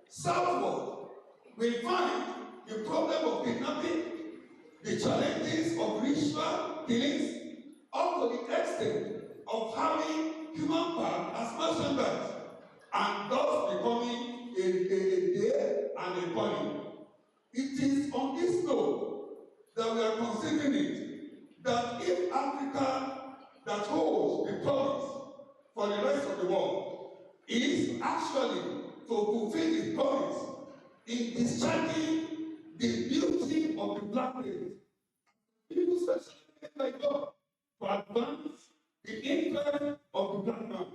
Southward, we find the problem of kidnapping, the challenges of ritual killings, up to the extent of having human part as merchandise, and thus becoming a day and a body. It is on this note that we are considering it, that if Africa that holds the promise for the rest of the world is actually to fulfill its promise in discharging the beauty of the black race, people specially by God to advance the interest of the black man.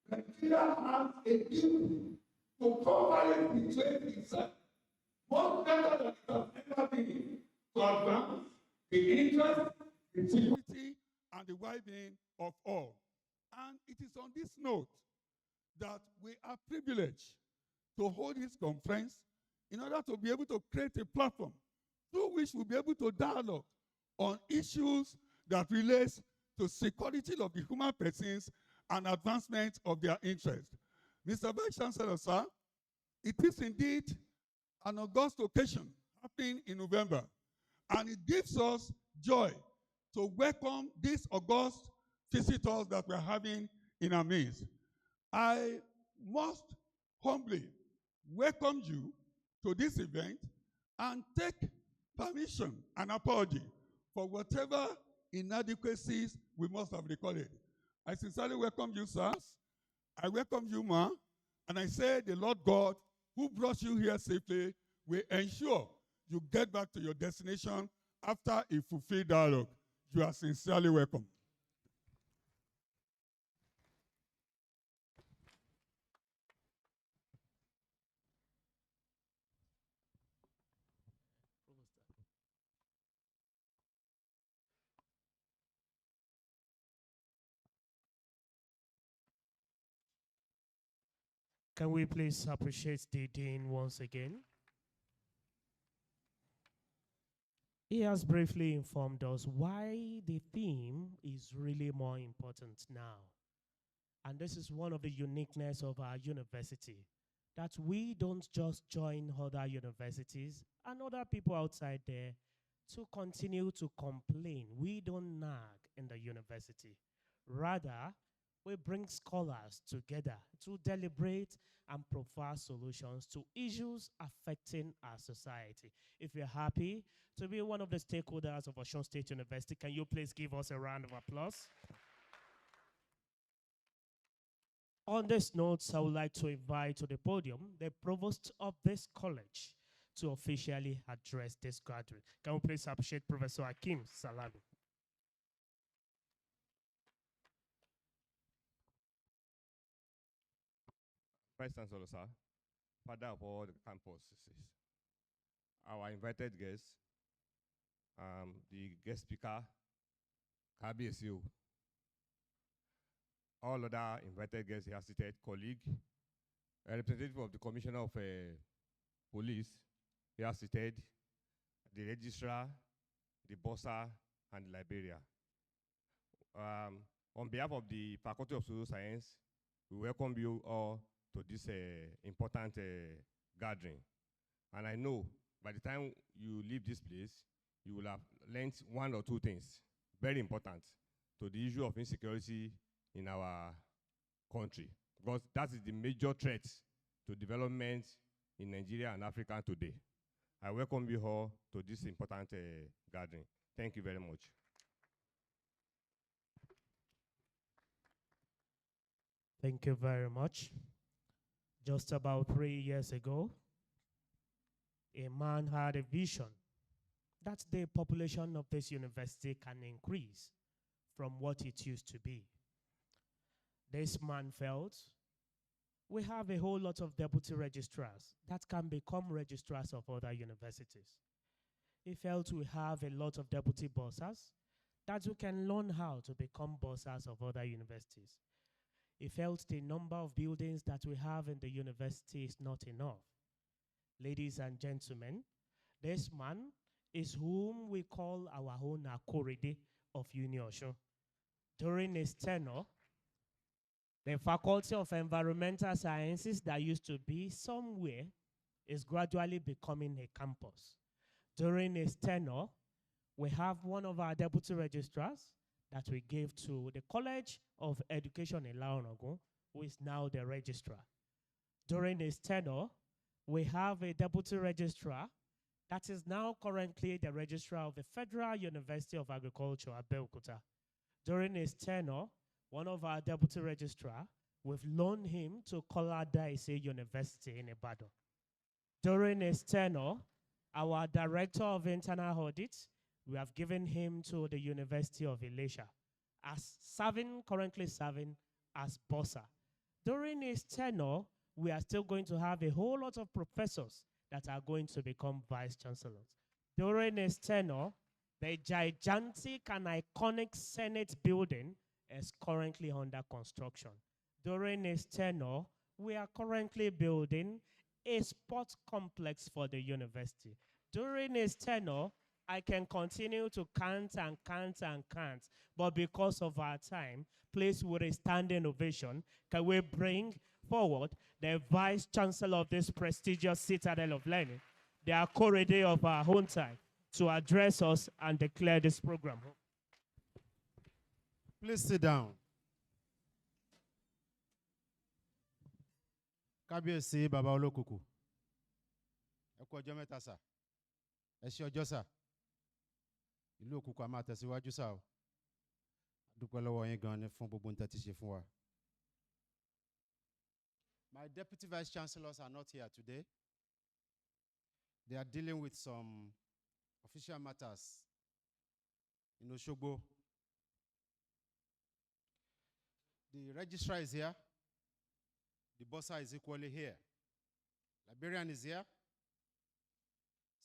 Nigeria has a duty to properly situate itself much better than it has ever been to advance the interest, the security, and the well-being of all. And it is on this note that we are privileged to hold this conference in order to be able to create a platform through which we'll be able to dialogue on issues that relate to security of the human persons and advancement of their interests. Mr. Vice Chancellor, sir, it is indeed an august occasion happening in November, and it gives us joy to welcome these august visitors that we're having in our midst. I must humbly welcome you to this event and take permission and apology for whatever inadequacies we must have recorded. I sincerely welcome you, sirs. I welcome you, ma. And I say the Lord God who brought you here safely will ensure you get back to your destination after a fulfilled dialogue. You are sincerely welcome. Can we please appreciate the Dean once again? He has briefly informed us why the theme is really more important now. And this is one of the uniqueness of our university, that we don't just join other universities and other people outside there to continue to complain. We don't nag in the university. Rather, we bring scholars together to deliberate and provide solutions to issues affecting our society. If you're happy to be one of the stakeholders of Uniosun State University, can you please give us a round of applause? On this note, I would like to invite to the podium the provost of this college to officially address this gathering. Can we please appreciate Professor Hakim Salami? Vice Chancellor, sir, father of all the campuses, our invited guests, the guest speaker, KBSU, all other invited guests here seated, colleague, a representative of the Commissioner of Police here seated, the registrar, the bursar, and the librarian. On behalf of the Faculty of Social Science, we welcome you all to this important gathering. And I know by the time you leave this place, you will have learned one or two things, very important, to the issue of insecurity in our country, because that is the major threat to development in Nigeria and Africa today. I welcome you all to this important gathering. Thank you very much. Thank you very much. Just about 3 years ago, a man had a vision that the population of this university can increase from what it used to be. This man felt we have a whole lot of deputy registrars that can become registrars of other universities. He felt we have a lot of deputy bursars that we can learn how to become bursars of other universities. He felt the number of buildings that we have in the university is not enough. Ladies and gentlemen, this man is whom we call our own Akorede of Uniosun. During his tenure, the Faculty of Environmental Sciences that used to be somewhere is gradually becoming a campus. During his tenure, we have one of our deputy registrars that we gave to the College of Education in Laonogun, who is now the registrar. During his tenure, we have a deputy registrar that is now currently the registrar of the Federal University of Agriculture at Abeokuta. During his tenure, one of our deputy registrar, we've loaned him to Kolada Ise University in Ibadan. During his tenure, our director of internal audits, we have given him to the University of Elisha as currently serving as bossa. During his tenure, we are still going to have a whole lot of professors that are going to become vice chancellors. During his tenure, the gigantic and iconic Senate building is currently under construction. During his tenure, we are currently building a sports complex for the university. During his tenure, I can continue to count and count and count, but because of our time, please, with a standing ovation, can we bring forward the Vice Chancellor of this prestigious citadel of learning, the Akorede of our own time, to address us and declare this program. Please sit down. Kábíyèsí Bàbá Olókùkù. Ẹ kú ọjọ́ mẹ́ta sà. Ẹ ṣé ọjọ́ sà. Ìlú Òkùkù a máa tẹ̀síwájú sà o. Dúpẹ́ lọ́wọ́ yín gan ni fún gbogbo nǹkan tí ṣe fún wa. My deputy vice chancellors are not here today. They are dealing with some official matters in Osogbo. The registrar is here. The bossa is equally here. Librarian is here.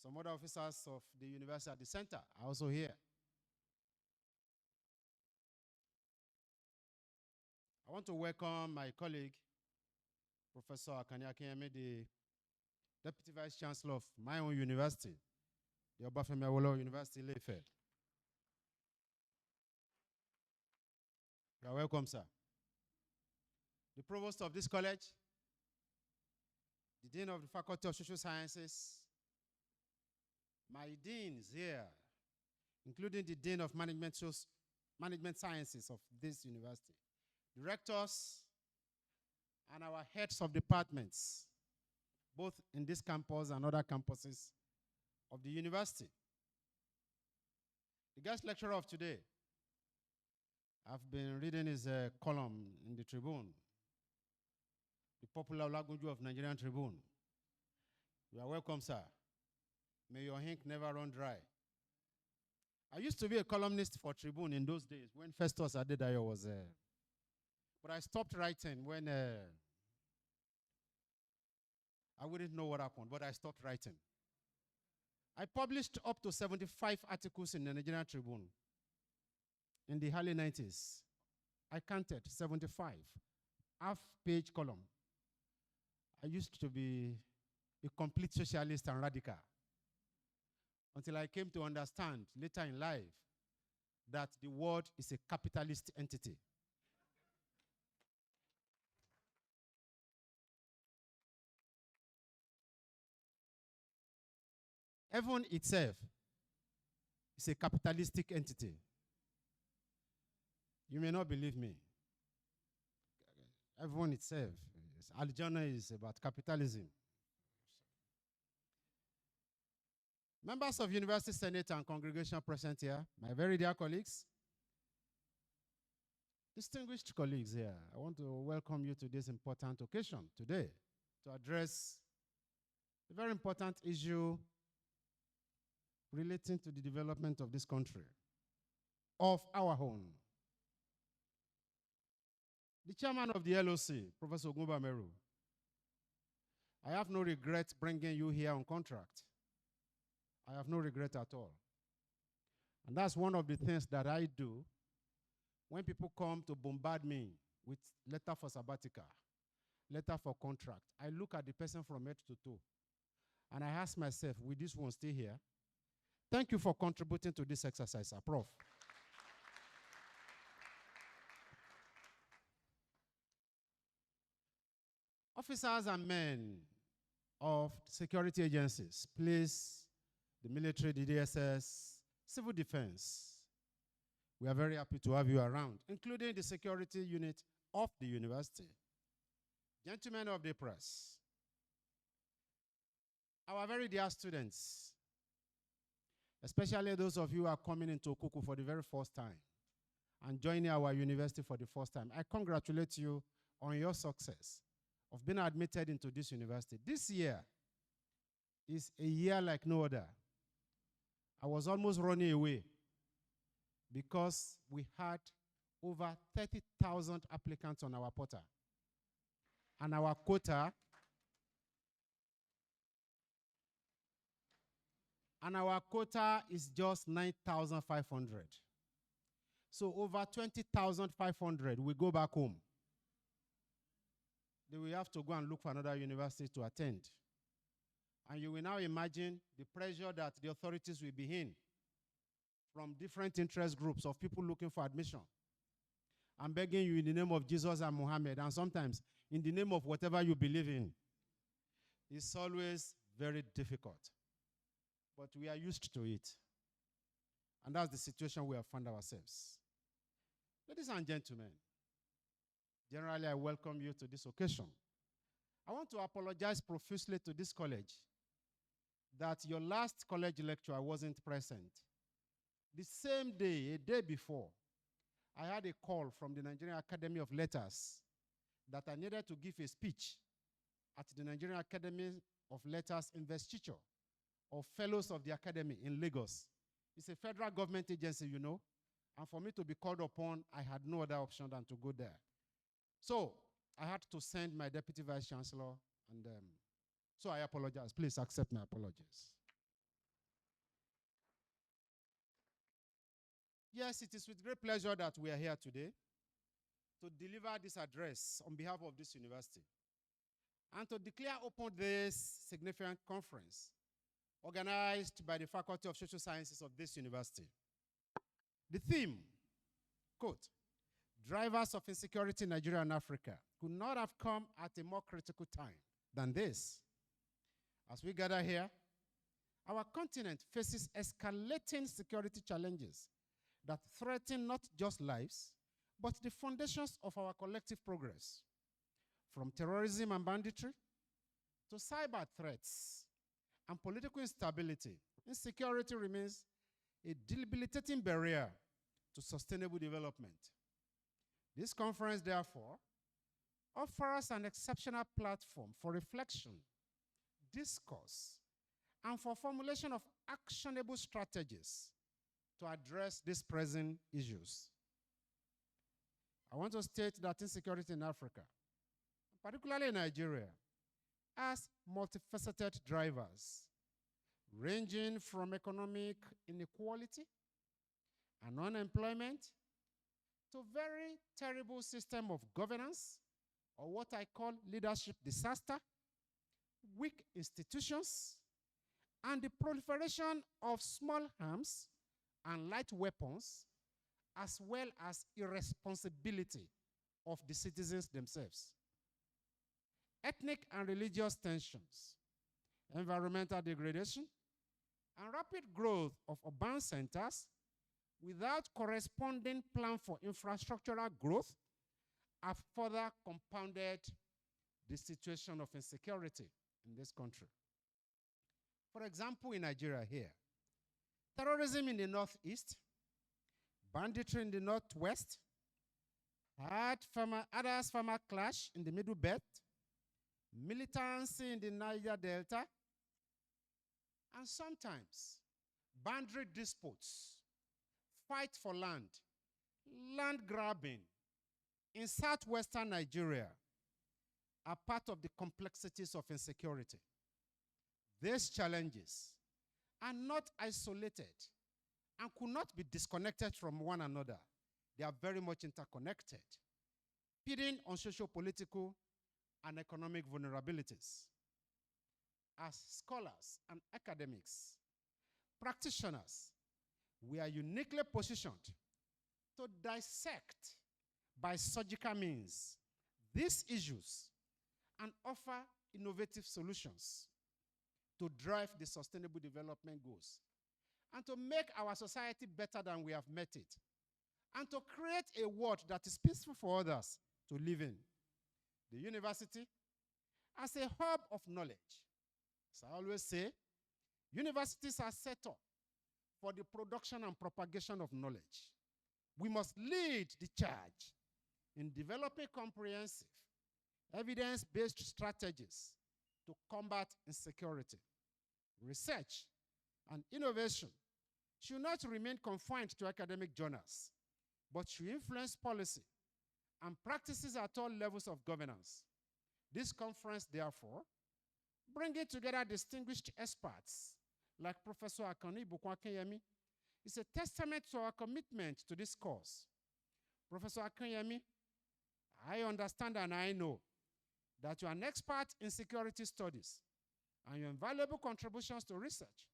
Some other officers of the university at the center are also here. I want to welcome my colleague, Professor Akani Akinyemi, the Deputy Vice Chancellor of my own university, the Obafemi Awolowo University, Ile-Ife. You are welcome, sir. The Provost of this college, the Dean of the Faculty of Social Sciences, my deans here, including the Dean of Management Sciences of this university, directors, and our heads of departments, both in this campus and other campuses of the university. The guest lecturer of today, I've been reading his column in the Tribune, the popular Olagunju of Nigerian Tribune. You are welcome, sir. May your ink never run dry. I used to be a columnist for Tribune in those days when Festus Adedayo was there. But I stopped writing when I wouldn't know what happened, but I stopped writing. I published up to 75 articles in the Nigerian Tribune in the early 90s. I counted 75, half-page column. I used to be a complete socialist and radical until I came to understand later in life that the world is a capitalist entity. Heaven itself is a capitalistic entity. You may not believe me. Heaven itself, Al-Jannah is about capitalism. Members of University Senate and congregation present here, my very dear colleagues, distinguished colleagues here, I want to welcome you to this important occasion today to address a very important issue relating to the development of this country, of our own. The chairman of the LOC, Professor Ogunba Meru, I have no regret bringing you here on contract. I have no regret at all. And that's one of the things that I do when people come to bombard me with letter for sabbatical, letter for contract. I look at the person from head to toe, and I ask myself, will this one stay here? Thank you for contributing to this exercise, sir. Prof. Officers and men of security agencies, police, the military, the DSS, civil defense, we are very happy to have you around, including the security unit of the university. Gentlemen of the press, our very dear students, especially those of you who are coming into Okuku for the very first time and joining our university for the first time, I congratulate you on your success of being admitted into this university. This year is a year like no other. I was almost running away because we had over 30,000 applicants on our portal. And our quota is just 9,500. So over 20,500 will go back home. They will have to go and look for another university to attend. And you will now imagine the pressure that the authorities will be in from different interest groups of people looking for admission. I'm begging you in the name of Jesus and Muhammad, and sometimes in the name of whatever you believe in. It's always very difficult. But we are used to it. And that's the situation we have found ourselves. Ladies and gentlemen, generally I welcome you to this occasion. I want to apologize profusely to this college that your last college lecturer wasn't present. The same day, a day before, I had a call from the Nigerian Academy of Letters that I needed to give a speech at the Nigerian Academy of Letters investiture of Fellows of the Academy in Lagos. It's a federal government agency, you know, and for me to be called upon, I had no other option than to go there. So I had to send my Deputy Vice Chancellor, and so I apologize. Please accept my apologies. Yes, it is with great pleasure that we are here today to deliver this address on behalf of this university and to declare open this significant conference organized by the Faculty of Social Sciences of this university. The theme, quote, "Drivers of insecurity in Nigeria and Africa," could not have come at a more critical time than this. As we gather here, our continent faces escalating security challenges that threaten not just lives, but the foundations of our collective progress. From terrorism and banditry to cyber threats and political instability, insecurity remains a debilitating barrier to sustainable development. This conference, therefore, offers an exceptional platform for reflection, discourse, and for formulation of actionable strategies to address these present issues. I want to state that insecurity in Africa, particularly in Nigeria, has multifaceted drivers, ranging from economic inequality and unemployment to very terrible system of governance, or what I call leadership disaster, weak institutions, and the proliferation of small arms and light weapons, as well as irresponsibility of the citizens themselves. Ethnic and religious tensions, environmental degradation, and rapid growth of urban centers without corresponding plan for infrastructural growth have further compounded the situation of insecurity in this country. For example, in Nigeria here, terrorism in the northeast, banditry in the northwest, farmer clash in the middle belt, militancy in the Niger Delta, and sometimes boundary disputes, fight for land, land grabbing in southwestern Nigeria are part of the complexities of insecurity. These challenges are not isolated and could not be disconnected from one another. They are very much interconnected, feeding on socio-political and economic vulnerabilities. As scholars and academics, practitioners, we are uniquely positioned to dissect by surgical means these issues and offer innovative solutions to drive the sustainable development goals and to make our society better than we have met it, and to create a world that is peaceful for others to live in. The university as a hub of knowledge. As I always say, universities are set up for the production and propagation of knowledge. We must lead the charge in developing comprehensive, evidence-based strategies to combat insecurity. Research and innovation should not remain confined to academic journals, but should influence policy and practices at all levels of governance. This conference, therefore, bringing together distinguished experts like Professor Akani Bukwakenyemi, is a testament to our commitment to this cause. Professor Akanyemi, I understand and I know that you are an expert in security studies, and your invaluable contributions to research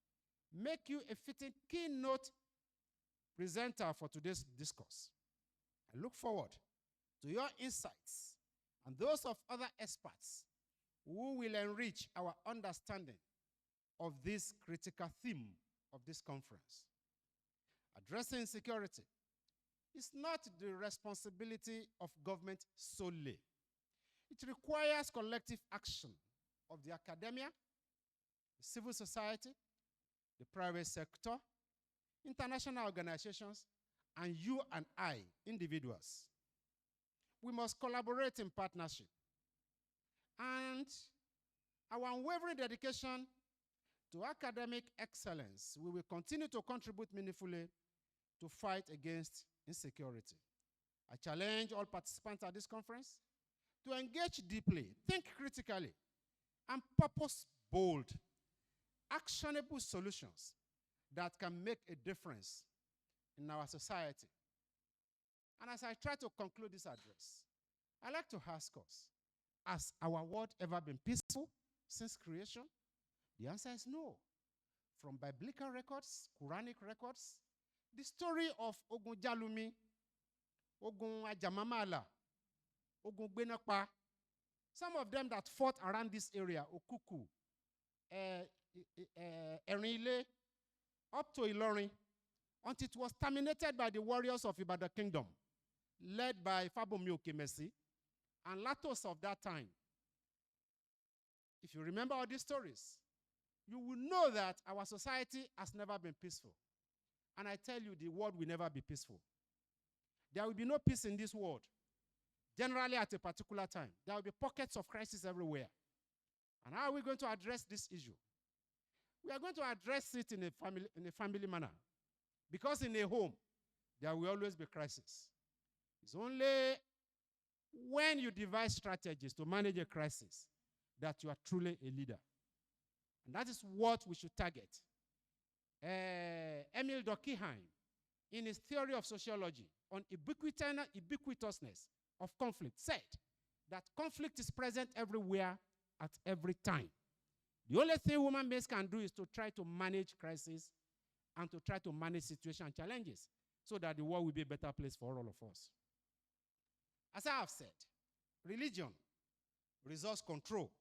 make you a fitting keynote presenter for today's discourse. I look forward to your insights and those of other experts who will enrich our understanding of this critical theme of this conference. Addressing insecurity is not the responsibility of government solely. It requires collective action of the academia, the civil society, the private sector, international organizations, and you and I, individuals. We must collaborate in partnership. And our unwavering dedication to academic excellence, we will continue to contribute meaningfully to fight against insecurity. I challenge all participants at this conference to engage deeply, think critically, and purpose bold, actionable solutions that can make a difference in our society. And as I try to conclude this address, I'd like to ask us, has our world ever been peaceful since creation? The answer is no. From biblical records, Quranic records, the story of Ogun Jalumi, Ogun Ajamamala, Ogun Gbenapa, some of them that fought around this area, Okuku, Erinle, up to Ilorin, until it was terminated by the warriors of Ibadan Kingdom, led by Fabomi Okemesi and Latos of that time. If you remember all these stories, you will know that our society has never been peaceful. And I tell you, the world will never be peaceful. There will be no peace in this world, generally at a particular time. There will be pockets of crisis everywhere. And how are we going to address this issue? We are going to address it in a family manner. Because in a home, there will always be crisis. It's only when you devise strategies to manage a crisis that you are truly a leader. And that is what we should target. Emil Durkheim, in his theory of sociology on ubiquitousness of conflict, said that conflict is present everywhere at every time. The only thing human beings can do is to try to manage crisis and to try to manage situation and challenges so that the world will be a better place for all of us. As I have said, religion, resource control,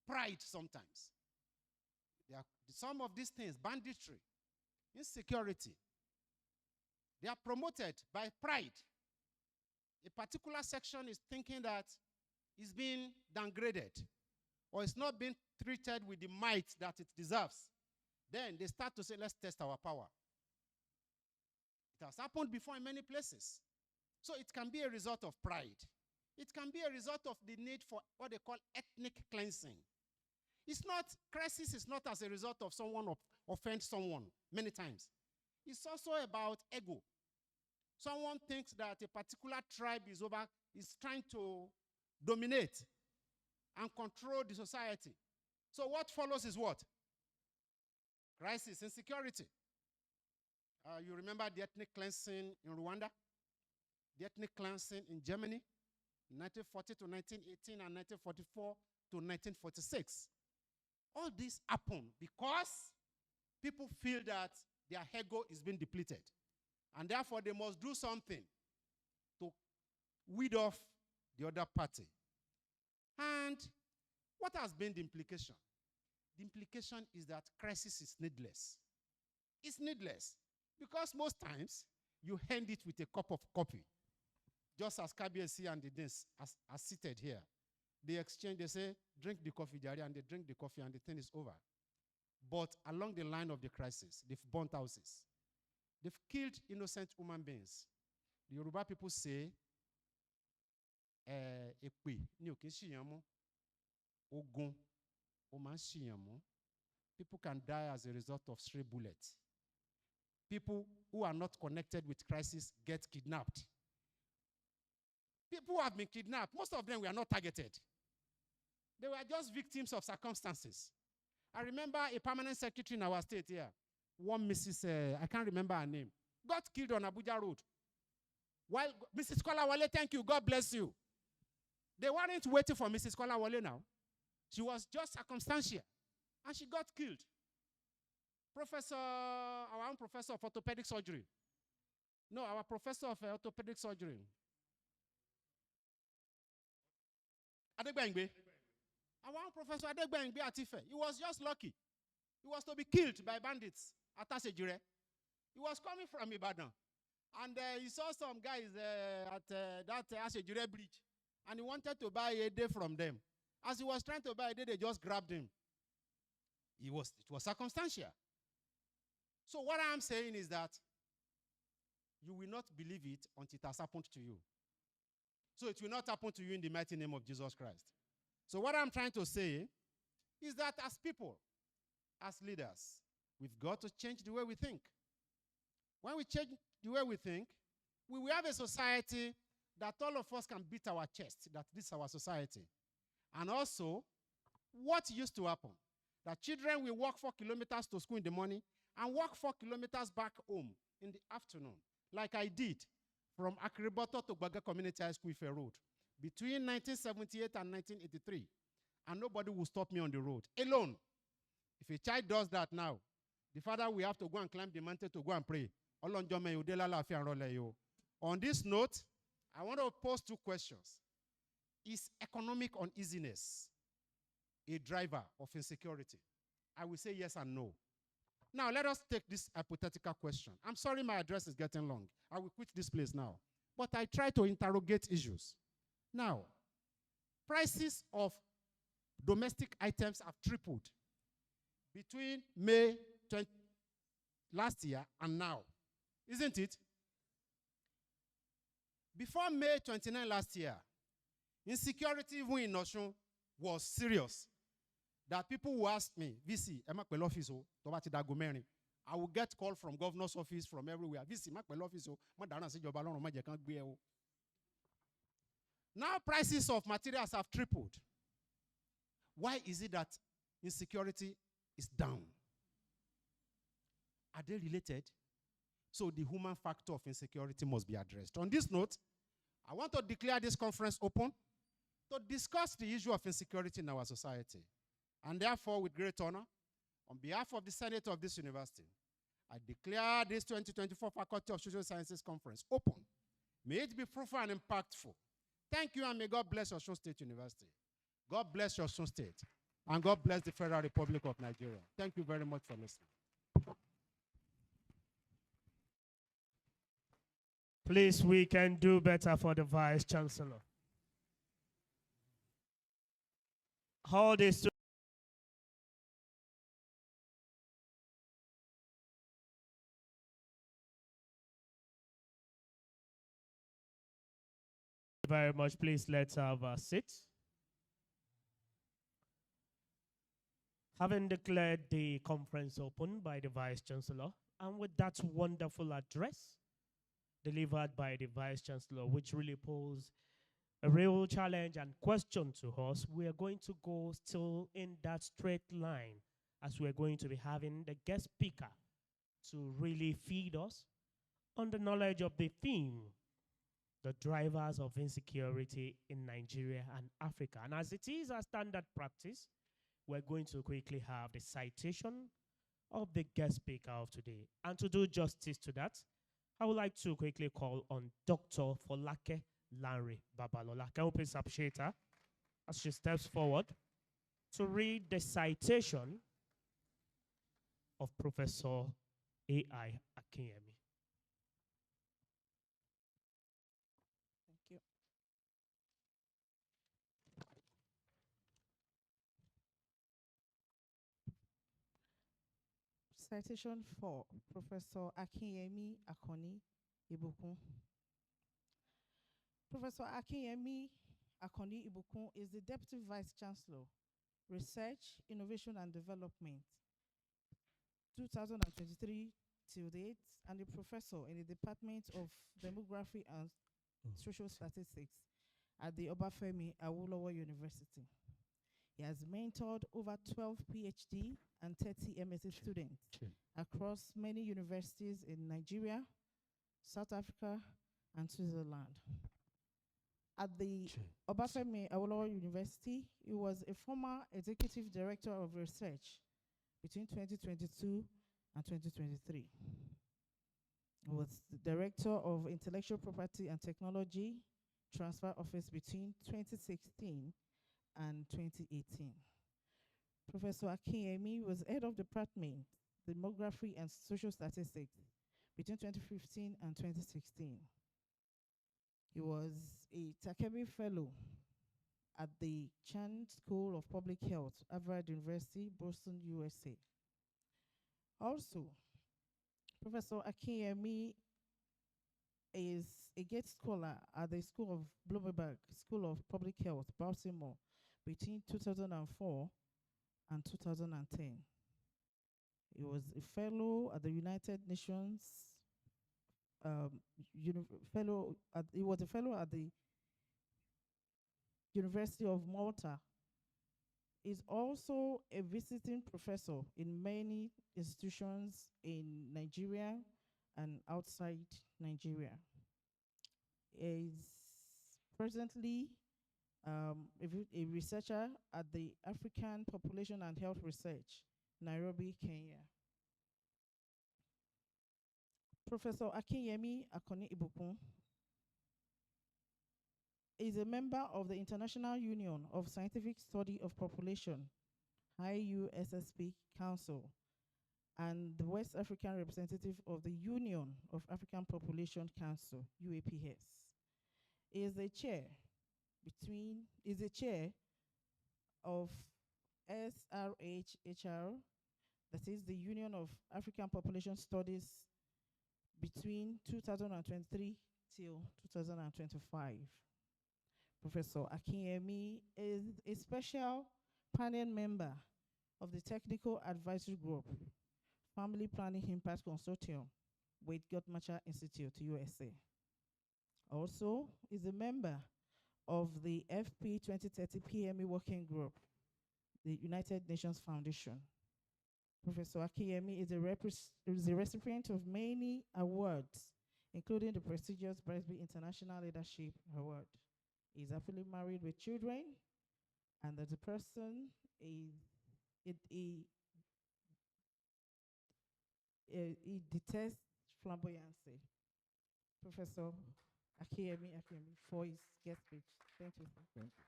pride sometimes. There are some of these things, banditry, insecurity, they are promoted by pride. A particular section is thinking that it's being downgraded or it's not being treated with the might that it deserves. Then they start to say, let's test our power. It has happened before in many places. So it can be a result of pride. It can be a result of the need for what they call ethnic cleansing. It's not, crisis is not as a result of someone offend someone many times. It's also about ego. Someone thinks that a particular tribe is trying to dominate and control the society. So what follows is what? Crisis, insecurity. You remember the ethnic cleansing in Rwanda? The ethnic cleansing in Germany, 1940 to 1918 and 1944 to 1946. All this happened because people feel that their ego is being depleted. And therefore, they must do something to weed off the other party. And what has been the implication? the implication is that crisis is needless. It's needless because most times you hand it with a cup of coffee. Just as KBSC and the Dins are seated here. They exchange, they say, drink the coffee, Jari, and they drink the coffee and the thing is over. But along the line of the crisis, they've burnt houses. They've killed innocent human beings. The Yoruba people say, ogun, people can die as a result of stray bullets. People who are not connected with crisis get kidnapped. People who have been kidnapped, most of them were not targeted. They were just victims of circumstances. I remember a permanent secretary in our state here, one Mrs. I can't remember her name, got killed on Abuja Road. While Mrs. Kolawole, thank you, God bless you. They weren't waiting for Mrs. Kolawole now. She was just circumstantial, and she got killed. Our own professor of orthopedic surgery. No, our professor of orthopedic surgery. Adegbengbe. Our own professor Adegbengbe Atife. He was just lucky. He was to be killed by bandits at Asejire. He was coming from Ibadan. And he saw some guys at that Asejire bridge. And he wanted to buy a day from them. As he was trying to buy a day, they just grabbed him. It was circumstantial. So what I'm saying is that you will not believe it until it has happened to you. So it will not happen to you in the mighty name of Jesus Christ. So what I'm trying to say is that as people, as leaders, we've got to change the way we think. When we change the way we think, we will have a society that all of us can beat our chest, that this is our society. And also, what used to happen, that children will walk 4 kilometers to school in the morning and walk 4 kilometers back home in the afternoon, like I did from Akriboto to Gbaga Community High School, Ife Road, between 1978 and 1983. And nobody will stop me on the road, alone. If a child does that now, the father will have to go and climb the mountain to go and pray. On this note, I want to pose 2 questions. Is economic uneasiness a driver of insecurity? I will say yes and no. Now, let us take this hypothetical question. I'm sorry my address is getting long. I will quit this place now. But I try to interrogate issues. Now, prices of domestic items have tripled between May 20 last year and now. Isn't it? Before May 29 last year, insecurity even in Osun was serious. That people who asked me, VC, I will get call from governor's office from everywhere. VC, now prices of materials have tripled. Why is it that insecurity is down? Are they related? So the human factor of insecurity must be addressed. On this note, I want to declare this conference open to discuss the issue of insecurity in our society. And therefore, with great honor, on behalf of the Senate of this university, I declare this 2024 Faculty of Social Sciences Conference open. May it be fruitful and impactful. Thank you, and may God bless Osun State University. God bless Osun State. And God bless the Federal Republic of Nigeria. Thank you very much for listening. Please, we can do better for the Vice Chancellor. All this very much. Please, let's have a seat. Having declared the conference open by the Vice Chancellor, and with that wonderful address delivered by the Vice Chancellor, which really posed a real challenge and question to us, we are going to go still in that straight line as we're going to be having the guest speaker to really feed us on the knowledge of the theme, the drivers of insecurity in Nigeria and Africa. And as it is a standard practice, we're going to quickly have the citation of the guest speaker of today. And to do justice to that, I would like to quickly call on Dr. Folake Larry Babalola. Can we please appreciate her as she steps forward to read the citation of Professor A.I. Akinyemi. Thank you. Citation for Professor Akinyemi Akoni Ibukun. Professor Akinyemi Akoni Ibukun is the Deputy Vice Chancellor, Research, Innovation and Development, 2023 till date, and a professor in the Department of Demography and Social Statistics at the Obafemi Awolowo University. He has mentored over 12 PhD and 30 MSc students across many universities in Nigeria, South Africa, and Switzerland. At the Obafemi Awolowo University, he was a former executive director of research between 2022 and 2023. He was the director of intellectual property and technology transfer office between 2016 and 2018. Professor Akinyemi was head of department, demography and social statistics between 2015 and 2016. He was a Takemi Fellow at the Chan School of Public Health, Harvard University, Boston, USA. Also, Professor Akinyemi is a guest scholar at the School of Bloomberg School of Public Health, Baltimore, between 2004 and 2010. He was a fellow at the United Nations, he was a fellow at the University of Malta. He's also a visiting professor in many institutions in Nigeria and outside Nigeria. He's presently a researcher at the African Population and Health Research, Nairobi, Kenya. Professor Akinyemi Akoni Ibukun is a member of the International Union of Scientific Study of Population, IUSSP Council, and the West African representative of the Union of African Population Council, UAPS. He is a chair of SRHHR, that is the Union of African Population Studies, between 2023 till 2025. Professor Akinyemi is a special panel member of the Technical Advisory Group, Family Planning Impact Consortium with Guttmacher Institute, USA. Also, is a member of the FP 2030 PME Working Group, the United Nations Foundation. Professor Akinyemi is a recipient of many awards, including the prestigious Bresby International Leadership Award. He's happily married with children, and that the person he detests flamboyancy. Professor Akinyemi for his guest speech. Thank you, sir. Thank you.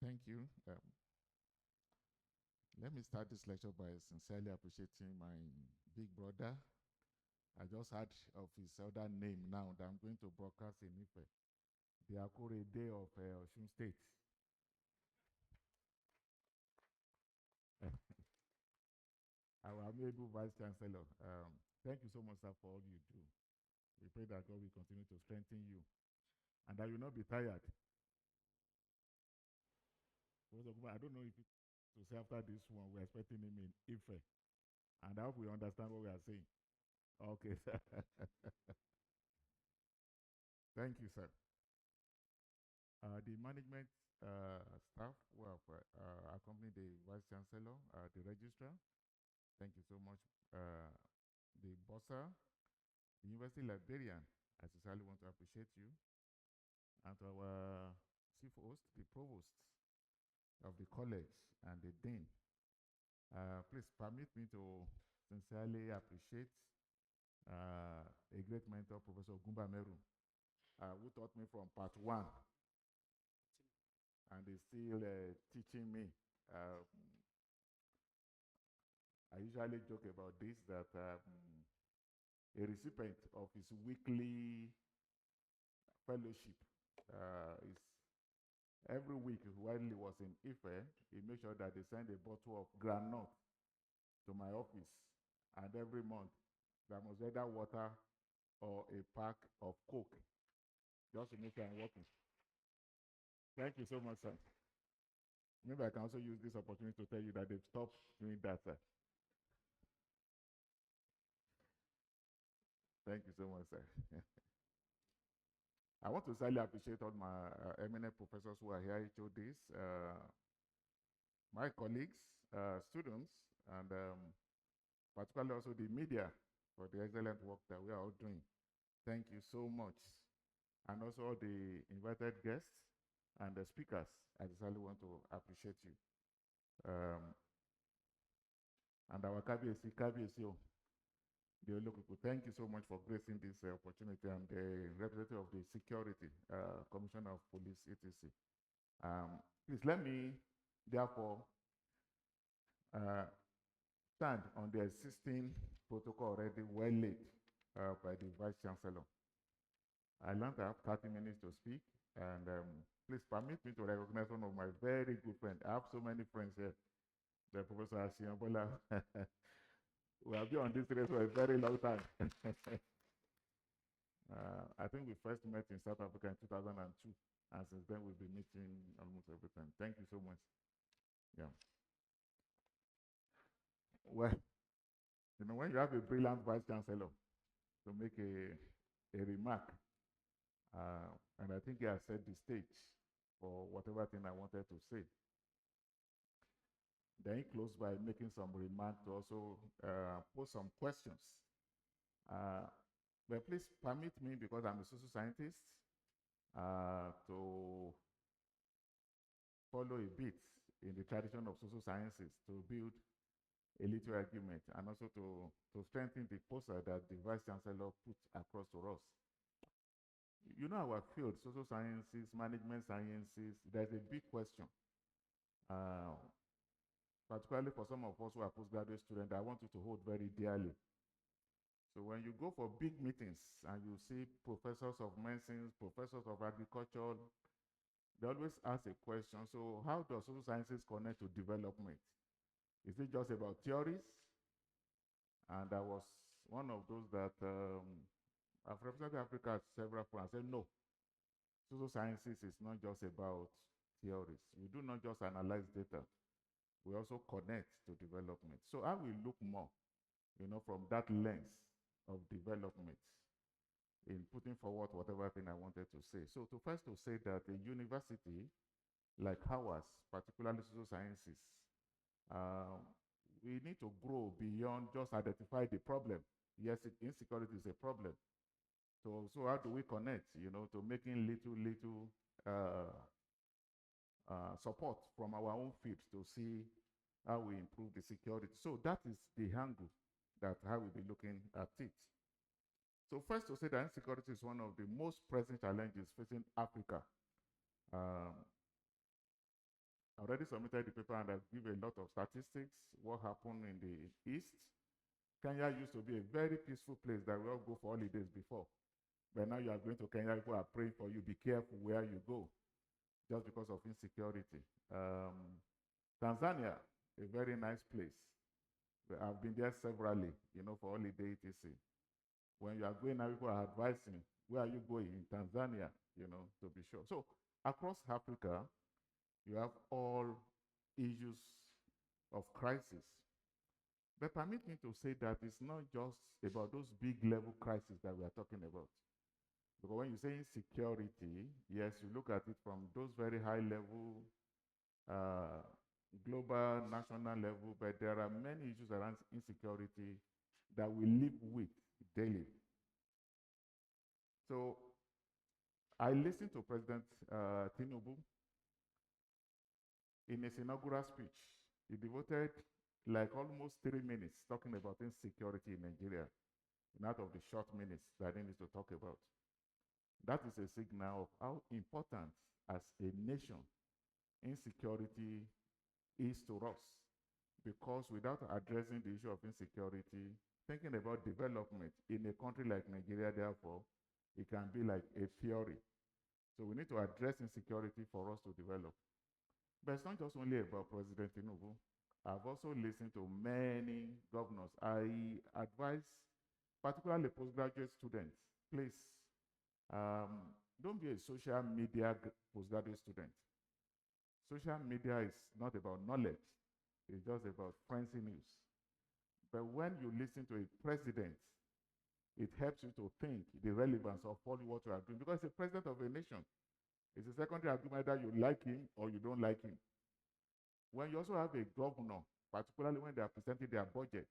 Thank you. Let me start this lecture by sincerely appreciating my big brother. I just heard of his other name now that I'm going to broadcast in Ife, the Akure Day of Osun State. Our amiable Vice Chancellor, thank you so much, sir, for all you do. We pray that God will continue to strengthen you and that you will not be tired. I don't know if to say after this one, we're expecting him in Ife. And I hope we understand what we are saying. Okay, sir. Thank you, sir. The management staff who have accompanied the Vice Chancellor, the Registrar, thank you so much. The Bossa, the University Librarian, I sincerely want to appreciate you. And to our Chief Host, the Provost of the college and the Dean. Please permit me to sincerely appreciate a great mentor, Professor Gumba Meru, who taught me from part 1 and he's still teaching me. I usually joke about this, that a recipient of his weekly fellowship is every week while he was in Ife, he made sure that they send a bottle of granite to my office, and every month there must either water or a pack of Coke, just to make sure I'm working. Thank you so much, sir. Maybe I can also use this opportunity to tell you that they've stopped doing that, sir. Thank you so much, sir. I want to sincerely appreciate all my eminent professors who are here, HODs, my colleagues, students, and particularly also the media for the excellent work that we are all doing. Thank you so much. And also the invited guests and the speakers. I sincerely want to appreciate you. And our KBSC, the Olokuku, thank you so much for gracing this opportunity. I'm the representative of the Security Commissioner of Police, etc. Please let me, therefore, stand on the existing protocol already well laid by the Vice Chancellor. I learned I have 30 minutes to speak, and please permit me to recognize one of my very good friends. I have so many friends here. The Professor Asiambola. We have been on this race for a very long time. I think we first met in South Africa in 2002, and since then we've been meeting almost every time. Thank you so much. Yeah. Well, you know, when you have a brilliant Vice Chancellor to make a remark, and I think he has set the stage for whatever thing I wanted to say. Then he closed by making some remarks to also pose some questions. But please permit me, because I'm a social scientist, to follow a bit in the tradition of social sciences to build a little argument, and also to strengthen the poster that the Vice Chancellor put across to us. You know, our field, social sciences, management sciences, there's a big question. Particularly for some of us who are postgraduate students, I want you to hold very dearly. So when you go for big meetings and you see professors of medicine, professors of agriculture, they always ask a question: so how does social sciences connect to development? Is it just about theories? And I was one of those that I've represented Africa at several points. I said, no, social sciences is not just about theories. We do not just analyze data. We also connect to development. So I will look more, you know, from that lens of development in putting forward whatever thing I wanted to say. So to first to say that a university like ours, particularly social sciences, we need to grow beyond just identify the problem. Yes, insecurity is a problem. So how do we connect, you know, to making little support from our own fields to see how we improve the security. So that is the angle that I will be looking at it. So first to say that insecurity is one of the most pressing challenges facing Africa. I already submitted the paper and I give a lot of statistics, what happened in the East. Kenya used to be a very peaceful place that we all go for holidays before. But now you are going to Kenya, people are praying for you, be careful where you go, just because of insecurity. Tanzania, a very nice place. I've been there severally, you know, for holiday, etc. When you are going now, people are advising, where are you going? In Tanzania, you know, to be sure. So across Africa, you have all issues of crisis. But permit me to say that it's not just about those big level crises that we are talking about. Because when you say insecurity, yes, you look at it from those very high level, global, national level, but there are many issues around insecurity that we live with daily. So I listened to President Tinubu in his inaugural speech. He devoted like almost 3 minutes talking about insecurity in Nigeria, and out of the short minutes that he needs to talk about. That is a signal of how important as a nation insecurity is to us. Because without addressing the issue of insecurity, thinking about development in a country like Nigeria, therefore, it can be like a theory. So we need to address insecurity for us to develop. But it's not just only about President Tinubu. I've also listened to many governors. I advise, particularly postgraduate students, please, don't be a social media postgraduate student. Social media is not about knowledge. It's just about fancy news. But when you listen to a president, it helps you to think the relevance of all what you are doing. Because the president of a nation is a secondary argument that you like him or you don't like him. When you also have a governor, particularly when they are presenting their budgets,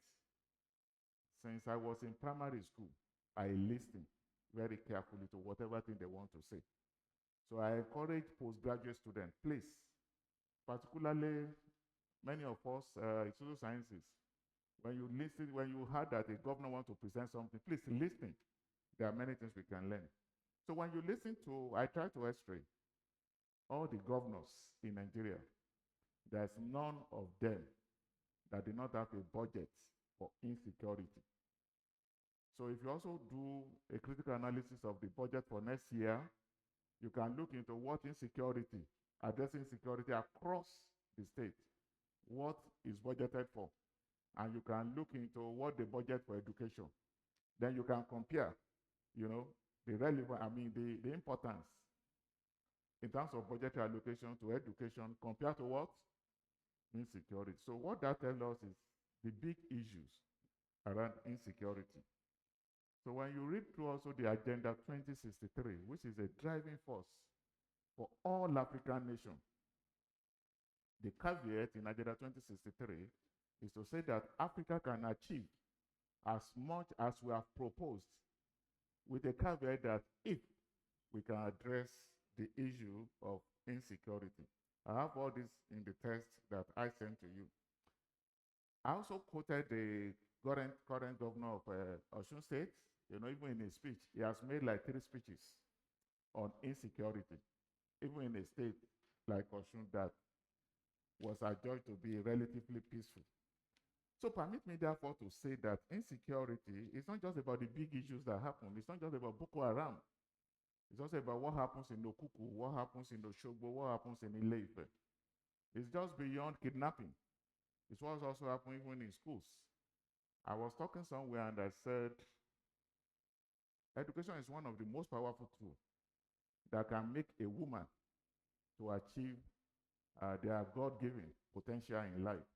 since I was in primary school, I listened very carefully to whatever thing they want to say. So I encourage postgraduate students, please, particularly many of us in social sciences, when you listen, when you heard that a governor wants to present something, please listen. There are many things we can learn. So when you listen to, I try to x-ray all the governors in Nigeria, there's none of them that did not have a budget for insecurity. So if you also do a critical analysis of the budget for next year, you can look into what insecurity, addressing insecurity across the state, what is budgeted for, and you can look into what the budget for education. Then you can compare, the relevant, the importance in terms of budgetary allocation to education compared to what? Insecurity. So what that tells us is the big issues around insecurity. So when you read through also the Agenda 2063, which is a driving force for all African nations, the caveat in Agenda 2063 is to say that Africa can achieve as much as we have proposed, with the caveat that if we can address the issue of insecurity. I have all this in the text that I sent to you. I also quoted the current governor of Osun State. Even in his speech, he has made like 3 speeches on insecurity, even in a state like Osun that was adjudged to be relatively peaceful. So permit me therefore to say that insecurity is not just about the big issues that happen. It's not just about Boko Haram. It's also about what happens in Okuku, what happens in Oshogbo, what happens in Ile-Ife. It's just beyond kidnapping. It's what's also happening even in schools. I was talking somewhere and I said, education is one of the most powerful tools that can make a woman to achieve their God-given potential in life.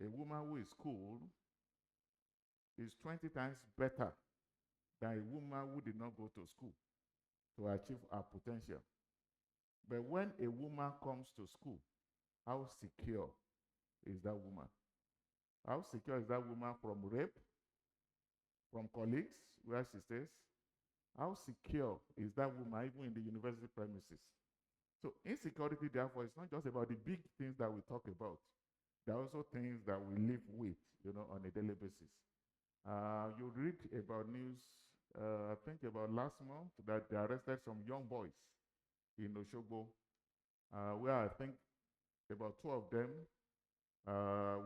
A woman who is schooled is 20 times better than a woman who did not go to school to achieve her potential. But when a woman comes to school, how secure is that woman? How secure is that woman from rape, from colleagues where she stays? How secure is that woman even in the university premises? So insecurity, therefore, is not just about the big things that we talk about. There are also things that we live with, on a daily basis. You read about news, I think about last month, that they arrested some young boys in Oshogbo, where I think about 2 of them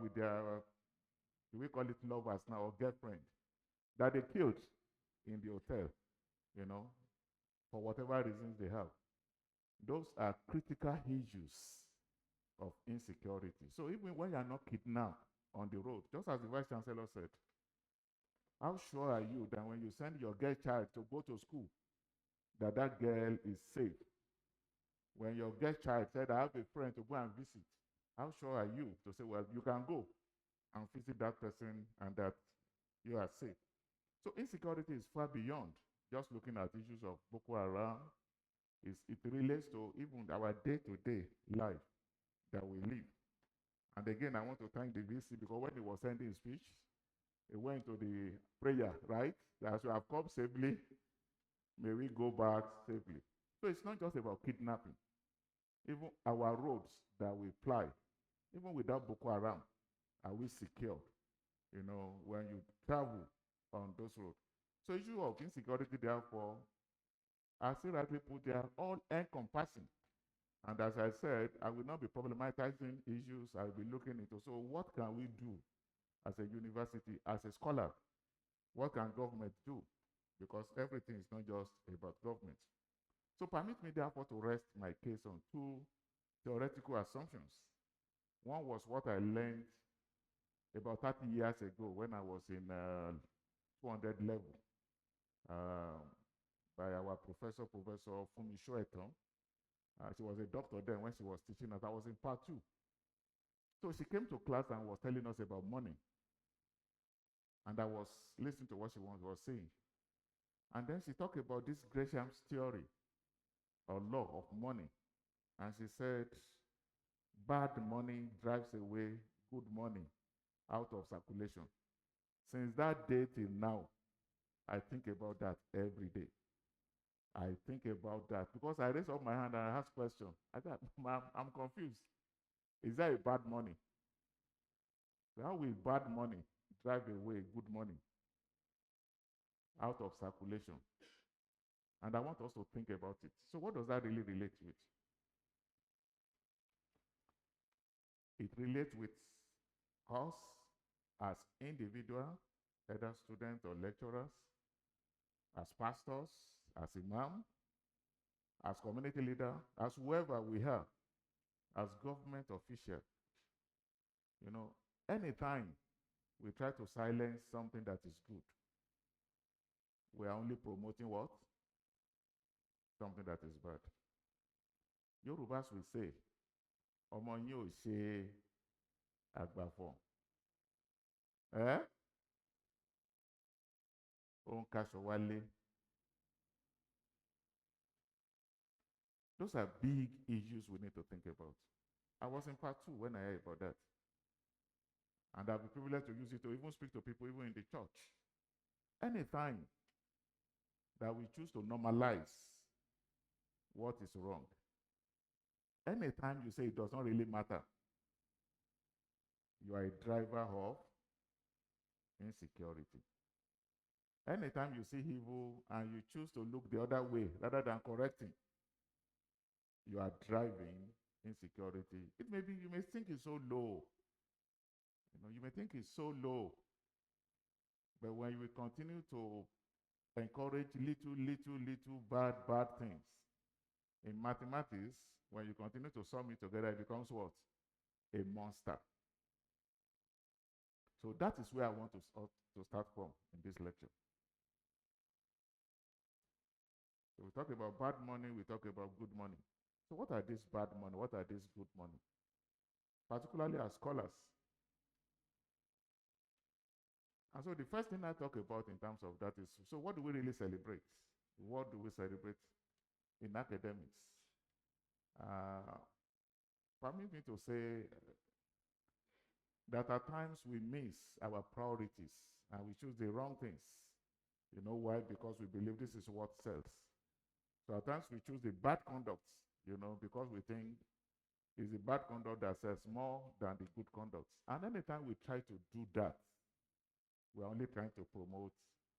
with their, we call it lovers now, or girlfriend, that they killed in the hotel, for whatever reasons they have. Those are critical issues of insecurity. So even when you are not kidnapped on the road, just as the Vice Chancellor said, how sure are you that when you send your girl child to go to school, that that girl is safe? When your girl child said, I have a friend to go and visit, how sure are you to say, well, you can go and visit that person and that you are safe? So insecurity is far beyond just looking at issues of Boko Haram. It relates to even our day-to-day life that we live. And again, I want to thank the VC, because when he was sending his speech, he went to the prayer, right? As we have come safely, may we go back safely. So it's not just about kidnapping. Even our roads that we fly, even without Boko Haram, are we secure? When you travel on those roads. So issue of insecurity, therefore, as you rightly put there, all encompassing. And as I said, I will not be problematizing issues. I will be looking into, so what can we do as a university, as a scholar? What can government do? Because everything is not just about government. So permit me therefore to rest my case on two theoretical assumptions. One was what I learned about 30 years ago when I was in 200 level by our professor, Professor Fumisho Eton. She was a doctor then when she was teaching us. I was in part 2. So she came to class and was telling us about money. And I was listening to what she was saying. And then she talked about this Gresham's theory or law of money. And she said, bad money drives away good money out of circulation. Since that day till now, I think about that every day. I think about that because I raised up my hand and I asked questions. I said, ma'am, I'm confused. Is that a bad money? So how will bad money drive away good money out of circulation? And I want us to think about it. So what does that really relate with? It relates with us as individuals, either students or lecturers, as pastors, as imam, as community leader, as whoever we are, as government official. You know, anytime we try to silence something that is good, we are only promoting what? Something that is bad. Yorubas will say, ọmọ yín ò ṣe àgbàfọ̀. Ó ń kaṣọ wálé. Those are big issues we need to think about. I was in part 2 when I heard about that. And I'll be privileged to use it to even speak to people, even in the church. Anytime that we choose to normalize what is wrong, anytime you say it does not really matter, you are a driver of insecurity. Anytime you see evil and you choose to look the other way rather than correcting, you are driving insecurity. It may be, you may think it's so low. You may think it's so low. But when you will continue to encourage little bad things, in mathematics, when you continue to sum it together, it becomes what? A monster. So that is where I want to start from in this lecture. So we talk about bad money, we talk about good money. So what are these bad money? What are these good money? Particularly as scholars. And so the first thing I talk about in terms of that is, so what do we really celebrate? What do we celebrate in academics? Permit me to say that at times we miss our priorities and we choose the wrong things. You know why? Because we believe this is what sells. So at times we choose the bad conduct, because we think it's the bad conduct that sells more than the good conduct. And anytime we try to do that, we're only trying to promote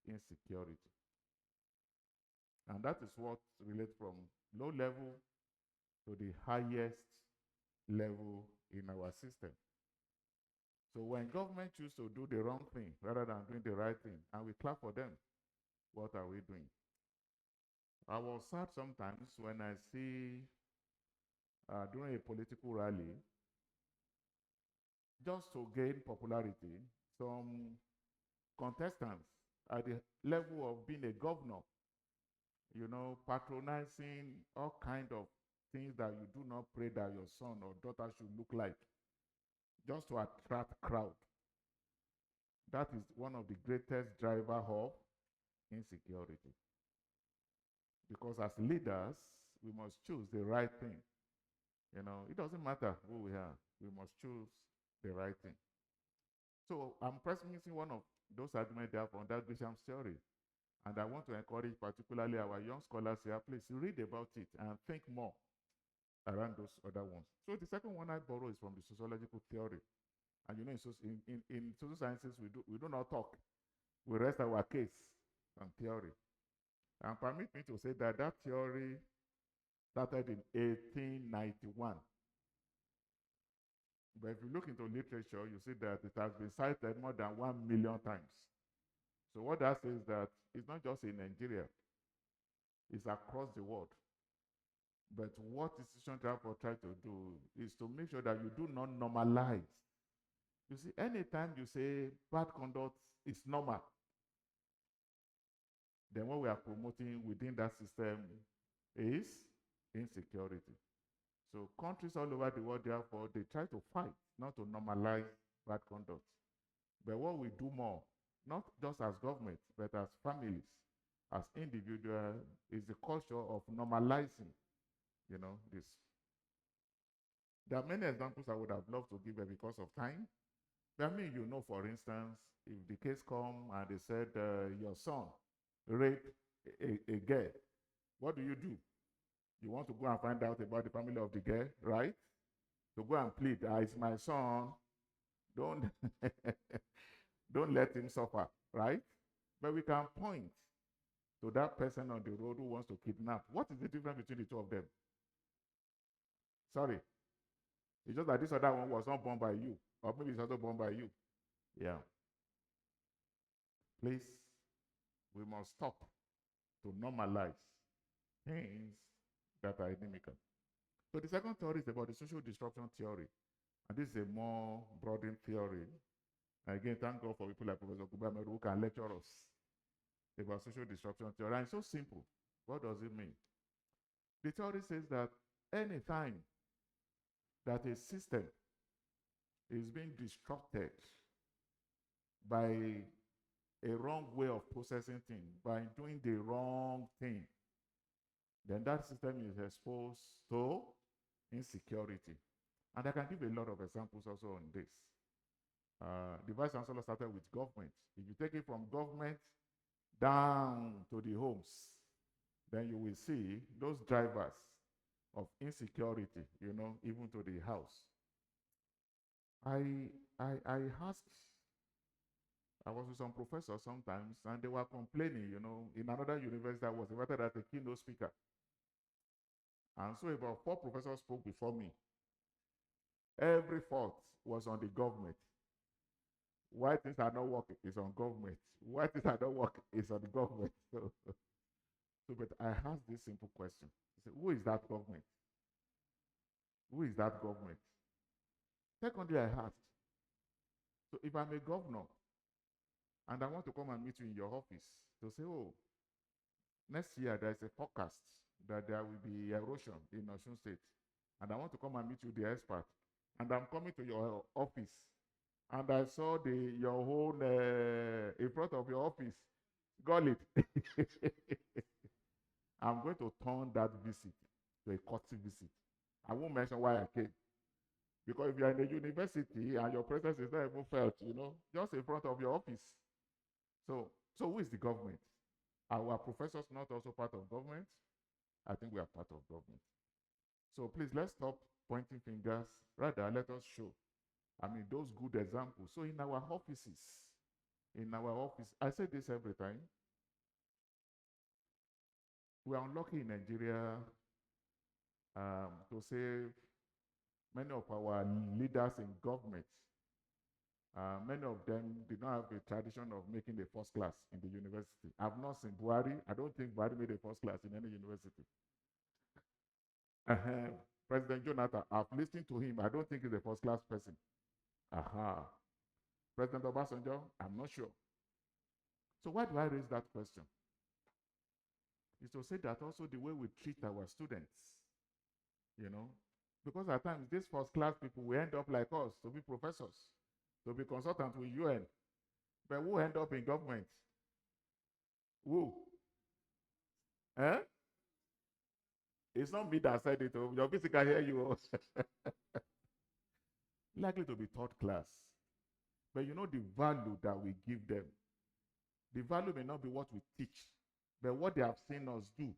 insecurity. And that is what relates from low level to the highest level in our system. So when government choose to do the wrong thing rather than doing the right thing, and we clap for them, what are we doing? I was sad sometimes when I see during a political rally, just to gain popularity, some contestants at the level of being a governor, patronizing all kind of things that you do not pray that your son or daughter should look like, just to attract crowd. That is one of the greatest driver of insecurity. Because as leaders, we must choose the right thing. It doesn't matter who we are. We must choose the right thing. So I'm pressing one of those arguments there from that Gresham's theory. And I want to encourage particularly our young scholars here, please read about it and think more around those other ones. So the second one I borrow is from the sociological theory. And in social sciences, we do not talk. We rest our case on theory. And permit me to say that that theory started in 1891. But if you look into literature, you see that it has been cited more than 1 million times. So what that says is that it's not just in Nigeria, it's across the world. But what institutions therefore try to do is to make sure that you do not normalize. You see, anytime you say bad conduct is normal, then what we are promoting within that system is insecurity. So countries all over the world, therefore, they try to fight, not to normalize bad conduct. But what we do more, not just as government, but as families, as individuals, is the culture of normalizing, this. There are many examples I would have loved to give, but because of time. But I mean, for instance, if the case come and they said your son raped a girl, what do? You want to go and find out about the family of the girl, right? To go and plead, it's my son, don't, don't let him suffer, right? But we can point to that person on the road who wants to kidnap. What is the difference between the two of them? Sorry. It's just that this other one was not born by you, or maybe it's also born by you. Yeah. Please, we must stop to normalize things that are inimical. So the second theory is about the social disruption theory. And this is a more broadened theory. And again, thank God for people like Professor Kubameru who can lecture us about social disruption theory. And it's so simple. What does it mean? The theory says that any time that a system is being disrupted by a wrong way of processing things, by doing the wrong thing, then that system is exposed to insecurity. And I can give a lot of examples also on this. The Vice Chancellor started with government. If you take it from government down to the homes, then you will see those drivers of insecurity, even to the house. I was with some professors sometimes, and they were complaining, in another university I was invited as a keynote speaker. And so about 4 professors spoke before me. Every fault was on the government. Why things are not working is on government. Why things are not working is on the government. But I asked this simple question. I said, who is that government? Who is that government? Secondly, I asked, so if I'm a governor and I want to come and meet you in your office to say, oh, next year there's a forecast that there will be erosion in Uniosun State, and I want to come and meet you, the expert, and I'm coming to your office, and I saw your own in front of your office, got it. I'm going to turn that visit to a courtesy visit. I won't mention why I came. Because if you're in a university and your presence is not even felt, just in front of your office. So who is the government? Are our professors not also part of government? I think we are part of government. So please, let's stop pointing fingers. Rather, let us show, those good examples. So in our offices, I say this every time, we are unlucky in Nigeria to save many of our leaders in government. Many of them did not have a tradition of making the first class in the university. I've not seen Buhari. I don't think Buhari made a first class in any university. President Jonathan, I've listened to him. I don't think he's a first class person. President Obasanjo, I'm not sure. So why do I raise that question? Is to say that also the way we treat our students, because at times these first class people will end up like us, to be professors, to be consultants with UN. But who end up in government? Who? It's not me that said it. Your visitor can hear you. Likely to be third class. But the value that we give them. The value may not be what we teach, but what they have seen us do,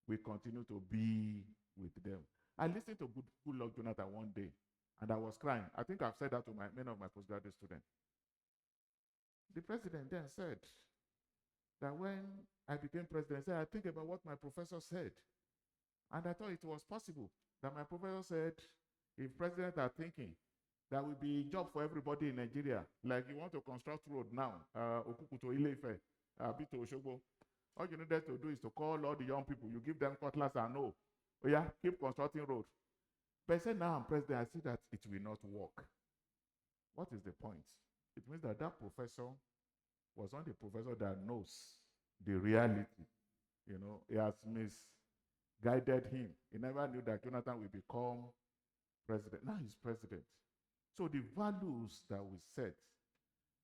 we continue to be with them. I listened to Good Luck Jonathan one day, and I was crying. I think I've said that to many of my postgraduate students. The president then said that when I became president, I think about what my professor said. And I thought it was possible that my professor said, if presidents are thinking, there will be a job for everybody in Nigeria. Like you want to construct road now, Okuku to Ile-Ife, Abi to Osogbo. All you needed to do is to call all the young people. You give them cutlass and no. Oh yeah, keep constructing road. But I said, now I'm president, I see that it will not work. What is the point? It means that that professor was not the professor that knows the reality. You know, he has misguided him. He never knew that Jonathan will become president. Now he's president. So the values that we set,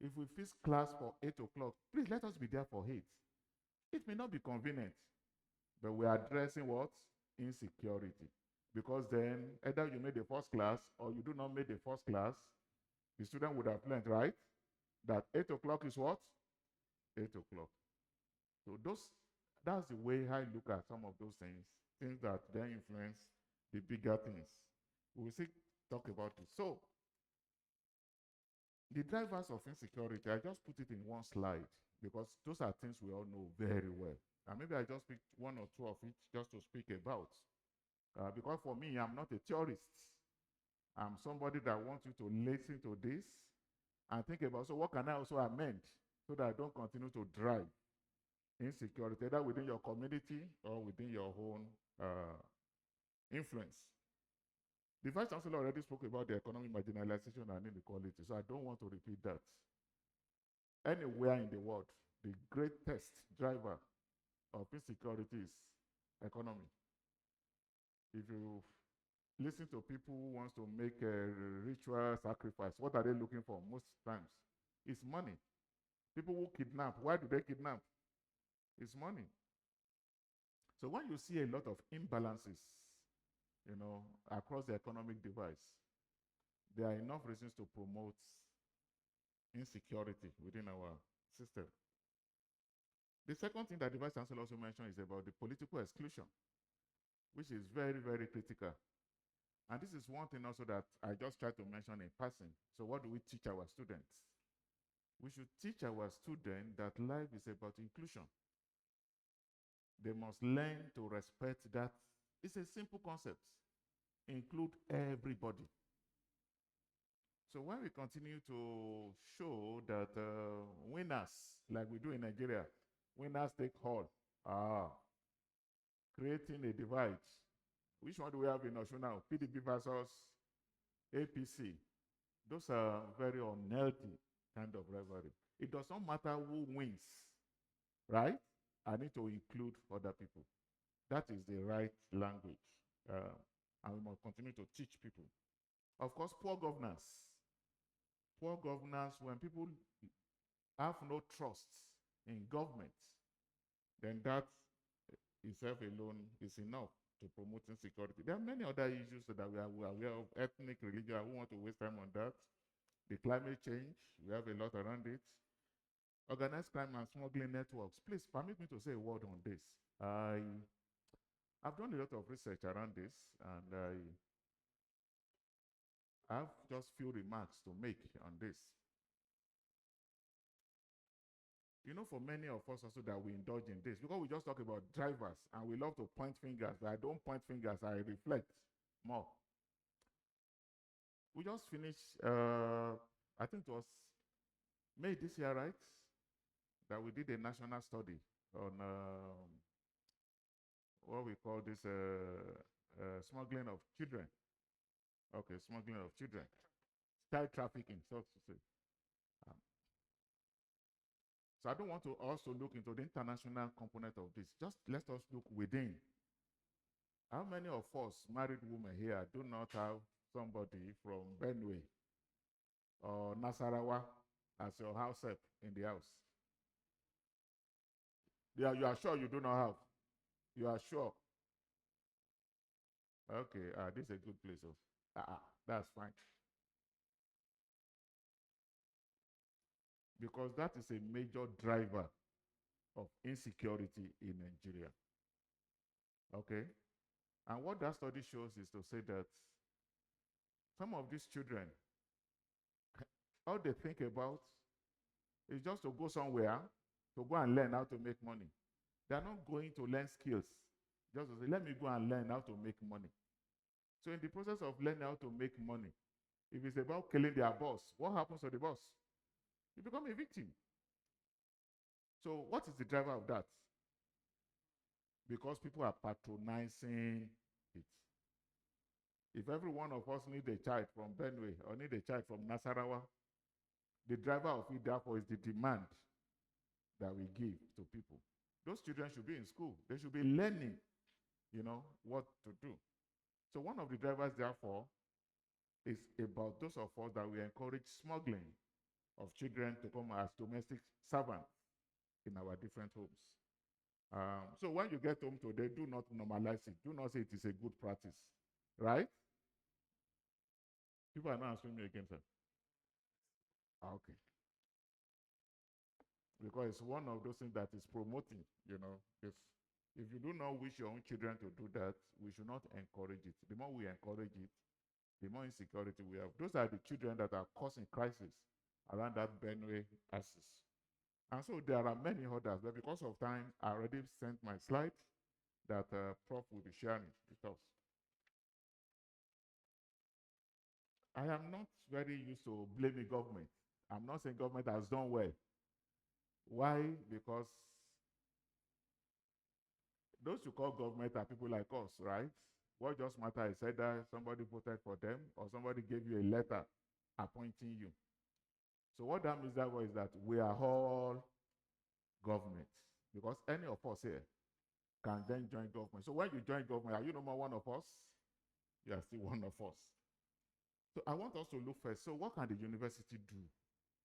if we fix class for 8 o'clock, please let us be there for 8. It may not be convenient, but we are addressing what? Insecurity. Because then either you made the first class or you do not make the first class, the student would have learned, right? That 8 o'clock is what? 8 o'clock. So that's the way I look at some of those things that then influence the bigger things. We will talk about it. So the drivers of insecurity, I just put it in one slide because those are things we all know very well. And maybe I just pick one or two of it just to speak about. Because for me, I'm not a theorist. I'm somebody that wants you to listen to this and think about, so what can I also amend so that I don't continue to drive insecurity, either within your community or within your own influence. The Vice Chancellor already spoke about the economic marginalization and inequality, so I don't want to repeat that. Anywhere in the world, the greatest driver of insecurity is economy. If you listen to people who want to make a ritual sacrifice, what are they looking for most times? It's money. People who kidnap, why do they kidnap? It's money. So when you see a lot of imbalances, you know, across the economic device, there are enough reasons to promote insecurity within our system. The second thing that the Vice Chancellor also mentioned is about the political exclusion, which is very, very critical. And this is one thing also that I just tried to mention in passing. So what do we teach our students? We should teach our students that life is about inclusion. They must learn to respect that. It's a simple concept. Include everybody. So when we continue to show that winners, like we do in Nigeria, winners take all, creating a divide. Which one do we have in Uniosun now? PDP versus APC. Those are very unhealthy kind of rivalry. It does not matter who wins, right? I need to include other people. That is the right language. And we must continue to teach people. Of course, poor governance. Poor governance, when people have no trust in government, then that itself alone is enough to promote insecurity. There are many other issues that we are aware of, ethnic, religion. I won't want to waste time on that. The climate change, we have a lot around it. Organized crime and smuggling networks. Please permit me to say a word on this. I've done a lot of research around this, and I have just few remarks to make on this. You know, for many of us also that we indulge in this, because we just talk about drivers and we love to point fingers, but I don't point fingers, I reflect more. We just finished, I think it was May this year, right? That we did a national study on what we call this smuggling of children. Okay, smuggling of children. Child trafficking, so to say. So I don't want to also look into the international component of this. Just let us look within. How many of us married women here do not have somebody from Benue or Nasarawa as your house help in the house? Yeah, you are sure you do not have? You are sure? Okay, this is a good place. That's fine. Because that is a major driver of insecurity in Nigeria. Okay? And what that study shows is to say that some of these children, all they think about is just to go somewhere to go and learn how to make money. They're not going to learn skills. Just to say, let me go and learn how to make money. So in the process of learning how to make money, if it's about killing their boss, what happens to the boss? You become a victim. So what is the driver of that? Because people are patronizing it. If every one of us need a child from Benue or need a child from Nasarawa, the driver of it, therefore, is the demand that we give to people. Those children should be in school. They should be learning, what to do. So one of the drivers, therefore, is about those of us that we encourage smuggling of children to come as domestic servants in our different homes. So when you get home today, do not normalize it. Do not say it is a good practice, right? People are not answering me again, sir. Okay. Because it's one of those things that is promoting, if you do not wish your own children to do that, we should not encourage it. The more we encourage it, the more insecurity we have. Those are the children that are causing crisis around that Benue axis. And so there are many others, but because of time, I already sent my slide that Prof will be sharing with us. I am not very used to blaming government. I'm not saying government has done well. Why? Because those who call government are people like us, right? What just matters is either somebody voted for them or somebody gave you a letter appointing you. So what that means is that we are all government, because any of us here can then join government. So when you join government, are you no more one of us? You are still one of us. So I want us to look first. So what can the university do?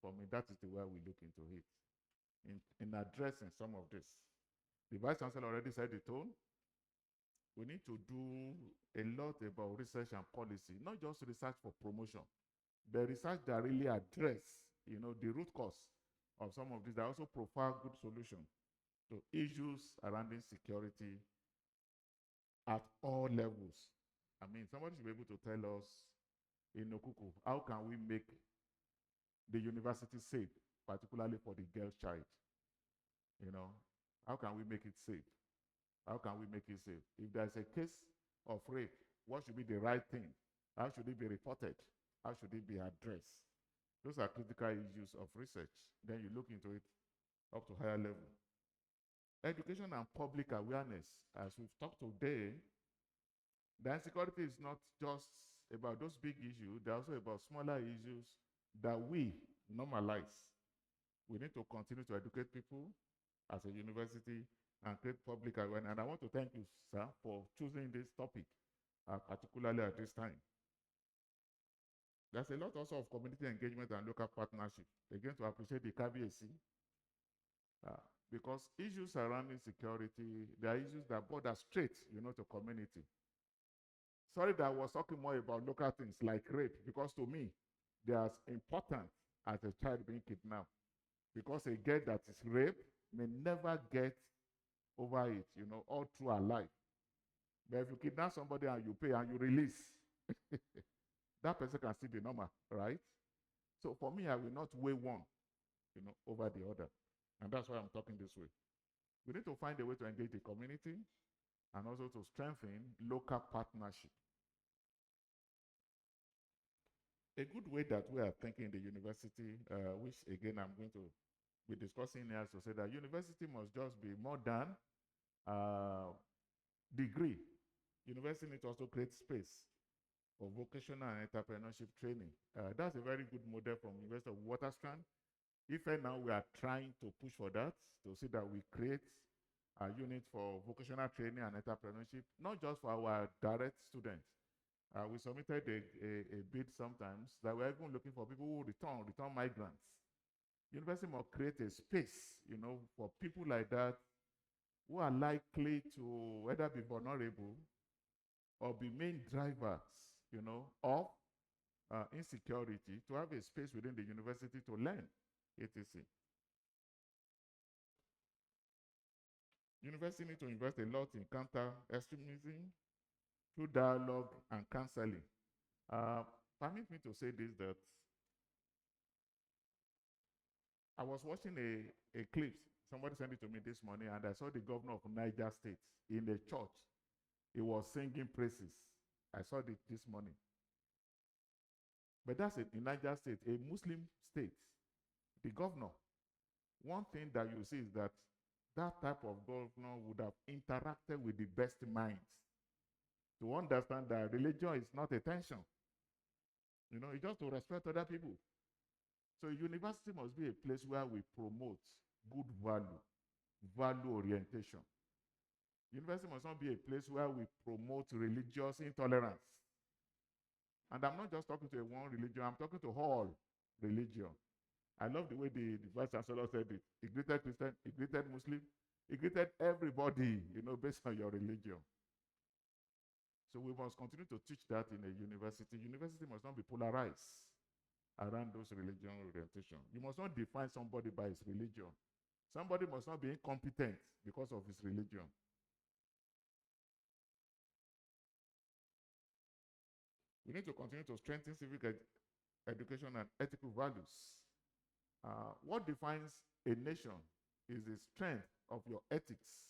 For me, that is the way we look into it in addressing some of this. The Vice Chancellor already set the tone. We need to do a lot about research and policy, not just research for promotion, but research that really address, the root cause of some of these, that also provide good solutions to issues around insecurity at all levels. I mean, somebody should be able to tell us in Okuku, how can we make the university safe, particularly for the girl child? How can we make it safe? How can we make it safe? If there's a case of rape, what should be the right thing? How should it be reported? How should it be addressed? Those are critical issues of research. Then you look into it up to higher level. Education and public awareness. As we've talked today, the insecurity is not just about those big issues. They're also about smaller issues that we normalize. We need to continue to educate people as a university and create public awareness. And I want to thank you, sir, for choosing this topic, particularly at this time. There's a lot also of community engagement and local partnership. Again, to appreciate the KBAC, because issues surrounding security, there are issues that border straight, to community. Sorry that I was talking more about local things like rape, because to me, they are as important as a child being kidnapped. Because a girl that is raped may never get over it, all through her life. But if you kidnap somebody and you pay and you release, that person can still be normal, right? So for me, I will not weigh one, over the other. And that's why I'm talking this way. We need to find a way to engage the community and also to strengthen local partnership. A good way that we are thinking in the university, which again I'm going to be discussing here, is to say that university must just be more than degree. University needs to also create space for vocational and entrepreneurship training. That's a very good model from University of Waterstrand. If now we are trying to push for that, to see that we create a unit for vocational training and entrepreneurship, not just for our direct students. We submitted a bid sometimes that we're even looking for people who return migrants. University must create a space, for people like that who are likely to either be vulnerable or be main drivers, of insecurity, to have a space within the university to learn, etc. University need to invest a lot in counter extremism through dialogue and counseling. Permit me to say this, that I was watching a clip. Somebody sent it to me this morning, and I saw the governor of Niger State in a church he was singing praises. I saw it this morning. But that's it in Niger State, a Muslim state. The governor, one thing that you see is that that type of governor would have interacted with the best minds to understand that religion is not a tension. You know, it's just to respect other people. So university must be a place where we promote good value orientation. University must not be a place where we promote religious intolerance. And I'm not just talking to one religion, I'm talking to all religion. I love the way the Vice Chancellor said it. He greeted Christian, he greeted Muslim, he greeted everybody, you know, based on your religion. So we must continue to teach that in a university. University must not be polarized around those religion orientation. You must not define somebody by his religion. Somebody must not be incompetent because of his religion. We need to continue to strengthen civic education and ethical values. What defines a nation is the strength of your ethics.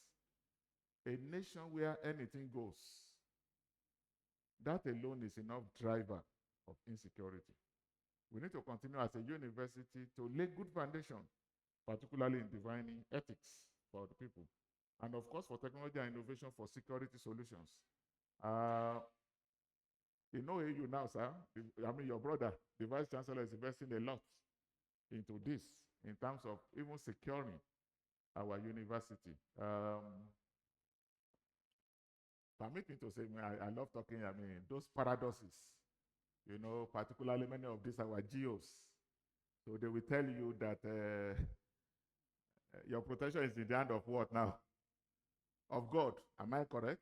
A nation where anything goes, that alone is enough driver of insecurity. We need to continue as a university to lay good foundation, particularly in defining ethics for the people. And of course, for technology and innovation for security solutions. You know you now, sir, I mean your brother, the Vice Chancellor is investing a lot into this in terms of even securing our university. Permit me to say, I love talking, those paradoxes, you know, particularly many of these our geos. So they will tell you that your protection is in the hand of what now? Of God. Am I correct?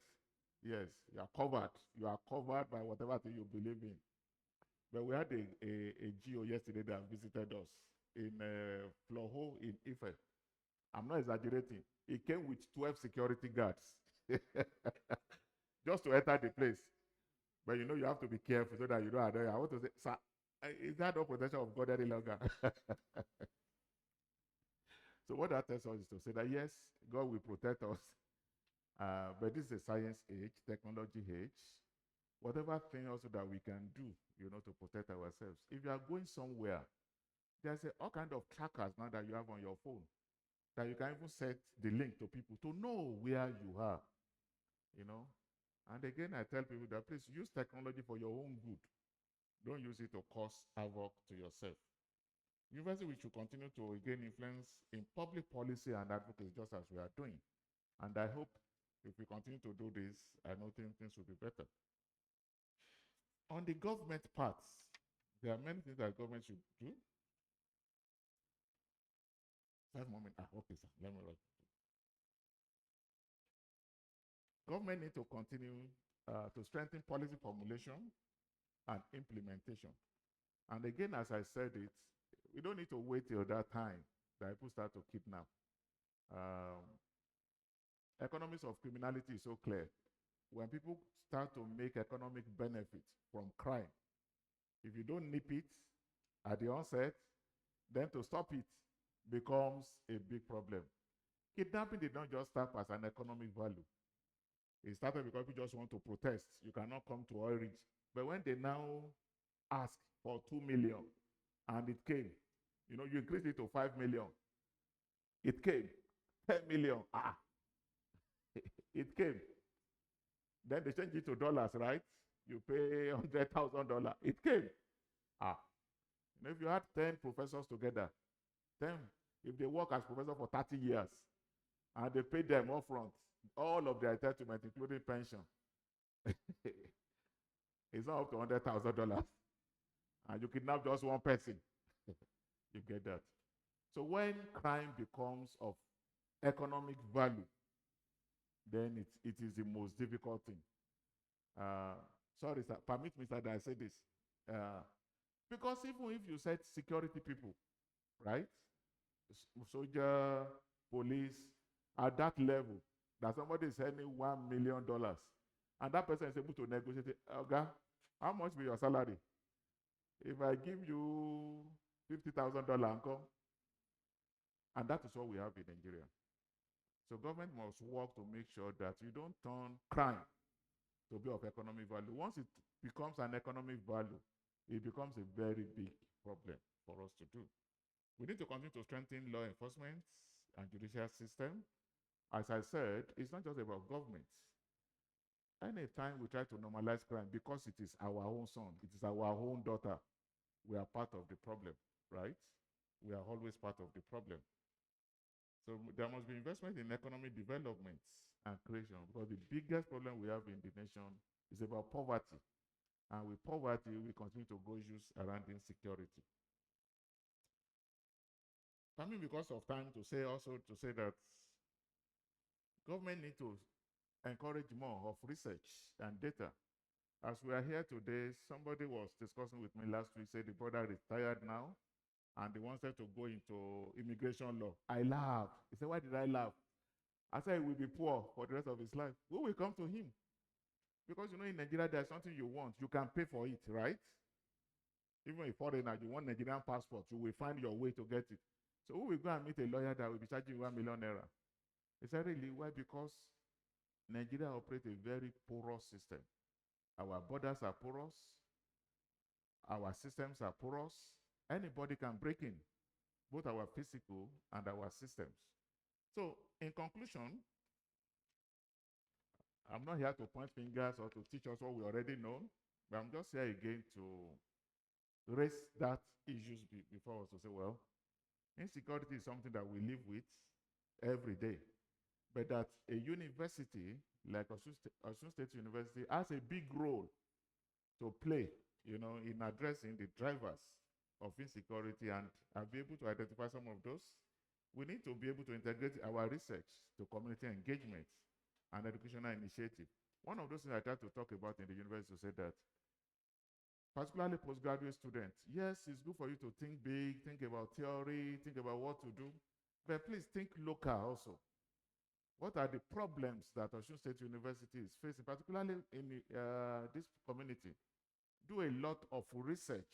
Yes, you are covered. You are covered by whatever thing you believe in. But we had a geo yesterday that visited us in Floho in Ife. I'm not exaggerating. He came with 12 security guards just to enter the place. But you know, you have to be careful so that you don't adore. I want to say, sir, is that no protection of God any longer? So what that tells us is to say that yes, God will protect us. But this is a science age, technology age. Whatever thing also that we can do, you know, to protect ourselves. If you are going somewhere, there's all kind of trackers now that you have on your phone that you can even set the link to people to know where you are, you know. And again, I tell people that please use technology for your own good. Don't use it to cause havoc to yourself. University, we should continue to gain influence in public policy and advocacy just as we are doing. And I hope if we continue to do this, I know things will be better. On the government parts, there are many things that government should do. 5 moments. Okay, sir. Let me write. Government need to continue to strengthen policy formulation and implementation. And again, as I said it, we don't need to wait till that time that people start to kidnap. Economics of criminality is so clear. When people start to make economic benefit from crime, if you don't nip it at the onset, then to stop it becomes a big problem. Kidnapping did not just start as an economic value. It started because people just want to protest. You cannot come to oil rich. But when they now ask for 2 million and it came, you know, you increase it to 5 million. It came. 10 million. It came. Then they change it to dollars, right? You pay $100,000. It came. You know, if you had 10 professors together, 10, if they work as professors for 30 years, and they pay them up front, all of their entitlement, including pension, it's not up to $100,000. And you kidnap just one person. You get that. So when crime becomes of economic value, then it is the most difficult thing. Sorry, sir. Permit me, sir, that I say this. Because even if you said security people, right? Soldier, police, at that level, that somebody is earning $1 million, and that person is able to negotiate, okay, how much will your salary? If I give you $50,000, uncle, and that is what we have in Nigeria. So government must work to make sure that you don't turn crime to be of economic value. Once it becomes an economic value, it becomes a very big problem for us to do. We need to continue to strengthen law enforcement and judicial system. As I said, it's not just about government. Anytime we try to normalize crime because it is our own son, it is our own daughter, we are part of the problem, right? We are always part of the problem. So there must be investment in economic development and creation, because the biggest problem we have in the nation is about poverty. And with poverty, we continue to go issues around insecurity. Coming because of time to say that government need to encourage more of research and data. As we are here today, somebody was discussing with me last week, said the brother retired now, and he wanted to go into immigration law. I laughed. He said, why did I laugh? I said, he will be poor for the rest of his life. Who will come to him? Because you know, in Nigeria, there's something you want. You can pay for it, right? Even a foreigner, you want Nigerian passport, you will find your way to get it. So who will go and meet a lawyer that will be charging 1 million naira? He said, really? Why? Because Nigeria operates a very porous system. Our borders are porous. Our systems are porous. Anybody can break in, both our physical and our systems. So, in conclusion, I'm not here to point fingers or to teach us what we already know, but I'm just here again to raise that issues before us to say, well, insecurity is something that we live with every day, but that a university like Osun State University has a big role to play, you know, in addressing the drivers of insecurity, and I'll be able to identify some of those. We need to be able to integrate our research to community engagement and educational initiative. One of those things I try to talk about in the university to say that, particularly postgraduate students, yes, it's good for you to think big, think about theory, think about what to do, but please think local also. What are the problems that Osun State University is facing, particularly in this community? Do a lot of research,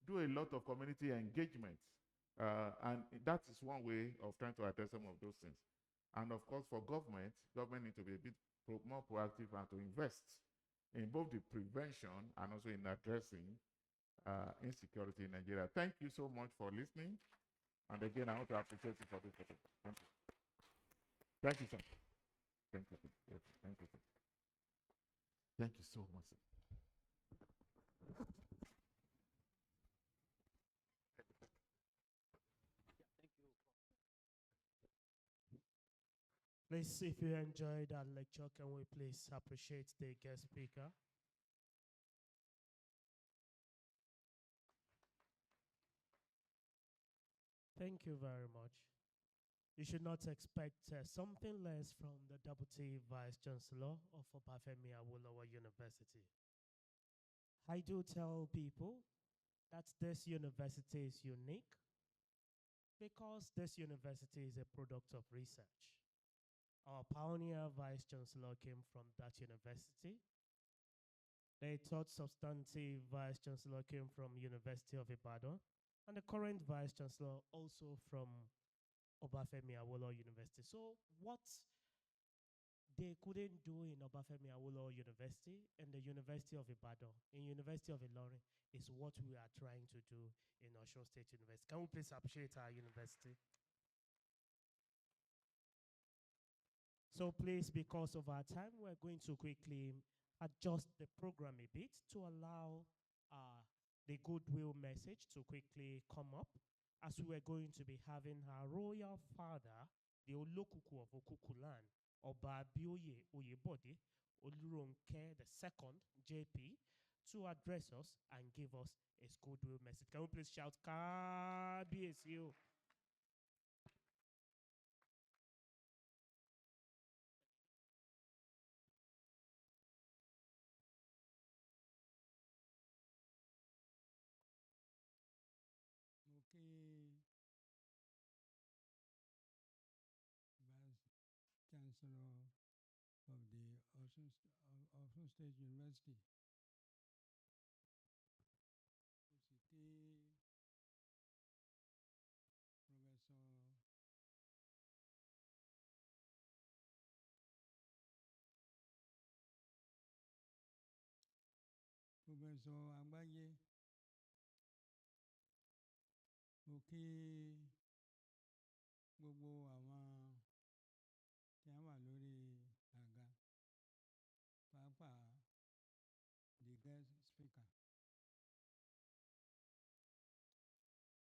do a lot of community engagement, and that is one way of trying to address some of those things. And of course, for government need to be a bit more proactive and to invest in both the prevention and also in addressing insecurity in Nigeria. Thank you so much for listening. And again, I want to appreciate you for this. Thank you. Thank you, sir. Thank you. Yes, thank you, sir. Thank you so much, sir. Please, if you enjoyed that lecture, can we please appreciate the guest speaker? Thank you very much. You should not expect something less from the Deputy Vice Chancellor of Obafemi Awolowo University. I do tell people that this university is unique because this university is a product of research. Our pioneer Vice Chancellor came from that university. The third substantive Vice Chancellor came from University of Ibadan. And the current Vice Chancellor also from Obafemi Awolowo University. So what they couldn't do in Obafemi Awolowo University and the University of Ibadan, in University of Ilorin, is what we are trying to do in Osun State University. Can we please appreciate our university? So please, because of our time, we're going to quickly adjust the program a bit to allow the goodwill message to quickly come up, as we are going to be having our royal father, the Olokuku of Okukulan, Oba Abioye Oyebode Oluronke II, JP, to address us and give us his goodwill message. Can we please shout, KBSU? Osun State University. Professor Àgbáyé, mo kí gbogbo àwọn tí wọ́n wà lórí àga, pàápàá the guest speaker.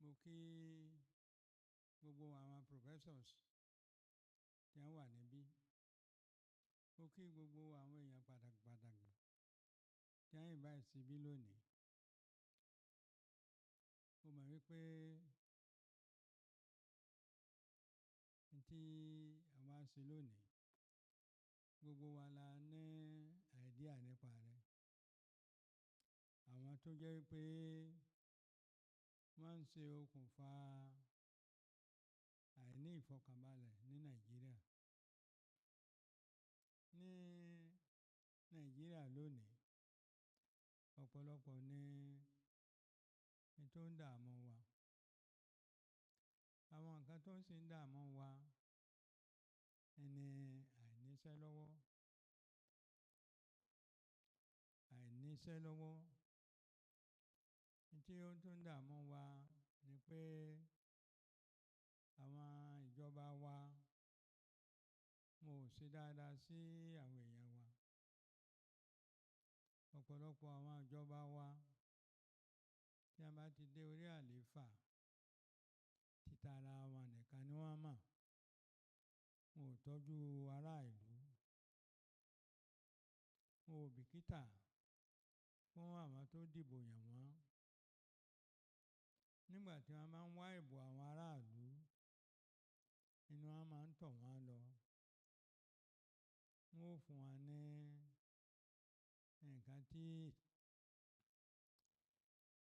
Mo kí gbogbo àwọn professors tí wọ́n wà níbí. Mo kí gbogbo àwọn èèyàn pàtàkì tí wọ́n invite síbí lónìí. Mo mọ̀ wípé tí a máa ń ṣe lónìí, gbogbo wa la ní idea nípa rẹ̀. Àwọn tó jẹ́ pé wọ́n ń ṣe okùnfà àìní ìfọkànbalẹ̀ ní Nàìjíríà. Ní Nàìjíríà lónìí, ọ̀pọ̀lọpọ̀ ni tó ń dààmú wa. Àwọn nǹkan tó ń sì ń dààmú wa ni àìníṣẹ́ lọ́wọ́. Àìníṣẹ́ lọ́wọ́. Tí ó tún ń dààmú wa ni pé àwọn ìjọba wa wọn ò ṣe dáadáa sí àwọn èèyàn wa. Ọ̀pọ̀lọpọ̀ àwọn ìjọba wa tí a bá ti dé orí àlééfà, títara wọn nìkan ni wọ́n mọ̀. Wọn ò tọ́jú ará ìlú. Wọn ò bìkítà fún àwọn tó dìbò yàn wọ́n. Nígbà tí wọ́n bá ń wá ìbò àwọn aráàlú, inú wọn máa ń tọ̀ wọ́n lọ. Wọ́n ó fún wọn ní nǹkan tí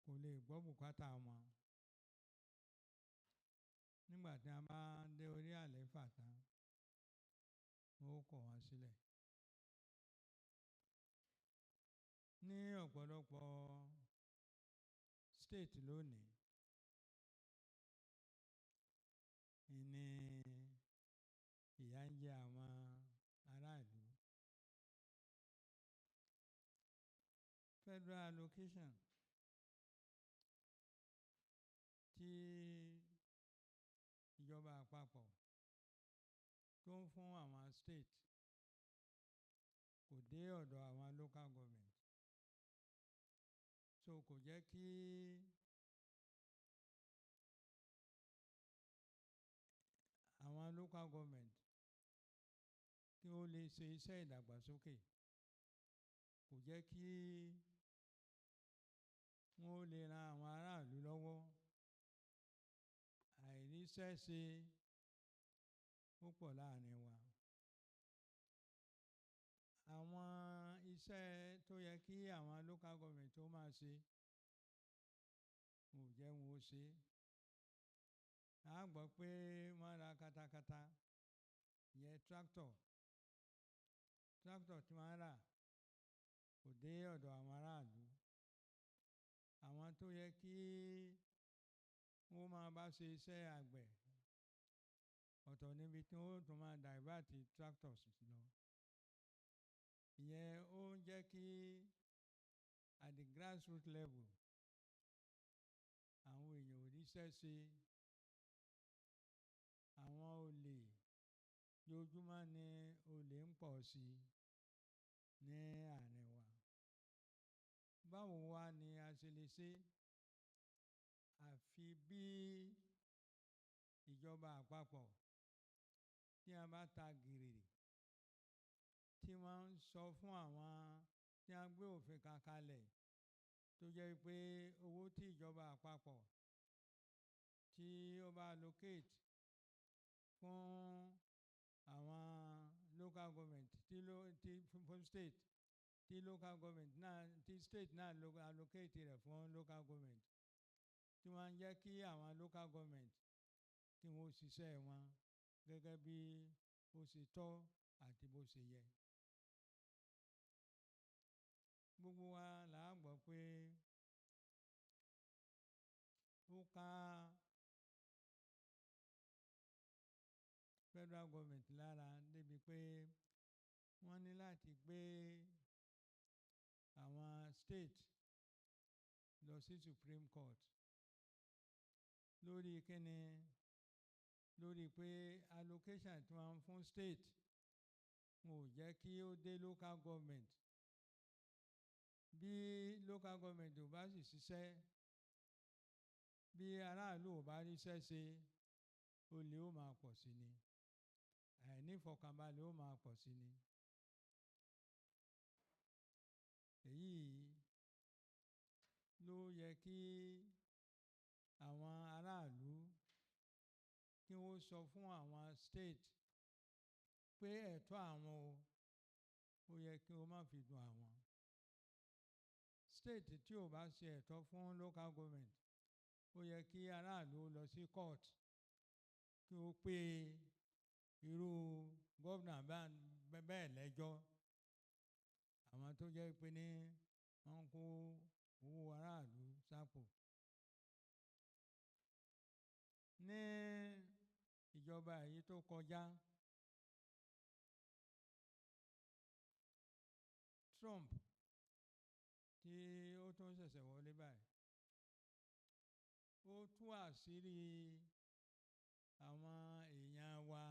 kò lè gbọ́ bùkátà wọn. Nígbà tí wọ́n bá dé orí àlééfà tán, wọ́n ó kọ̀ wọ́n sílẹ̀. Ní ọ̀pọ̀lọpọ̀ state lónìí, ni ìyà ń jẹ àwọn aráàlú. Federal allocation tí ìjọba àpapọ̀ tó ń fún àwọn state kò dé ọ̀dọ̀ àwọn local government. So kò jẹ́ kí àwọn local government kí ó lè ṣe iṣẹ́ ìdàgbàsókè. Kò jẹ́ kí wọ́n lè ran àwọn aráàlú lọ́wọ́. Àìríṣẹ́ ṣe púpọ̀ láàrin wa. Àwọn iṣẹ́ tó yẹ kí àwọn local government tó máa ṣe, wọn ò jẹ́ wọn ó ṣe. A gbọ́ pé wọ́n ra katakata, ìyẹn tractor. Tractor tí wọ́n rà kò dé ọ̀dọ̀ àwọn aráàlú. Àwọn tó yẹ kí wọ́n máa bá ṣe iṣẹ́ àgbẹ̀, ọ̀tọ̀ níbi tí wọ́n tún máa divert tractors lọ. Ìyẹn ó ń jẹ́ kí at the grassroots level àwọn èèyàn ò ríṣẹ́ ṣe. Àwọn olè, ojoojúmọ́ ni olè ń pọ̀ sí ní àárín wa. Báwo wá ni a ṣe lè ṣe? Àfi bí ìjọba àpapọ̀ tí a bá ta gìrì, tí wọ́n ń sọ fún àwọn tí wọ́n gbé òfin kan kalẹ̀ tó jẹ́ pé owó tí ìjọba àpapọ̀ tí ó bá allocate fún àwọn local government fún state, tí local government náà tí state náà allocate rẹ̀ fún local government, tí wọ́n ń jẹ́ kí àwọn local government kí wọ́n ṣiṣẹ́ wọn gẹ́gẹ́ bí ó ṣe tọ́ àti bó ṣe yẹ. Gbogbo wa là á gbọ́ pé ó ká federal government lára débi pé wọ́n ní láti gbé àwọn state lọ sí Supreme Court lórí kíni lórí pé allocation tí wọ́n ń fún state wọn ò jẹ́ kí ó dé local government bí local government ò bá sì ṣiṣẹ́ bí aráàlú ò bá ríṣẹ́ ṣe olè ó máa pọ̀ sí ni àìní ìfọ̀kànbalẹ̀ ó máa pọ̀ sí ni èyí ló yẹ kí àwọn aráàlú kí wọ́n sọ fún àwọn state pé ẹ̀tọ́ àwọn ó yẹ kí wọ́n má fi dùn àwọn state tí ò bá ṣe ẹ̀tọ́ fún local government ó yẹ kí aráàlú lọ sí court kí ó pé irú gómìnà bẹ́ẹ̀ lẹ́jọ́ àwọn tó jẹ́ pé ní wọ́n kó owó aráàlú sápò. Ní ìjọba èyí tó kọjá Trump tí ó tún ṣẹ̀ṣẹ̀ wọlé báyìí ó tú àṣírí àwọn èèyàn wa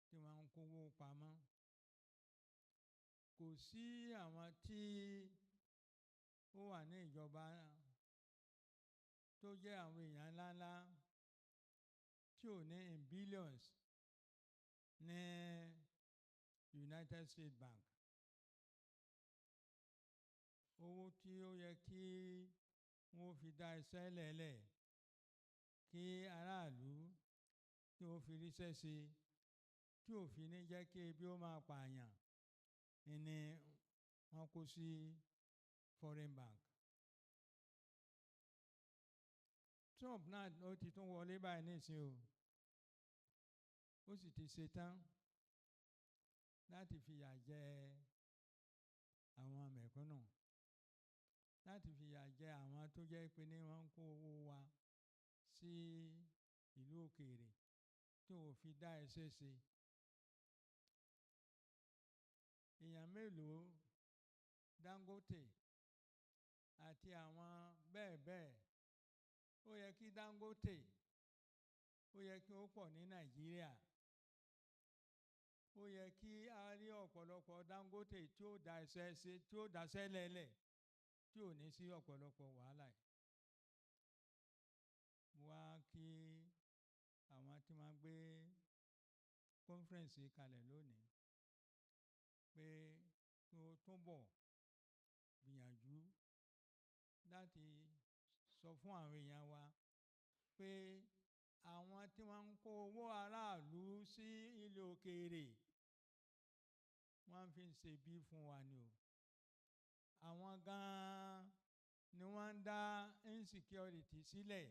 tí wọ́n ń kówó pamọ́ kò sí àwọn tí ó wà ní ìjọba tó jẹ́ àwọn èèyàn ńláńlá tí ò ní in billions ní United States Bank owó tí ó yẹ kí wọ́n fi dá iṣẹ́ lẹ́lẹ̀ kí aráàlú kí wọ́n fi ríṣẹ́ ṣe tí ò fi ní jẹ́ kí ebi ó máa pààyàn ni wọ́n kó sí foreign bank. Trump náà ó ti tún wọlé báyìí nísìnyí ó sì ti ṣetán láti fìyà jẹ àwọn mẹ̀kúnnù láti fìyà jẹ àwọn tó jẹ́ pé ní wọ́n ń kó owó wa sí ìlú òkèèrè tí ò fi dá iṣẹ́ ṣe. Èèyàn mélòó Dangote àti àwọn bẹ́ẹ̀ bẹ́ẹ̀ ó yẹ kí Dangote ó yẹ kí ó pọ̀ ní Nàìjíríà ó yẹ kí a rí ọ̀pọ̀lọpọ̀ Dangote tí ó dá iṣẹ́ ṣe tí ó dáṣẹ́ lẹ́lẹ̀ tí ò ní sí ọ̀pọ̀lọpọ̀ wàhálà yìí. Mo wá kí àwọn tí wọ́n gbé conference kalẹ̀ lónìí pé kí ó túbọ̀ gbìyànjú láti sọ fún àwọn èèyàn wa pé àwọn tí wọ́n ń kó owó aráàlú sí ilé òkèèrè wọ́n fi ń ṣe bí fún wa ni o. Àwọn gan-an ni wọ́n ń dá insecurity sílẹ̀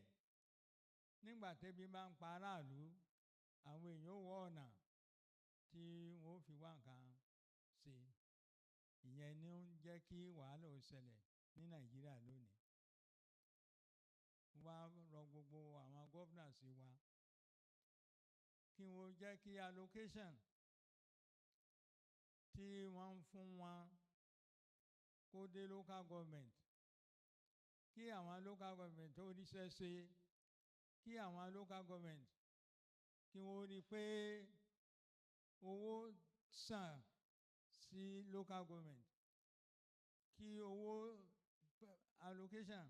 nígbà tẹ́bí bá ń pa aráàlú àwọn èèyàn wọ ọ̀nà tí wọ́n fi wá nǹkan ṣe ìyẹn ni ó ń jẹ́ kí wàhálà ó ṣẹlẹ̀ ní Nàìjíríà lónìí. Wá rọ gbogbo àwọn governors wa kí wọ́n jẹ́ kí allocation tí wọ́n ń fún wọn kó dé local government kí àwọn local government tó ríṣẹ́ ṣe kí àwọn local government kí wọ́n rí pé owó sàn sí local government kí owó allocation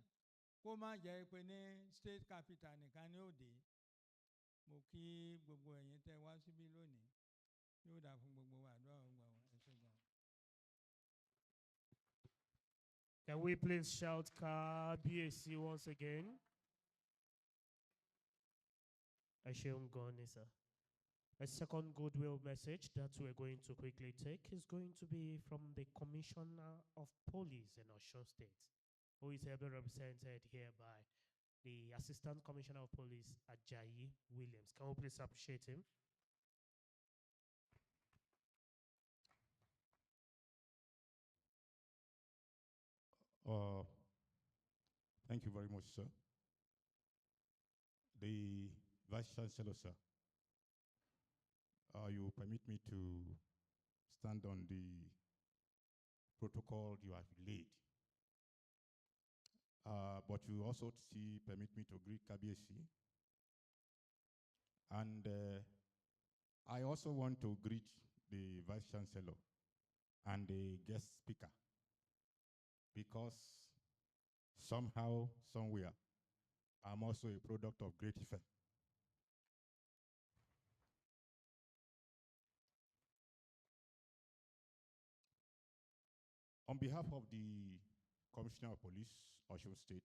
kó má jẹ́ pé ní state capital nìkan ni ó dé. Mo kí gbogbo ẹ̀yin tẹ́ wá síbí lónìí yóò dà fún gbogbo wa àdúrà ọgbà wọn ẹ ṣé gan. Can we please shout Kábíyèsí once again? Ẹ ṣeun gan ni sir. A second goodwill message that we're going to quickly take is going to be from the Commissioner of Police in Osun State, who is ably represented here by the Assistant Commissioner of Police, Ajayi Williams. Can we please appreciate him? Thank you very much, sir. The Vice Chancellor, sir, you permit me to stand on the protocol you have laid but you also see, permit me to greet KBSC. And I also want to greet the Vice Chancellor and the guest speaker, because somehow, somewhere, I'm also a product of Great Effect. On behalf of the Commissioner of Police, Osun State,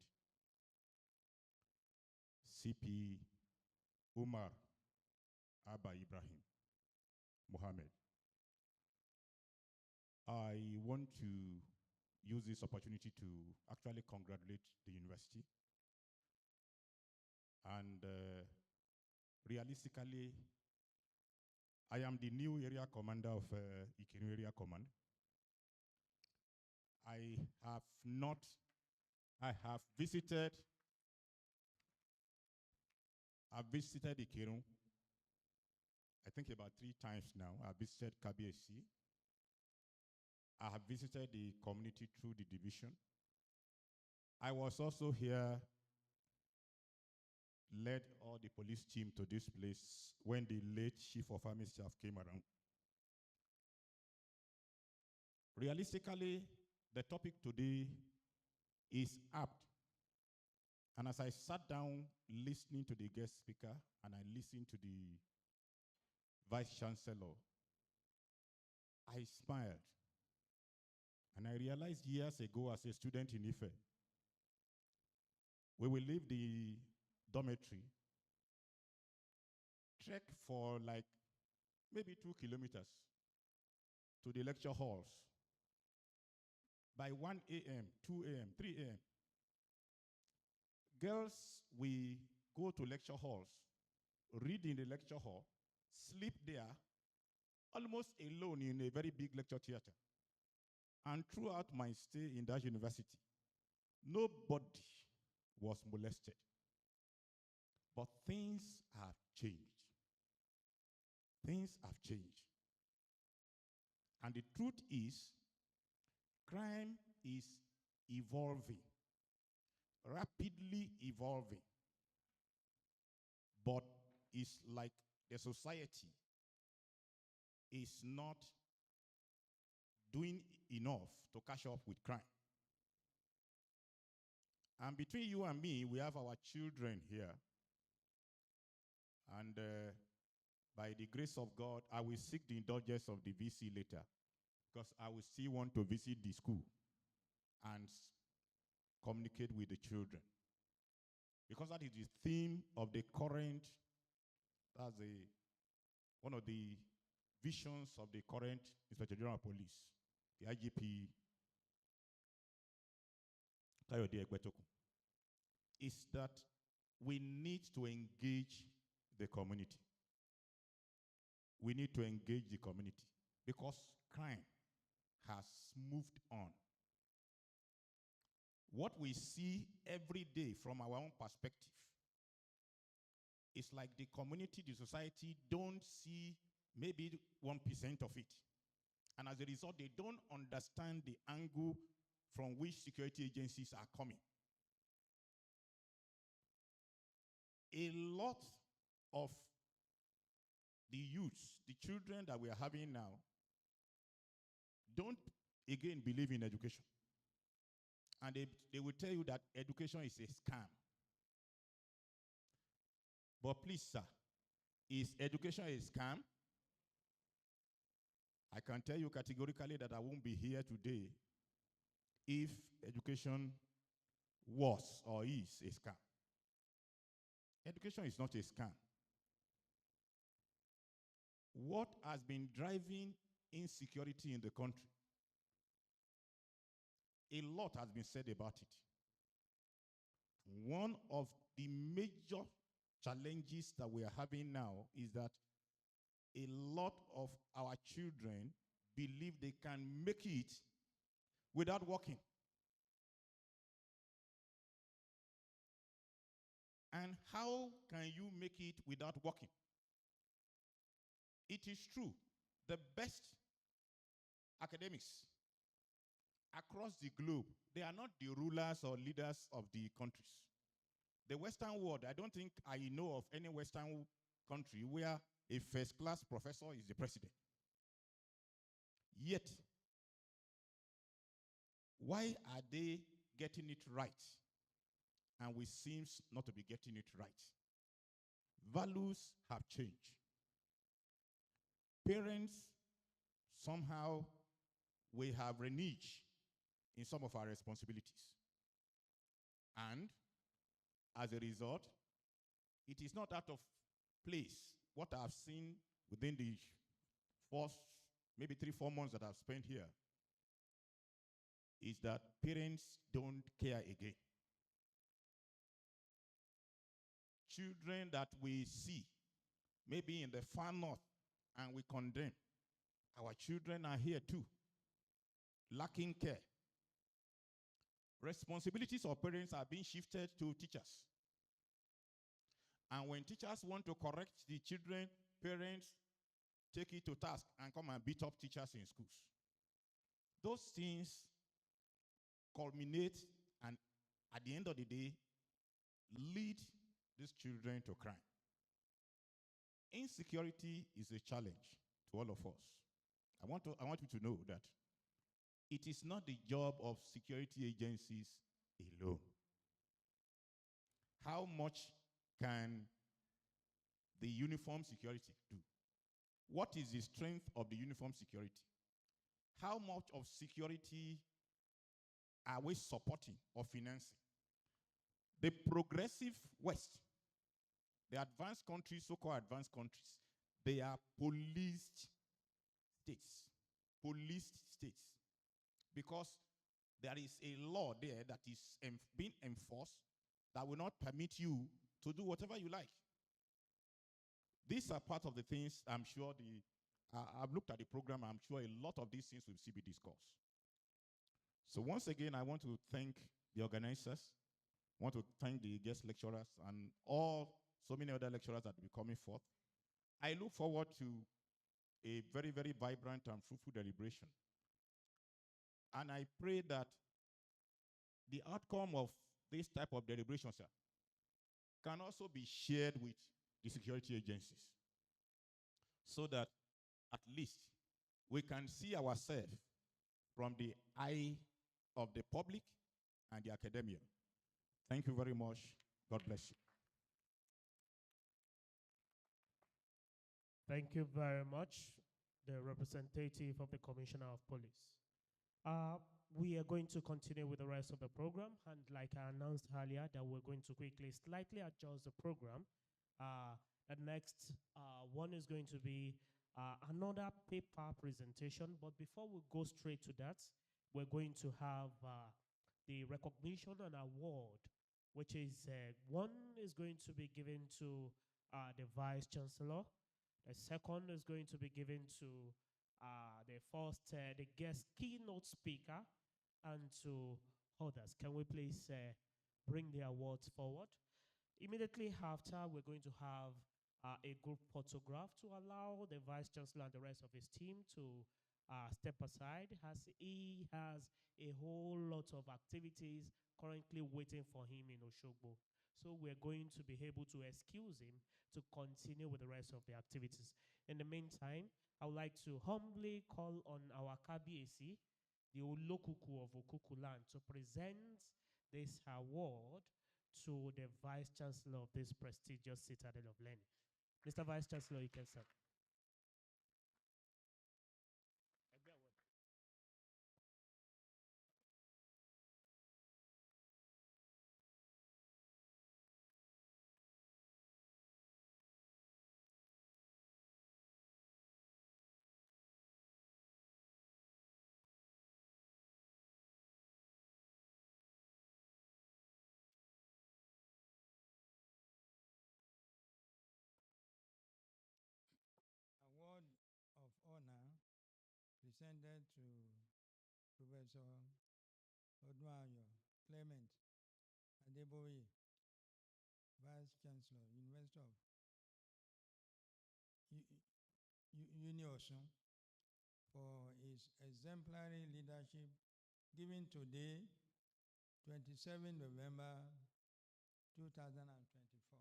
CP Umar Abba Ibrahim Mohammed, I want to use this opportunity to actually congratulate the university. And realistically, I am the new area commander of Ikenu Area Command. I have visited Ikenu, I think about 3 times now. I visited KBSC. I have visited the community through the division. I was also here, led all the police team to this place when the late Chief of Army Staff came around. Realistically, the topic today is apt. And as I sat down listening to the guest speaker and I listened to the Vice Chancellor, I smiled. And I realized years ago as a student in Ife, we will leave the dormitory, trek for like maybe 2 kilometers to the lecture halls. By 1 a.m., 2 a.m., 3 a.m., girls, we go to lecture halls, read in the lecture hall, sleep there, almost alone in a very big lecture theater. And throughout my stay in that university, nobody was molested. But things have changed. Things have changed. And the truth is, crime is evolving, rapidly evolving. But it's like the society is not doing enough to catch up with crime. And between you and me, we have our children here. And by the grace of God, I will seek the indulgence of the VC later, because I will still want to visit the school and communicate with the children. Because that is the theme of the current, that's one of the visions of the current Inspector General of Police, the IGP, Kayode Egbetokun, is that we need to engage the community. We need to engage the community because crime has moved on. What we see every day from our own perspective is like the community, the society don't see maybe 1% of it. And as a result, they don't understand the angle from which security agencies are coming. A lot of the youths, the children that we are having now, don't again believe in education. And they will tell you that education is a scam. But please, sir, is education a scam? I can tell you categorically that I won't be here today if education was or is a scam. Education is not a scam. What has been driving insecurity in the country? A lot has been said about it. One of the major challenges that we are having now is that a lot of our children believe they can make it without working. And how can you make it without working? It is true, the best academics across the globe, they are not the rulers or leaders of the countries. The Western world, I don't think I know of any Western country where a first-class professor is the president. Yet, why are they getting it right? And we seem not to be getting it right. Values have changed. Parents, somehow, we have reneged in some of our responsibilities. And as a result, it is not out of place. What I've seen within the first maybe 3-4 months that I've spent here is that parents don't care again. Children that we see, maybe in the far north, and we condemn. Our children are here too, lacking care. Responsibilities of parents are being shifted to teachers. And when teachers want to correct the children, parents take it to task and come and beat up teachers in schools. Those things culminate and at the end of the day lead these children to crime. Insecurity is a challenge to all of us. I want you to know that it is not the job of security agencies alone. How much can the uniform security do? What is the strength of the uniform security? How much of security are we supporting or financing? The progressive West, the advanced countries, so-called advanced countries, they are policed states. Policed states. Because there is a law there that is being enforced that will not permit you to do whatever you like. These are part of the things I'm sure I've looked at the program. I'm sure a lot of these things will still be discussed. So once again, I want to thank the organizers. I want to thank the guest lecturers and so many other lecturers that will be coming forth. I look forward to a very, very vibrant and fruitful deliberation. And I pray that the outcome of this type of deliberation, sir, can also be shared with the security agencies so that at least we can see ourselves from the eye of the public and the academia. Thank you very much. God bless you. Thank you very much, the representative of the Commissioner of Police. We are going to continue with the rest of the program, and like I announced earlier, that we're going to quickly slightly adjust the program. The next one is going to be another paper presentation, but before we go straight to that, we're going to have the recognition and award, which is one is going to be given to the Vice Chancellor. The second is going to be given to the guest keynote speaker, and to others. Can we please bring the awards forward? Immediately after, we're going to have a group photograph to allow the Vice Chancellor and the rest of his team to step aside, as he has a whole lot of activities currently waiting for him in Oshogbo. So we're going to be able to excuse him to continue with the rest of the activities. In the meantime, I would like to humbly call on our Kabiesi, the Olokuku of Okukuland, to present this award to the Vice Chancellor of this prestigious citadel of learning. Mr. Vice Chancellor, you can start. Award of honor presented to Professor Odunayo Clement Adeboye, Vice Chancellor, University of Uniosun, for his exemplary leadership given today, 27 November 2024.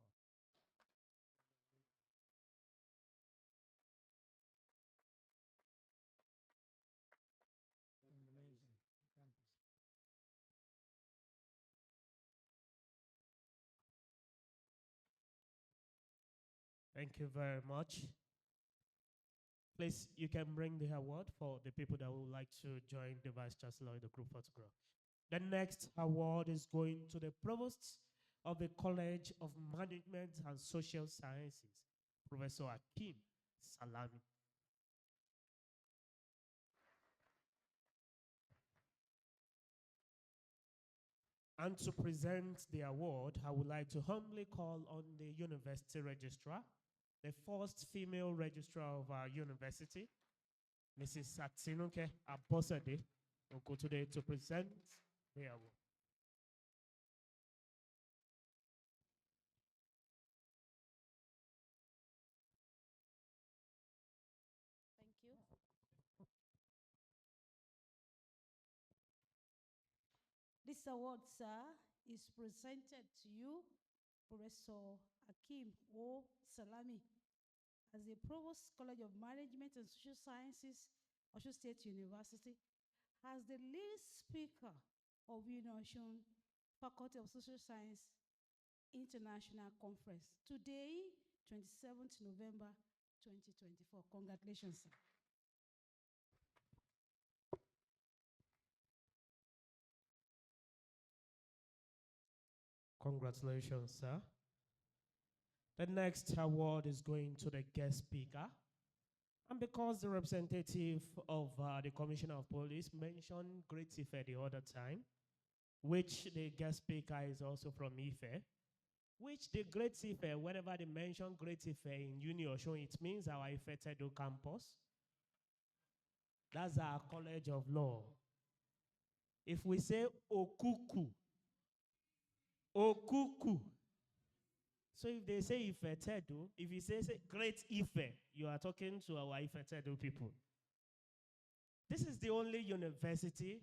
Thank you very much. Please, you can bring the award for the people that would like to join the Vice Chancellor in the group photograph. The next award is going to the Provost of the College of Management and Social Sciences, Professor Akim Salami. And to present the award, I would like to humbly call on the University Registrar, the first female registrar of our university, Mrs. Satsinuke Abosade, will go today to present the award. Thank you. This award, sir, is presented to you, Professor Akim O. Salami, as the Provost College of Management and Social Sciences, Osho State University, as the lead speaker of Uniosun Faculty of Social Science International Conference. Today, 27th November 2024. Congratulations, sir. Congratulations, sir. The next award is going to the guest speaker. And because the representative of the Commissioner of Police mentioned Great Ife the other time, which the guest speaker is also from Ife, which the Great Ife, whenever they mention Great Ife in Uniosun, it means our Ife Tedo campus. That's our College of Law. If we say Okuku, Okuku. So if they say Ife Tedo, if you say Great Ife, you are talking to our Ife Tedo people. This is the only university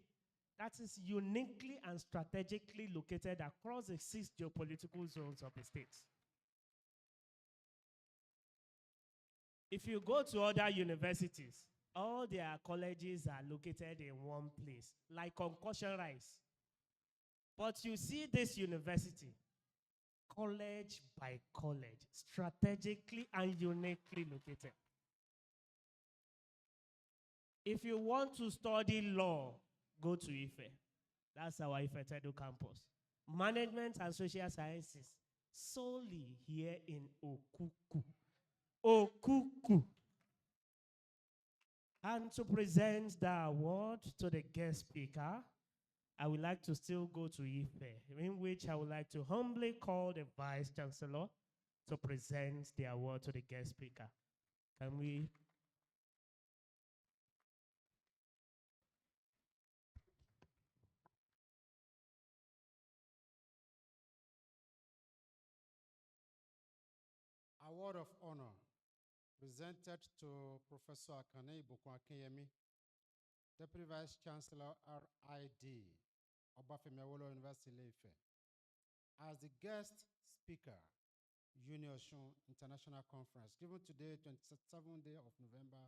that is uniquely and strategically located across the 6 geopolitical zones of the state. If you go to other universities, all their colleges are located in one place, like concussion rice. But you see this university, college by college, strategically and uniquely located. If you want to study law, go to Ife. That's our Ife Tedo campus. Management and social sciences, solely here in Okuku. Okuku. And to present the award to the guest speaker, I would like to still go to Ife, in which I would like to humbly call the Vice Chancellor to present the award to the guest speaker. Can we? Award of Honor presented to Professor Akane Ibuku-Akinyemi, Deputy Vice Chancellor RID, Obafemi Awolowo University Ile-Ife. As the guest speaker, Uniosun International Conference, given today, 27th day of November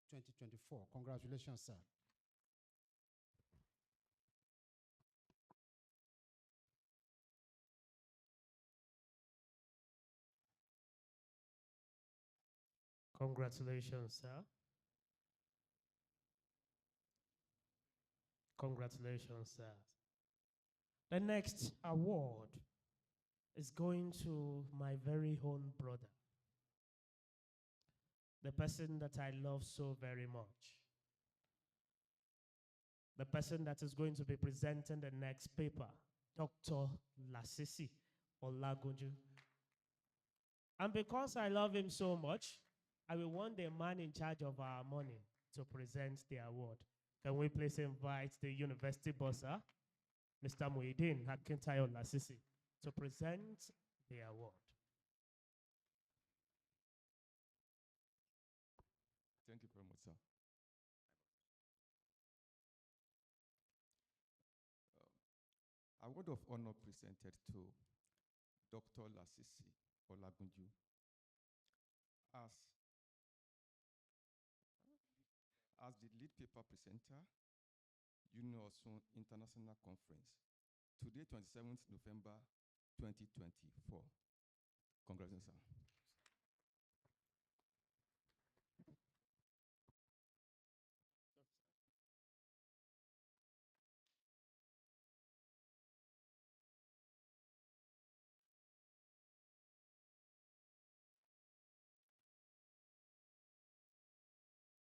2024. Congratulations, sir. Congratulations, sir. Congratulations, sir. The next award is going to my very own brother, the person that I love so very much, the person that is going to be presenting the next paper, Dr. Lasisi Olagunju. And because I love him so much, I will want the man in charge of our money to present the award. Can we please invite the university bossa, Mr. Muhyiddin Akintayo Lasisi, to present the award. Thank you very much, sir. A word of honor presented to Dr. Lasisi Olagunju as the lead paper presenter, Uniosun International Conference, today, 27th November 2024. Congratulations, sir.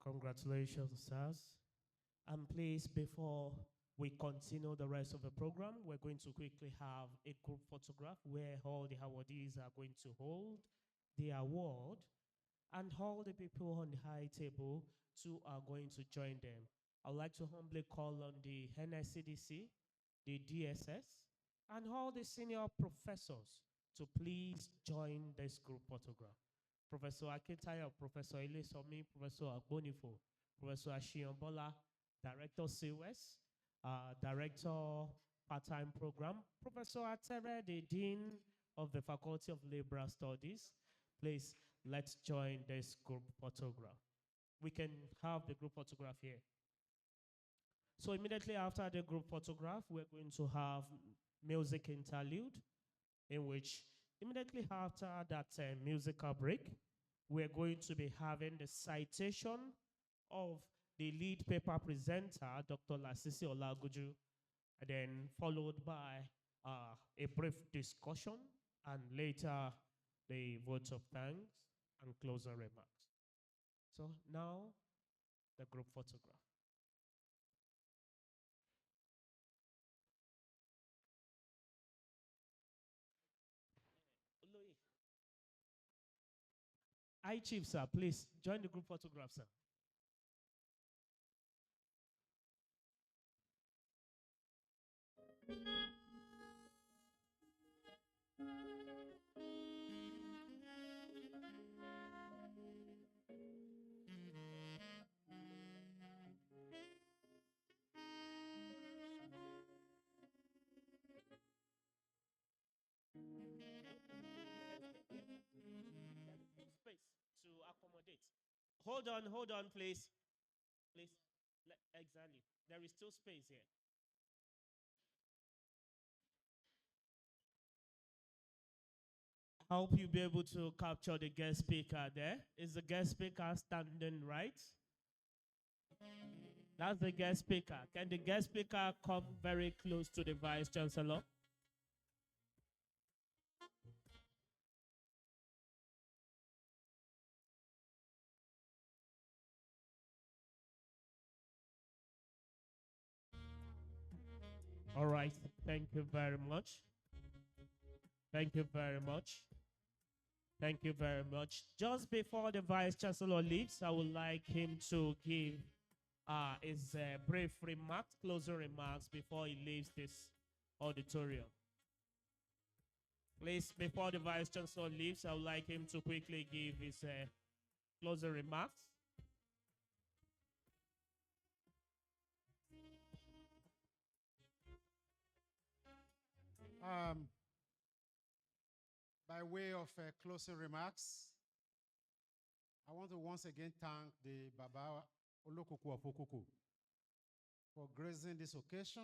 Congratulations, sirs. And please, before we continue the rest of the program, we're going to quickly have a group photograph where all the awardees are going to hold the award, and all the people on the high table too are going to join them. I'd like to humbly call on the NSCDC, the DSS, and all the senior professors to please join this group photograph. Professor Akintaya, Professor Ilesomi, Professor Agbonifo, Professor Ashiyambola, Director COS, Director Part-Time Program, Professor Atere, the Dean of the Faculty of Liberal Studies. Please, let's join this group photograph. We can have the group photograph here. So immediately after the group photograph, we're going to have music interlude, in which immediately after that musical break, we're going to be having the citation of the lead paper presenter, Dr. Lasisi Olagunju, and then followed by a brief discussion, and later the votes of thanks and closing remarks. So now, the group photograph. Hi, Chief, sir, please join the group photograph, sir. Space to accommodate. Hold on, please. Please, exactly. There is still space here. I hope you'll be able to capture the guest speaker there. Is the guest speaker standing right? That's the guest speaker. Can the guest speaker come very close to the Vice Chancellor? All right. Thank you very much. Thank you very much. Thank you very much. Just before the Vice Chancellor leaves, I would like him to give his brief remarks, closing remarks before he leaves this auditorium. Please, before the Vice Chancellor leaves, I would like him to quickly give his closing remarks. By way of closing remarks, I want to once again thank the Baba Olokuku of Okuku for gracing this occasion.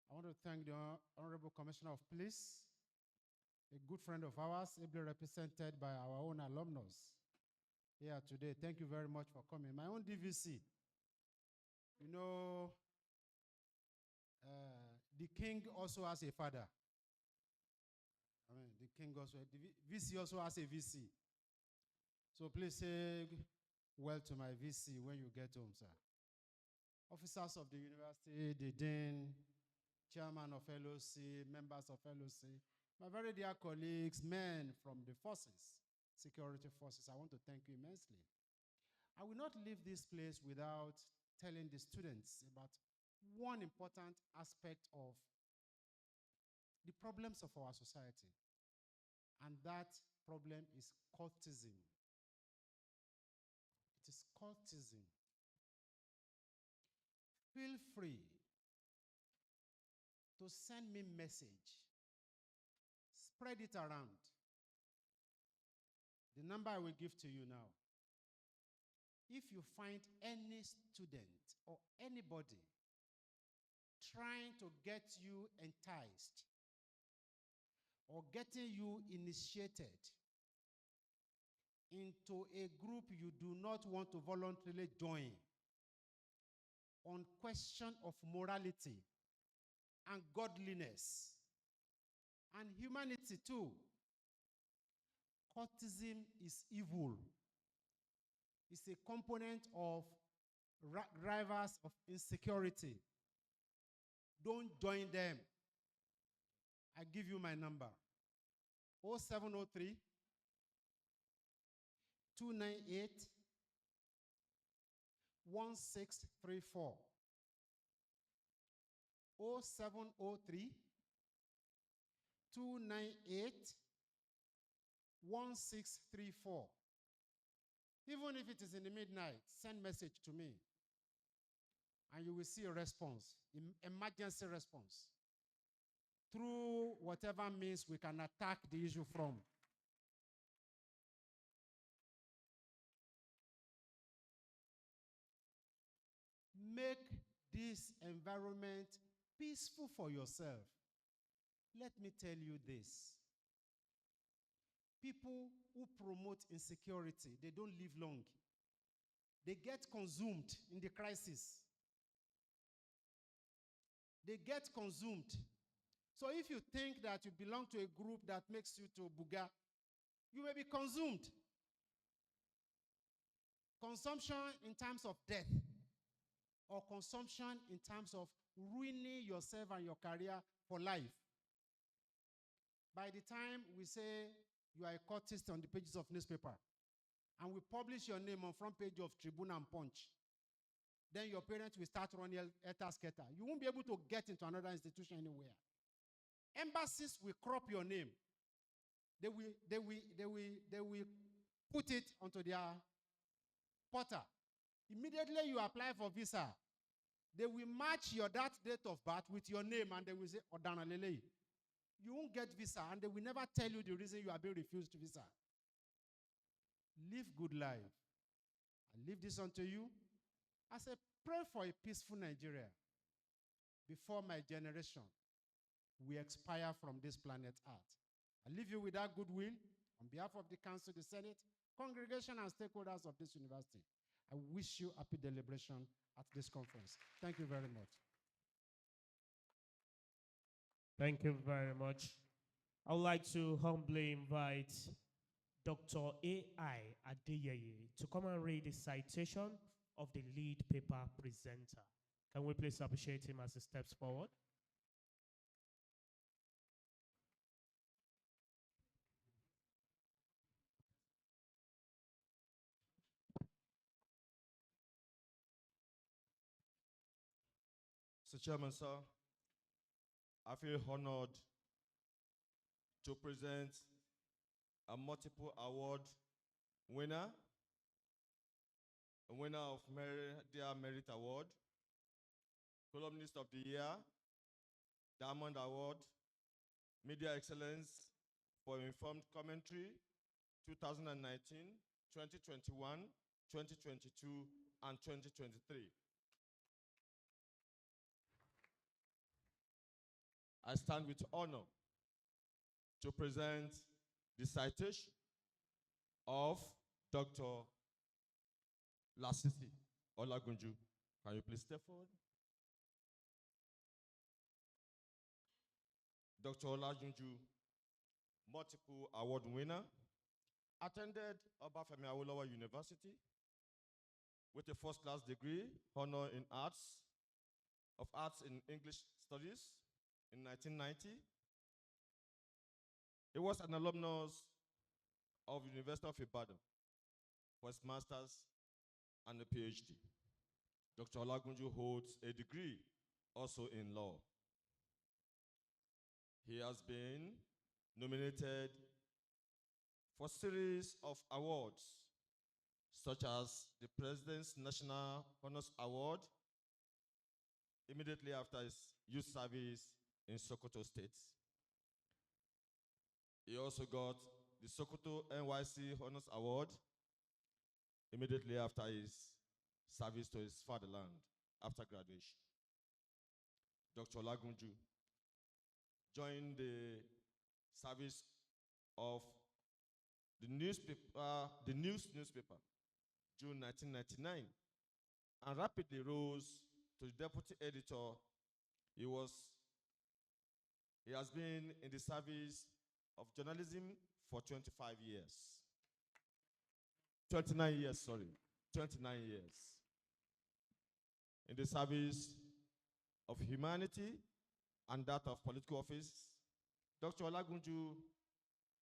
I want to thank the Honorable Commissioner of Police, a good friend of ours, ably represented by our own alumnus here today. Thank you very much for coming. My own DVC, you know, the king also has a father. I mean, the king also, the VC also has a VC. So please say well to my VC when you get home, sir. Officers of the university, the dean, chairman of LOC, members of LOC, my very dear colleagues, men from the forces, security forces, I want to thank you immensely. I will not leave this place without telling the students about one important aspect of the problems of our society. And that problem is cultism. It is cultism. Feel free to send me message. Spread it around. The number I will give to you now. If you find any student or anybody trying to get you enticed or getting you initiated into a group you do not want to voluntarily join on question of morality and godliness and humanity too, cultism is evil. It's a component of drivers of insecurity. Don't join them. I give you my number. 0703 298 1634. 0703 298 1634. Even if it is in the midnight, send message to me. And you will see a response, emergency response. Through whatever means we can attack the issue from. Make this environment peaceful for yourself. Let me tell you this. People who promote insecurity, they don't live long. They get consumed in the crisis. They get consumed. So if you think that you belong to a group that makes you to buga, you may be consumed. Consumption in terms of death, or consumption in terms of ruining yourself and your career for life. By the time we say you are a cultist on the pages of newspaper, and we publish your name on front page of Tribune and Punch, then your parents will start running scatter. You won't be able to get into another institution anywhere. Embassies will crop your name. They will put it onto their portal. Immediately you apply for visa, they will match your that date of birth with your name, and they will say, Odana Lele. You won't get visa, and they will never tell you the reason you are being refused visa. Live good life. I leave this unto you. I say, pray for a peaceful Nigeria before my generation we expire from this planet Earth. I leave you with that goodwill on behalf of the Council, the Senate, congregation, and stakeholders of this university. I wish you happy deliberation at this conference. Thank you very much. Thank you very much. I would like to humbly invite Dr. A.I. Adeyeye to come and read the citation of the lead paper presenter. Can we please appreciate him as he steps forward? Mr. Chairman, sir, I feel honored to present a multiple award winner, a winner of Media Merit Award, Columnist of the Year, Diamond Award, Media Excellence for Informed Commentary, 2019, 2021, 2022, and 2023. I stand with honor to present the citation of Dr. Lasisi Olagunju. Can you please step forward? Dr. Olagunju, multiple award winner, attended Obafemi Awolowo University with a first-class degree, honor in arts, of arts in English studies in 1990. He was an alumnus of University of Ibadan for his master's and a PhD. Dr. Olagunju holds a degree also in law. He has been nominated for a series of awards, such as the President's National Honors Award, immediately after his youth service in Sokoto State. He also got the Sokoto NYC Honors Award immediately after his service to his fatherland after graduation. Dr. Olagunju joined the service of the News newspaper, June 1999, and rapidly rose to the deputy editor. He has been in the service of journalism for 25 years. 29 years, sorry. 29 years. In the service of humanity and that of political office, Dr. Olagunju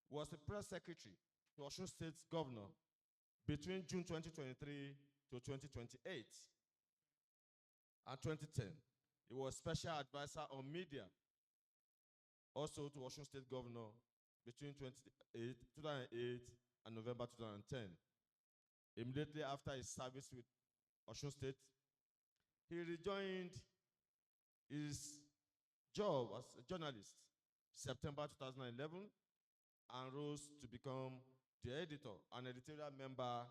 was the press secretary to Osun State's governor between June 2023 to 2028 and 2010. He was special advisor on media, also to Osun State governor between 2008 and November 2010. Immediately after his service with Osun State, he rejoined his job as a journalist September 2011 and rose to become the editor and editorial member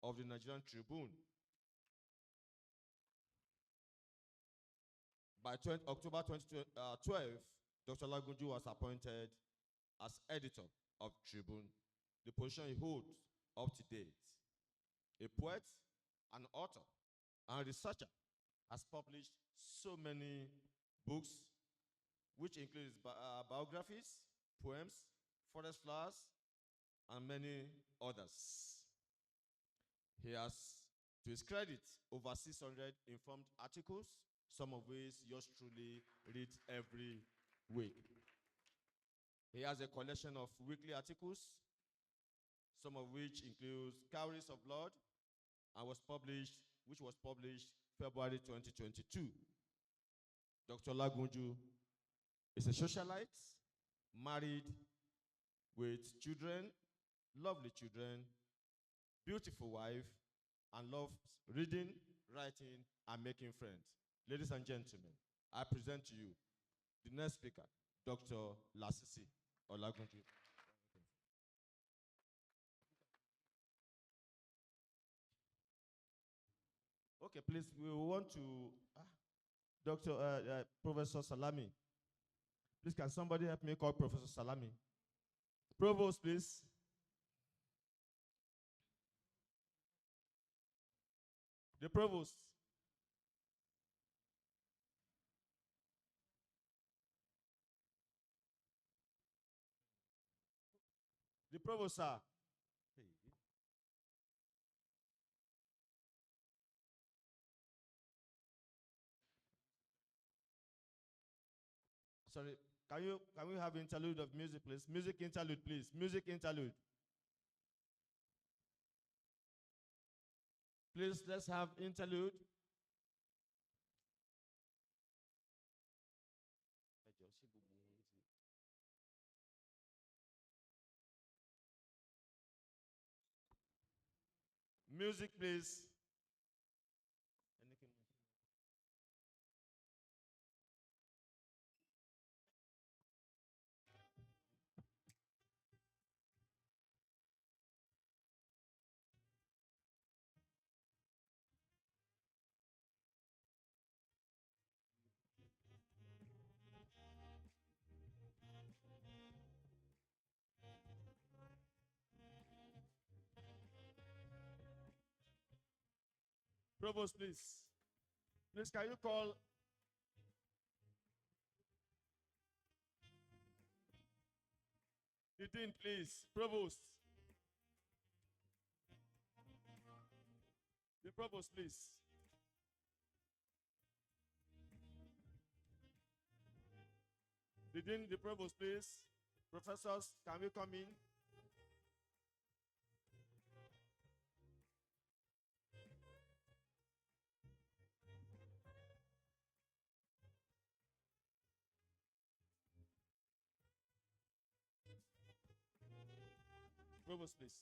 of the Nigerian Tribune. By October 2012, Dr. Olagunju was appointed as editor of Tribune, the position he holds up to date. A poet, an author, and researcher, has published so many books, which includes biographies, poems, forest flowers, and many others. He has, to his credit, over 600 informed articles, some of which yours truly reads every week. He has a collection of weekly articles, some of which includes Cowries of Blood, and which was published February 2022. Dr. Olagunju is a socialite, married with children, lovely children, beautiful wife, and loves reading, writing, and making friends. Ladies and gentlemen, I present to you the next speaker, Dr. Lasisi Olagunju. Okay, please, we want to, Professor Salami. Please, can somebody help me call Professor Salami? Provost, please. The provost. The provost, sir. Sorry, can we have interlude of music, please? Music interlude, please. Music interlude. Please, let's have interlude. Music, please. Provost, please. Please, can you call the dean, please? Provost. The provost, please. The dean, the provost, please. Professors, can we come in? Provost, please.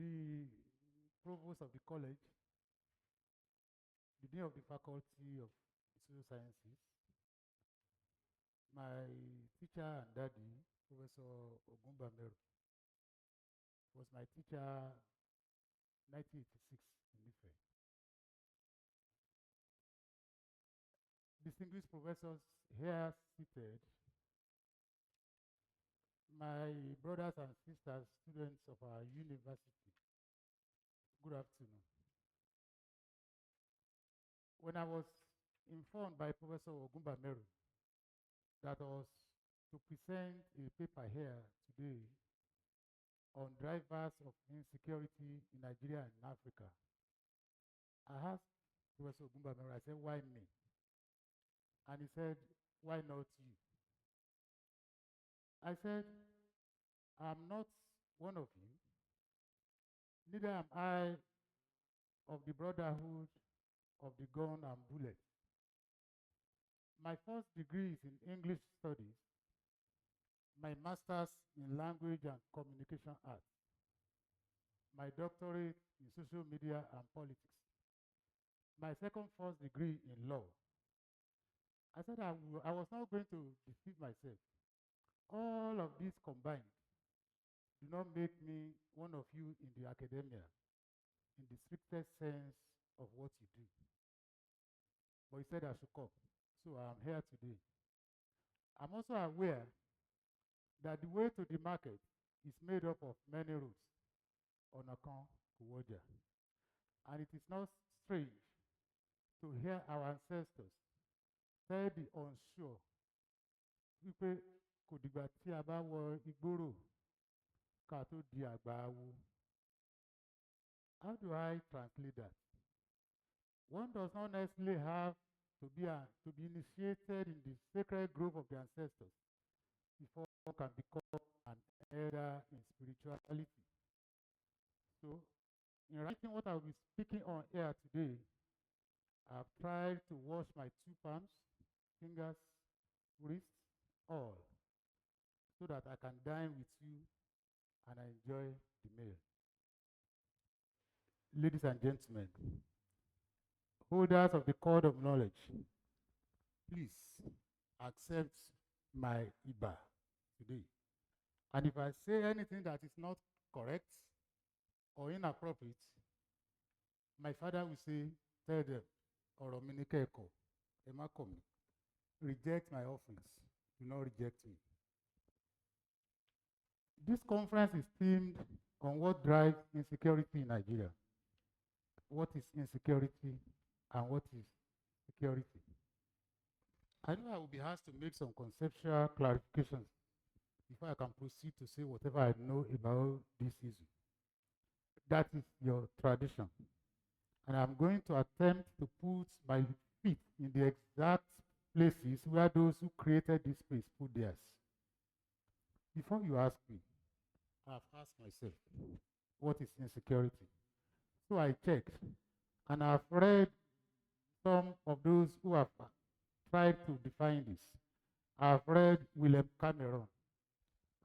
the provost of the college, the dean of the faculty of social sciences, my teacher and daddy, Professor Ogumbameru, was my teacher 1986 in Ife. Distinguished professors here seated, my brothers and sisters, students of our university, good afternoon. When I was informed by Professor Ogumbameru that I was to present a paper here today on drivers of insecurity in Nigeria and Africa, I asked Professor Ogumbameru, I said, why me? And he said, why not you? I said, I'm not one of you, neither am I of the brotherhood of the gun and bullet. My first degree is in English studies, my master's in language and communication arts, my doctorate in social media and politics, my second first degree in law. I said I was not going to deceive myself. All of these combined do not make me one of you in the academia, in the strictest sense of what you do. But he said I should come, so I'm here today. I'm also aware that the way to the market is made up of many routes on account to Woja. And it is not strange to hear our ancestors tell the unsure wípé kò dìgbà tí a bá wọ ìgboro ká tó di àgbà awo. How do I translate that? One does not necessarily have to be initiated in the sacred grove of the ancestors before one can become an elder in spirituality. So, in writing what I will be speaking on air today, I've tried to wash my two palms, fingers, wrists, all, so that I can dine with you and enjoy the meal. Ladies and gentlemen, holders of the cord of knowledge, please accept my Iba today. And if I say anything that is not correct or inappropriate, my father will say, tell them, ọ̀rọ̀ mi ní kẹ́ẹ̀kọ́, ẹ má kọ̀ mí. Reject my offerings, do not reject me. This conference is themed on what drives insecurity in Nigeria. What is insecurity and what is security? I know I will be asked to make some conceptual clarifications before I can proceed to say whatever I know about this issue. That is your tradition. And I'm going to attempt to put my feet in the exact places where those who created this space put theirs. Before you ask me, I've asked myself, what is insecurity? So I checked, and I've read some of those who have tried to define this. I've read William Cameron.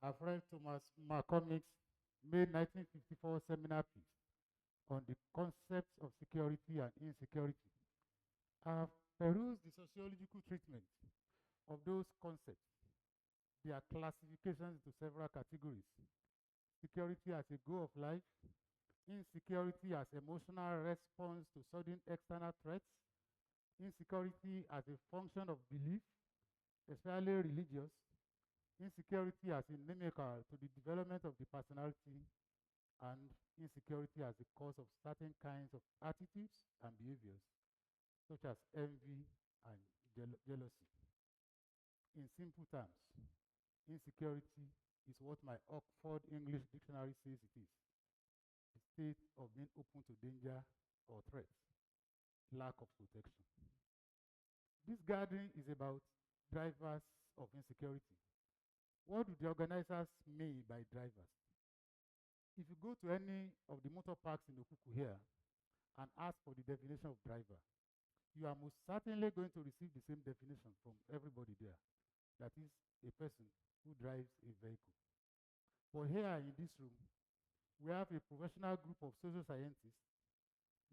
I've read Thomas McCormick's May 1954 seminar piece on the concepts of security and insecurity. I've perused the sociological treatment of those concepts, their classifications into several categories. Security as a goal of life, insecurity as emotional response to sudden external threats, insecurity as a function of belief, especially religious, insecurity as inimical to the development of the personality, and insecurity as a cause of certain kinds of attitudes and behaviors, such as envy and jealousy. In simple terms, insecurity is what my Oxford English Dictionary says it is: the state of being open to danger or threats, lack of protection. This gathering is about drivers of insecurity. What do the organizers mean by drivers? If you go to any of the motor parks in Okuku here and ask for the definition of driver, you are most certainly going to receive the same definition from everybody there. That is a person who drives a vehicle. But here in this room, We have a professional group of social scientists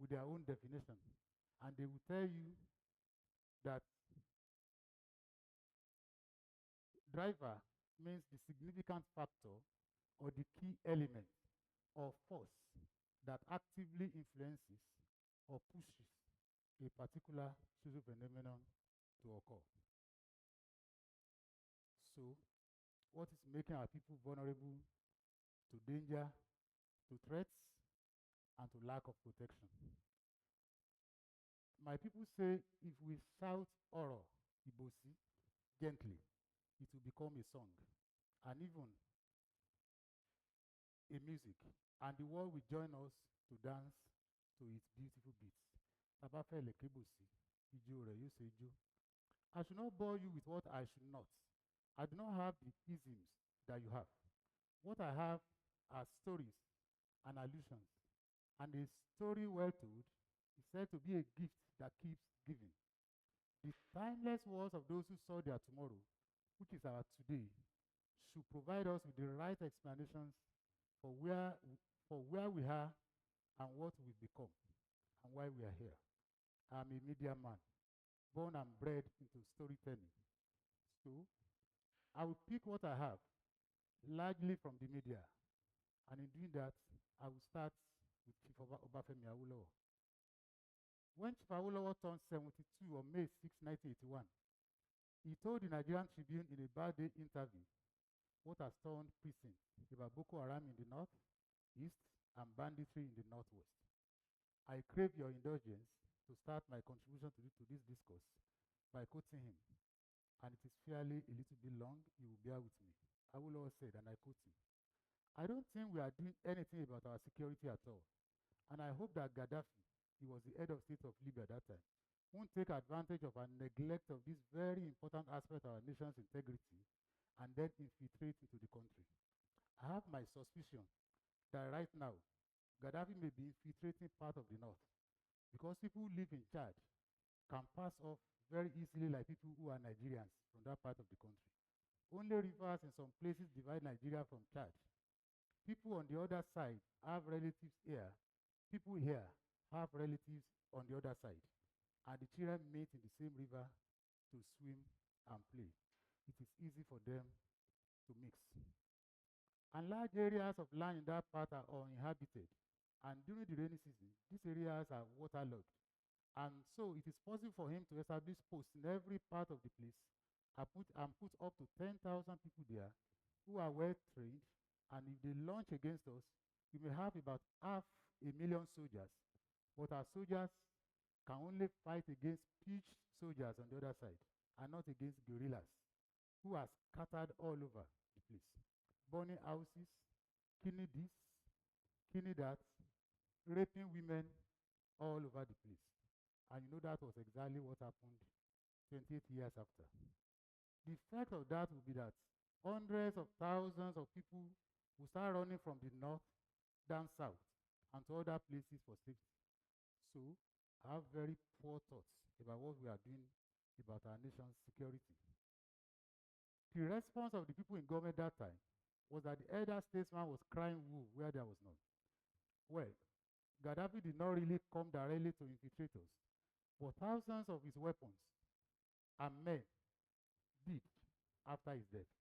with their own definition, and they will tell you that driver means the significant factor or the key element or force that actively influences or pushes a particular social phenomenon to occur. So, what is making our people vulnerable to danger, to threats, and to lack of protection? My people say if we shout Oro, Ibosi, gently, it will become a song and even a music, and the world will join us to dance to its beautiful beats. Tabafele Kebosi, Ijo Re Yosejo. I should not bore you with what I should not. I do not have the isms that you have. What I have are stories and allusions, and a story well told is said to be a gift that keeps giving. The timeless words of those who saw their tomorrow, which is our today, should provide us with the right explanations for where we are and what we've become and why we are here. I'm a media man, born and bred into storytelling. So I will pick what I have, largely from the media. And in doing that, I will start with Chief Obafemi Awolowo. When Chief Awolowo turned 72 on May 6, 1981, he told the Nigerian Tribune in a birthday interview what has turned precinct about Boko Haram in the north, east, and banditry in the northwest. I crave your indulgence to start my contribution to this discourse by quoting him. And it is fairly a little bit long, you will bear with me. Awolowo said, and I quote him, I don't think we are doing anything about our security at all. And I hope that Gaddafi, he was the head of state of Libya at that time, won't take advantage of our neglect of this very important aspect of our nation's integrity and then infiltrate into the country. I have my suspicion that right now, Gaddafi may be infiltrating part of the north because people who live in Chad can pass off very easily like people who are Nigerians from that part of the country. Only rivers in some places divide Nigeria from Chad. People on the other side have relatives here. People here have relatives on the other side. And the children meet in the same river to swim and play. It is easy for them to mix. And large areas of land in that part are uninhabited. And during the rainy season, these areas are waterlogged. And so it is possible for him to establish posts in every part of the place and put up to 10,000 people there who are well trained. And if they launch against us, we may have about 500,000 soldiers. But our soldiers can only fight against peach soldiers on the other side and not against guerrillas who are scattered all over the place. Burning houses, killing this, killing that, raping women all over the place. And you know that was exactly what happened 28 years after. The effect of that will be that hundreds of thousands of people will start running from the north down south and to other places for safety. So I have very poor thoughts about what we are doing about our nation's security. The response of the people in government that time was that the elder statesman was crying wolf where there was none. Well, Gaddafi did not really come directly to infiltrate us, but thousands of his weapons and men did after his death.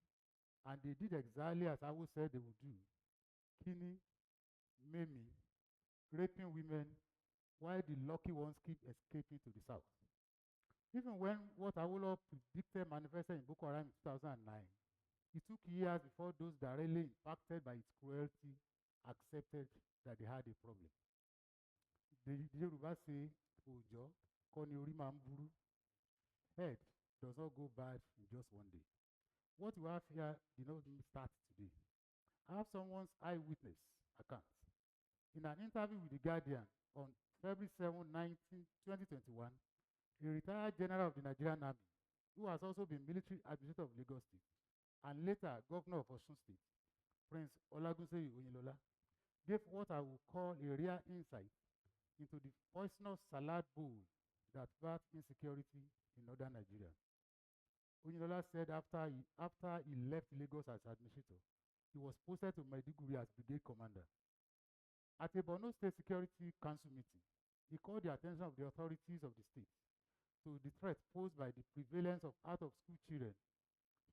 And they did exactly as Awo said they would do, killing, maiming, raping women, while the lucky ones keep escaping to the south. Even when what Awolowo predicted manifested in Boko Haram in 2009, it took years before those directly impacted by its cruelty accepted that they had a problem. The Yoruba say, Ojo, Koni Ori Ma n Buru. Head does not go bad in just one day. What you have here did not start today. I have someone's eyewitness account. In an interview with The Guardian on February 7, 2021, a retired general of the Nigerian Army, who has also been military administrator of Lagos State, and later governor of Osun State, Prince Olagunseyi Oyinlola, gave what I would call a rare insight into the poisonous salad bowl that birthed insecurity in northern Nigeria. Oyinlola said after he left Lagos as administrator, he was posted to Maiduguri as brigade commander. At a Borno State Security Council meeting, he called the attention of the authorities of the state to the threat posed by the prevalence of out-of-school children,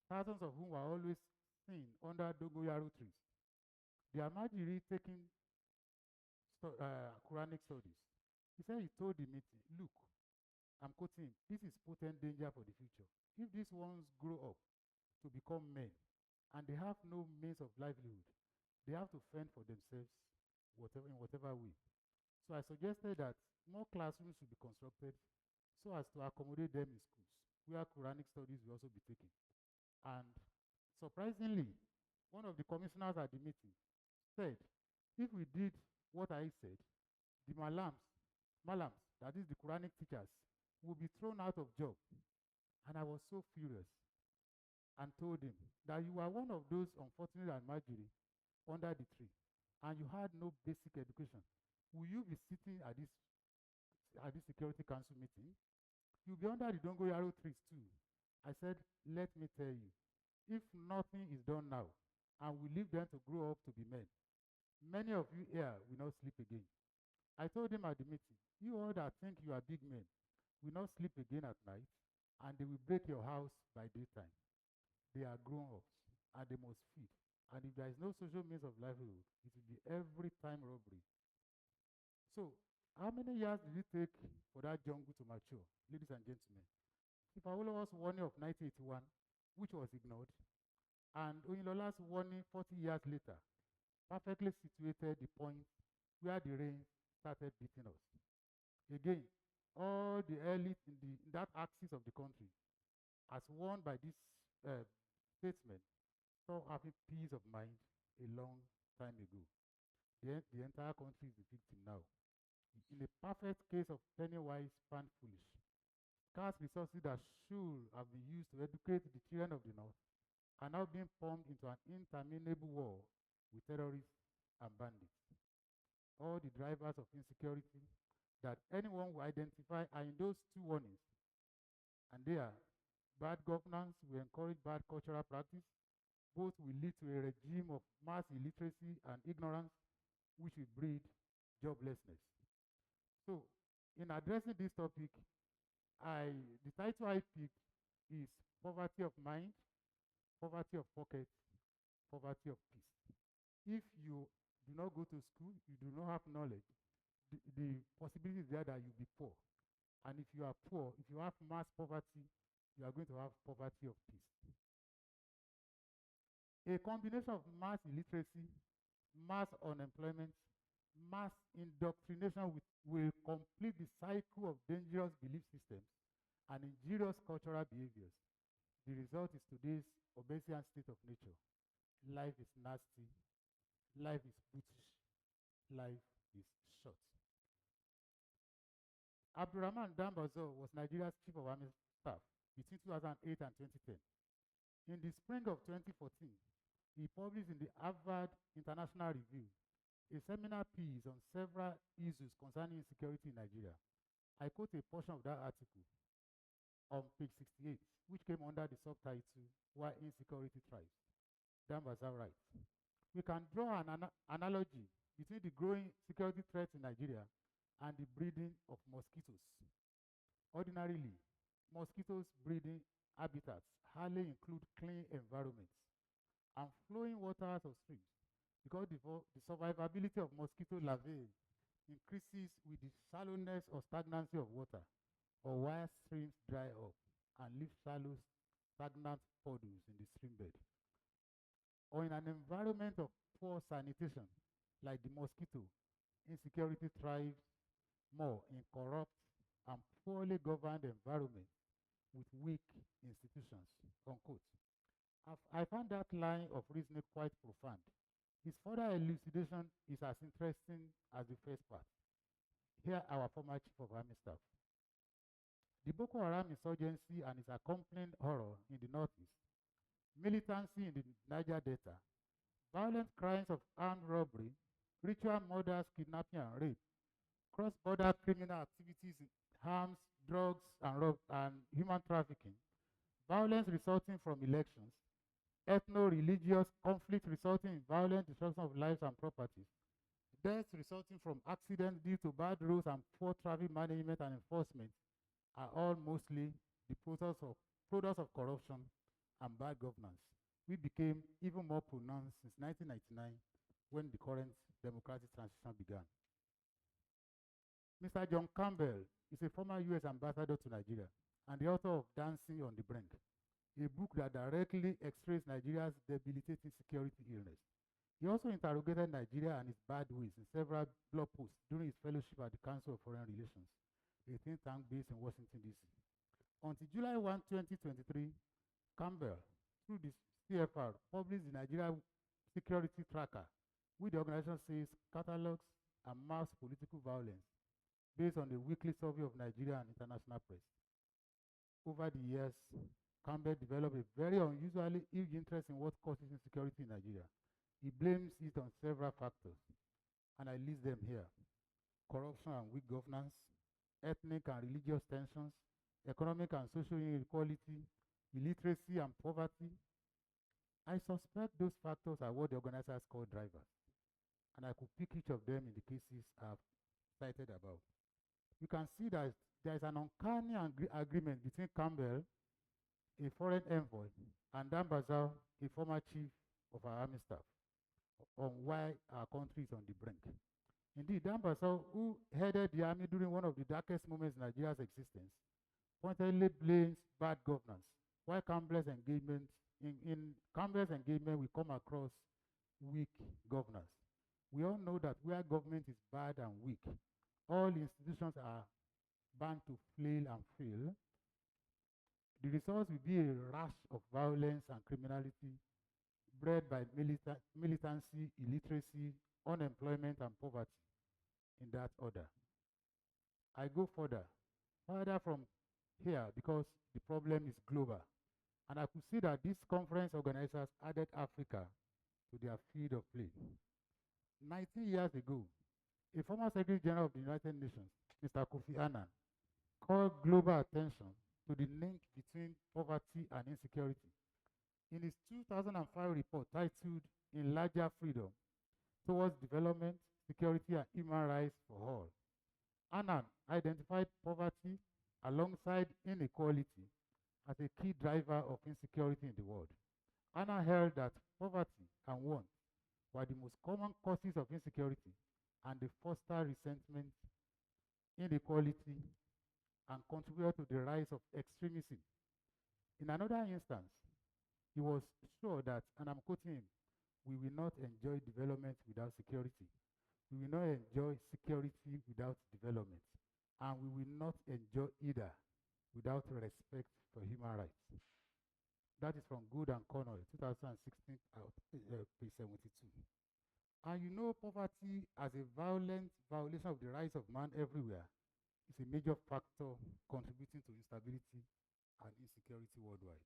thousands of whom were always seen under dogoyaro trees. The Almajiri taking Quranic studies. He said he told the meeting, look, I'm quoting, this is potent danger for the future. If these ones grow up to become men and they have no means of livelihood, they have to fend for themselves in whatever way. So I suggested that more classrooms should be constructed so as to accommodate them in schools, where Quranic studies will also be taken. And surprisingly, one of the commissioners at the meeting said, if we did what I said, the malams, that is the Quranic teachers, will be thrown out of job. And I was so furious and told him that you are one of those unfortunate Almajiri under the tree and you had no basic education. Will you be sitting at this Security Council meeting? You'll be under the Dongoyaro trees too. I said, let me tell you, if nothing is done now and we leave them to grow up to be men, many of you here will not sleep again. I told him at the meeting, you all that think you are big men will not sleep again at night and they will break your house by daytime. They are grown-ups and they must feed. And if there is no social means of livelihood, it will be every time robbery. So, how many years did it take for that jungle to mature, ladies and gentlemen? If Awolowo's warning of 1981, which was ignored, and Oyinlola's warning 40 years later, perfectly situated the point where the rain started beating us. Again, all the elites in that axis of the country, as warned by this statesman, saw having peace of mind a long time ago. The entire country is the victim now. In a perfect case of penny wise, pound foolish, scarce resources that should have been used to educate the children of the North are now being pumped into an interminable war with terrorists and bandits. All the drivers of insecurity that anyone will identify are in those two warnings. And they are bad governance will encourage bad cultural practice. Both will lead to a regime of mass illiteracy and ignorance, which will breed joblessness. So, in addressing this topic, the title I picked is Poverty of Mind, Poverty of Pocket, Poverty of Peace. If you do not go to school, you do not have knowledge, the possibility is there that you'll be poor. And if you are poor, if you have mass poverty, you are going to have poverty of peace. A combination of mass illiteracy, mass unemployment, mass indoctrination will complete the cycle of dangerous belief systems and injurious cultural behaviors. The result is today's Obesian state of nature. Life is nasty, life is brutish, life is short. Abdurrahman Dambazo was Nigeria's Chief of Army Staff between 2008 and 2010. In the spring of 2014, he published in the Harvard International Review a seminar piece on several issues concerning insecurity in Nigeria. I quote a portion of that article on page 68, which came under the subtitle, Why Insecurity Thrives. Dambazo writes, we can draw an analogy between the growing security threats in Nigeria and the breeding of mosquitoes. Ordinarily, mosquitoes' breeding habitats hardly include clean environments and flowing waters of streams because the survivability of mosquito larvae increases with the shallowness or stagnancy of water or where streams dry up and leave shallow, stagnant puddles in the stream bed. Or in an environment of poor sanitation, like the mosquito, insecurity thrives more in corrupt and poorly governed environments with weak institutions, unquote. I found that line of reasoning quite profound. His further elucidation is as interesting as the first part. Here, our former Chief of Army Staff. The Boko Haram insurgency and its accompanying horror in the Northeast, militancy in the Niger Delta, violent crimes of armed robbery, ritual murders, kidnapping and rape, cross-border criminal activities in arms, drugs, and human trafficking, violence resulting from elections, ethno-religious conflict resulting in violent destruction of lives and properties. Deaths resulting from accidents due to bad roads and poor traffic management and enforcement are all mostly the products of corruption and bad governance, which became even more pronounced since 1999 when the current democratic transition began. Mr. John Campbell is a former U.S. ambassador to Nigeria and the author of Dancing on the Brink, a book that directly x-rays Nigeria's debilitating security illness. He also interrogated Nigeria and its bad ways in several blog posts during his fellowship at the Council of Foreign Relations, a think tank based in Washington, D.C. Until July 1, 2023, Campbell, through the CFR, published the Nigeria Security Tracker, which the organization says catalogs and maps political violence based on the weekly survey of Nigeria and international press. Over the years, Campbell developed a very unusually huge interest in what causes insecurity in Nigeria. He blames it on several factors, and I list them here: corruption and weak governance, ethnic and religious tensions, economic and social inequality, illiteracy and poverty. I suspect those factors are what the organizers call drivers, and I could pick each of them in the cases I've cited above. You can see that there is an uncanny agreement between Campbell, a foreign envoy, and Dan Bazau, a former chief of our army staff, on why our country is on the brink. Indeed, Dan Bazau, who headed the army during one of the darkest moments in Nigeria's existence, pointedly blames bad governance, while Campbell's engagement we come across weak governance. We all know that where government is bad and weak, all institutions are bound to flail and fail. The result will be a rash of violence and criminality bred by militancy, illiteracy, unemployment, and poverty, in that order. I go further from here, because the problem is global. And I could see that these conference organizers added Africa to their field of play. 19 years ago, a former Secretary General of the United Nations, Mr. Kofi Annan, called global attention to the link between poverty and insecurity. In his 2005 report titled "In Larger Freedom Towards Development, Security and Human Rights for All," Annan identified poverty alongside inequality as a key driver of insecurity in the world. Annan held that poverty and want were the most common causes of insecurity, and they foster resentment, inequality, and contribute to the rise of extremism. In another instance, he was sure that, and I'm quoting him, "We will not enjoy development without security. We will not enjoy security without development. And we will not enjoy either without respect for human rights." That is from Good and Connell, 2016, page 72. And you know, poverty as a violent violation of the rights of man everywhere is a major factor contributing to instability and insecurity worldwide.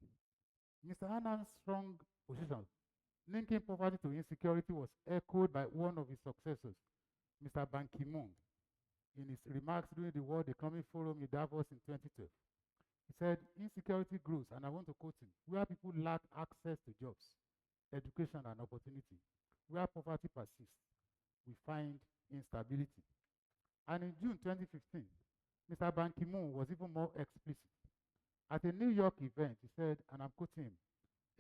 Mr. Annan's strong position linking poverty to insecurity was echoed by one of his successors, Mr. Ban Ki-moon, in his remarks during the World Economic Forum in Davos in 2012. He said, "Insecurity grows," and I want to quote him, "where people lack access to jobs, education, and opportunity. Where poverty persists, we find instability." And in June 2015, Mr. Ban Ki-moon was even more explicit. At a New York event, he said, and I'm quoting him,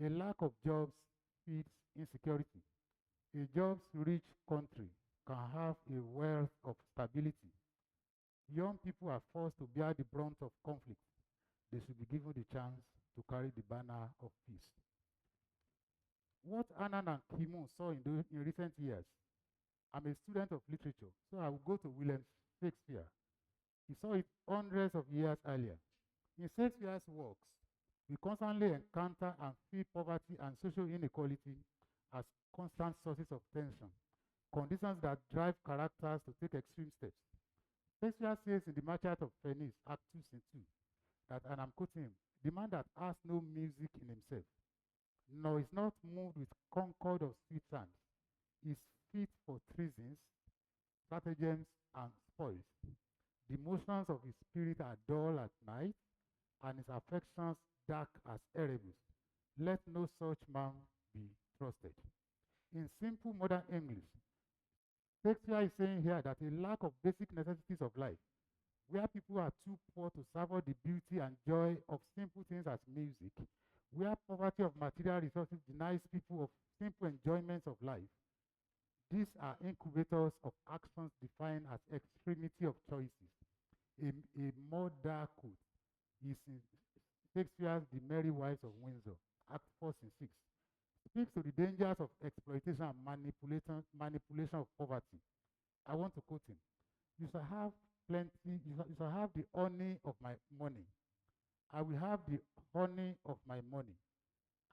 "A lack of jobs feeds insecurity. A jobs-rich country can have a wealth of stability. Young people are forced to bear the brunt of conflict. They should be given the chance to carry the banner of peace." What Annan and Ki-moon saw in recent years, I'm a student of literature, so I will go to William Shakespeare. He saw it hundreds of years earlier. In Shakespeare's works, we constantly encounter and feel poverty and social inequality as constant sources of tension, conditions that drive characters to take extreme steps. Shakespeare says in The Merchant of Venice, Act 2, Scene 2, that, and I'm quoting him, "The man that has no music in himself, nor is not moved with concord of sweet sounds, is fit for treasons, stratagems, and spoils. The motions of his spirit are dull at night, and his affections dark as Erebus. Let no such man be trusted." In simple modern English, Shakespeare is saying here that a lack of basic necessities of life, where people are too poor to savor the beauty and joy of simple things as music, where poverty of material resources denies people of simple enjoyments of life. These are incubators of actions defined as extremity of choices. A more dark code is in Shakespeare's The Merry Wives of Windsor, Act 4, Scene 6. Speaks to the dangers of exploitation and manipulation of poverty. I want to quote him. You shall have plenty, you shall have the honey of my money. I will have the honey of my money.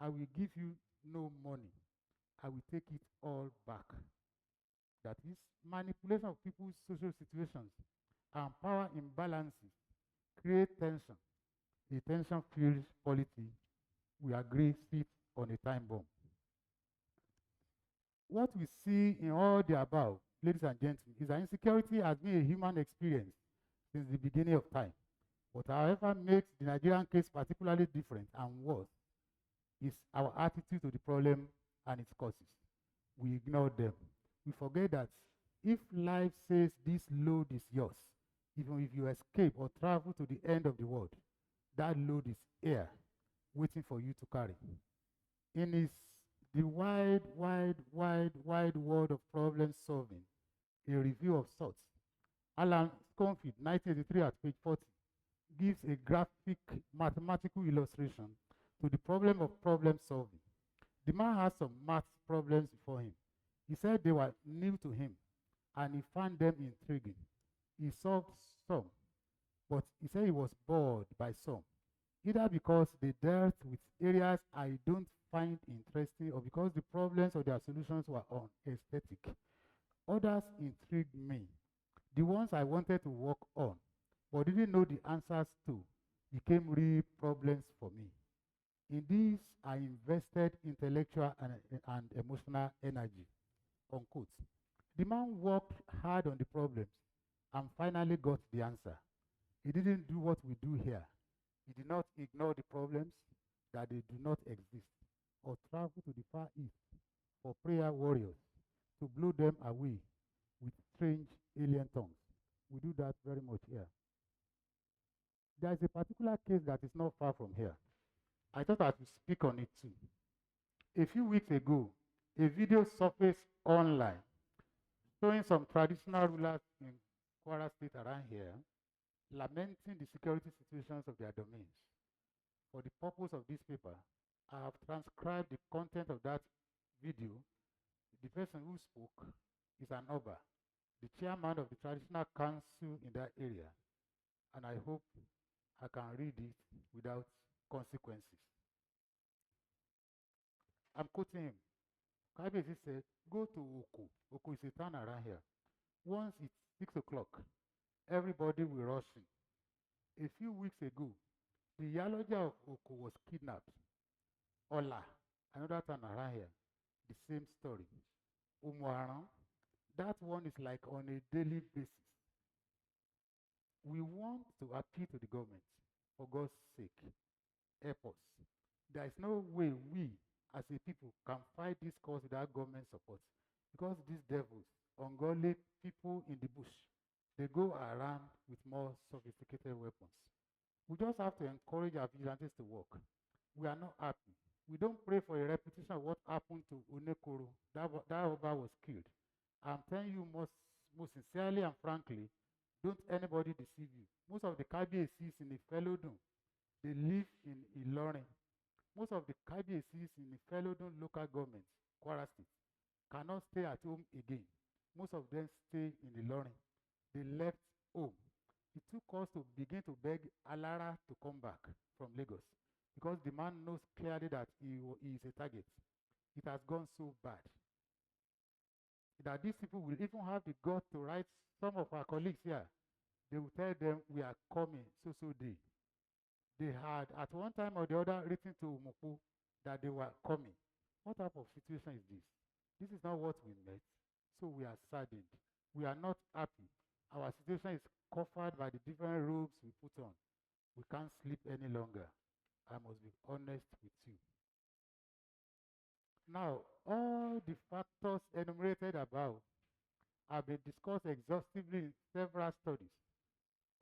I will give you no money. I will take it all back. That is manipulation of people's social situations and power imbalances create tension. A tension-filled polity, we agree, sits on a time bomb. What we see in all the above, ladies and gentlemen, is that insecurity has been a human experience since the beginning of time. What, however, makes the Nigerian case particularly different and worse is our attitude to the problem and its causes. We ignore them. We forget that if life says this load is yours, even if you escape or travel to the end of the world, that load is air waiting for you to carry. In the wide world of problem solving, a review of sorts, Alan Schoenfield, 1983 at page 40, gives a graphic mathematical illustration to the problem of problem solving. The man has some math problems before him. He said they were new to him, and he found them intriguing. He solved some, but he said he was bored by some, either because they dealt with areas I don't find interesting or because the problems or their solutions were unaesthetic. Others intrigued me. The ones I wanted to work on, but didn't know the answers to, became real problems for me. In these, I invested intellectual and emotional energy. Unquote. The man worked hard on the problems and finally got the answer. He didn't do what we do here. He did not ignore the problems that they do not exist or travel to the Far East for prayer warriors to blow them away with strange alien tongues. We do that very much here. There is a particular case that is not far from here. I thought I would speak on it too. A few weeks ago, a video surfaced online showing some traditional rulers in Kwara State around here lamenting the security situations of their domains. For the purpose of this paper, I have transcribed the content of that video. The person who spoke is an Oba, the chairman of the traditional council in that area, and I hope I can read it without consequences. I'm quoting him. Kabezi said, go to Oko. Oko is a town around here. Once it's 6 o'clock, everybody will rush in. A few weeks ago, the Yaloja of Oko was kidnapped. Ola, another town around here, the same story. Umuaran, that one is like on a daily basis. We want to appeal to the government, for God's sake, help us. There is no way we, as a people, can fight this cause without government support. Because these devils, ungodly people in the bush, they go around with more sophisticated weapons. We just have to encourage our vigilantes to work. We are not happy. We don't pray for a repetition of what happened to Unekoro. That Oba was killed. I'm telling you most sincerely and frankly, don't anybody deceive you. Most of the KBACs in the Felodun, they live in Ilorin. Most of the KBACs in the Felodun local government, Kwara State, cannot stay at home again. Most of them stay in Ilorin. They left home. It took us to begin to beg Alara to come back from Lagos because the man knows clearly that he is a target. It has gone so bad that these people will even have the guts to write some of our colleagues here. They will tell them we are coming so day. They had at one time or the other written to Umuku that they were coming. What type of situation is this? This is not what we met, so we are saddened. We are not happy. Our situation is covered by the different robes we put on. We can't sleep any longer. I must be honest with you. Now, all the factors enumerated above have been discussed exhaustively in several studies,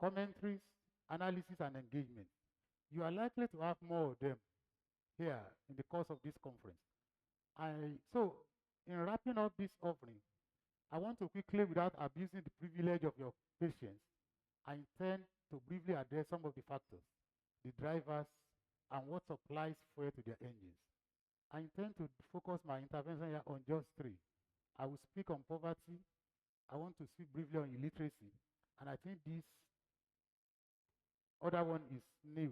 commentaries, analysis, and engagement. You are likely to have more of them here in the course of this conference. So, in wrapping up this offering, I want to quickly, without abusing the privilege of your patience, I intend to briefly address some of the factors, the drivers, and what supplies fuel to their engines. I intend to focus my intervention here on just three. I will speak on poverty. I want to speak briefly on illiteracy. And I think this other one is new,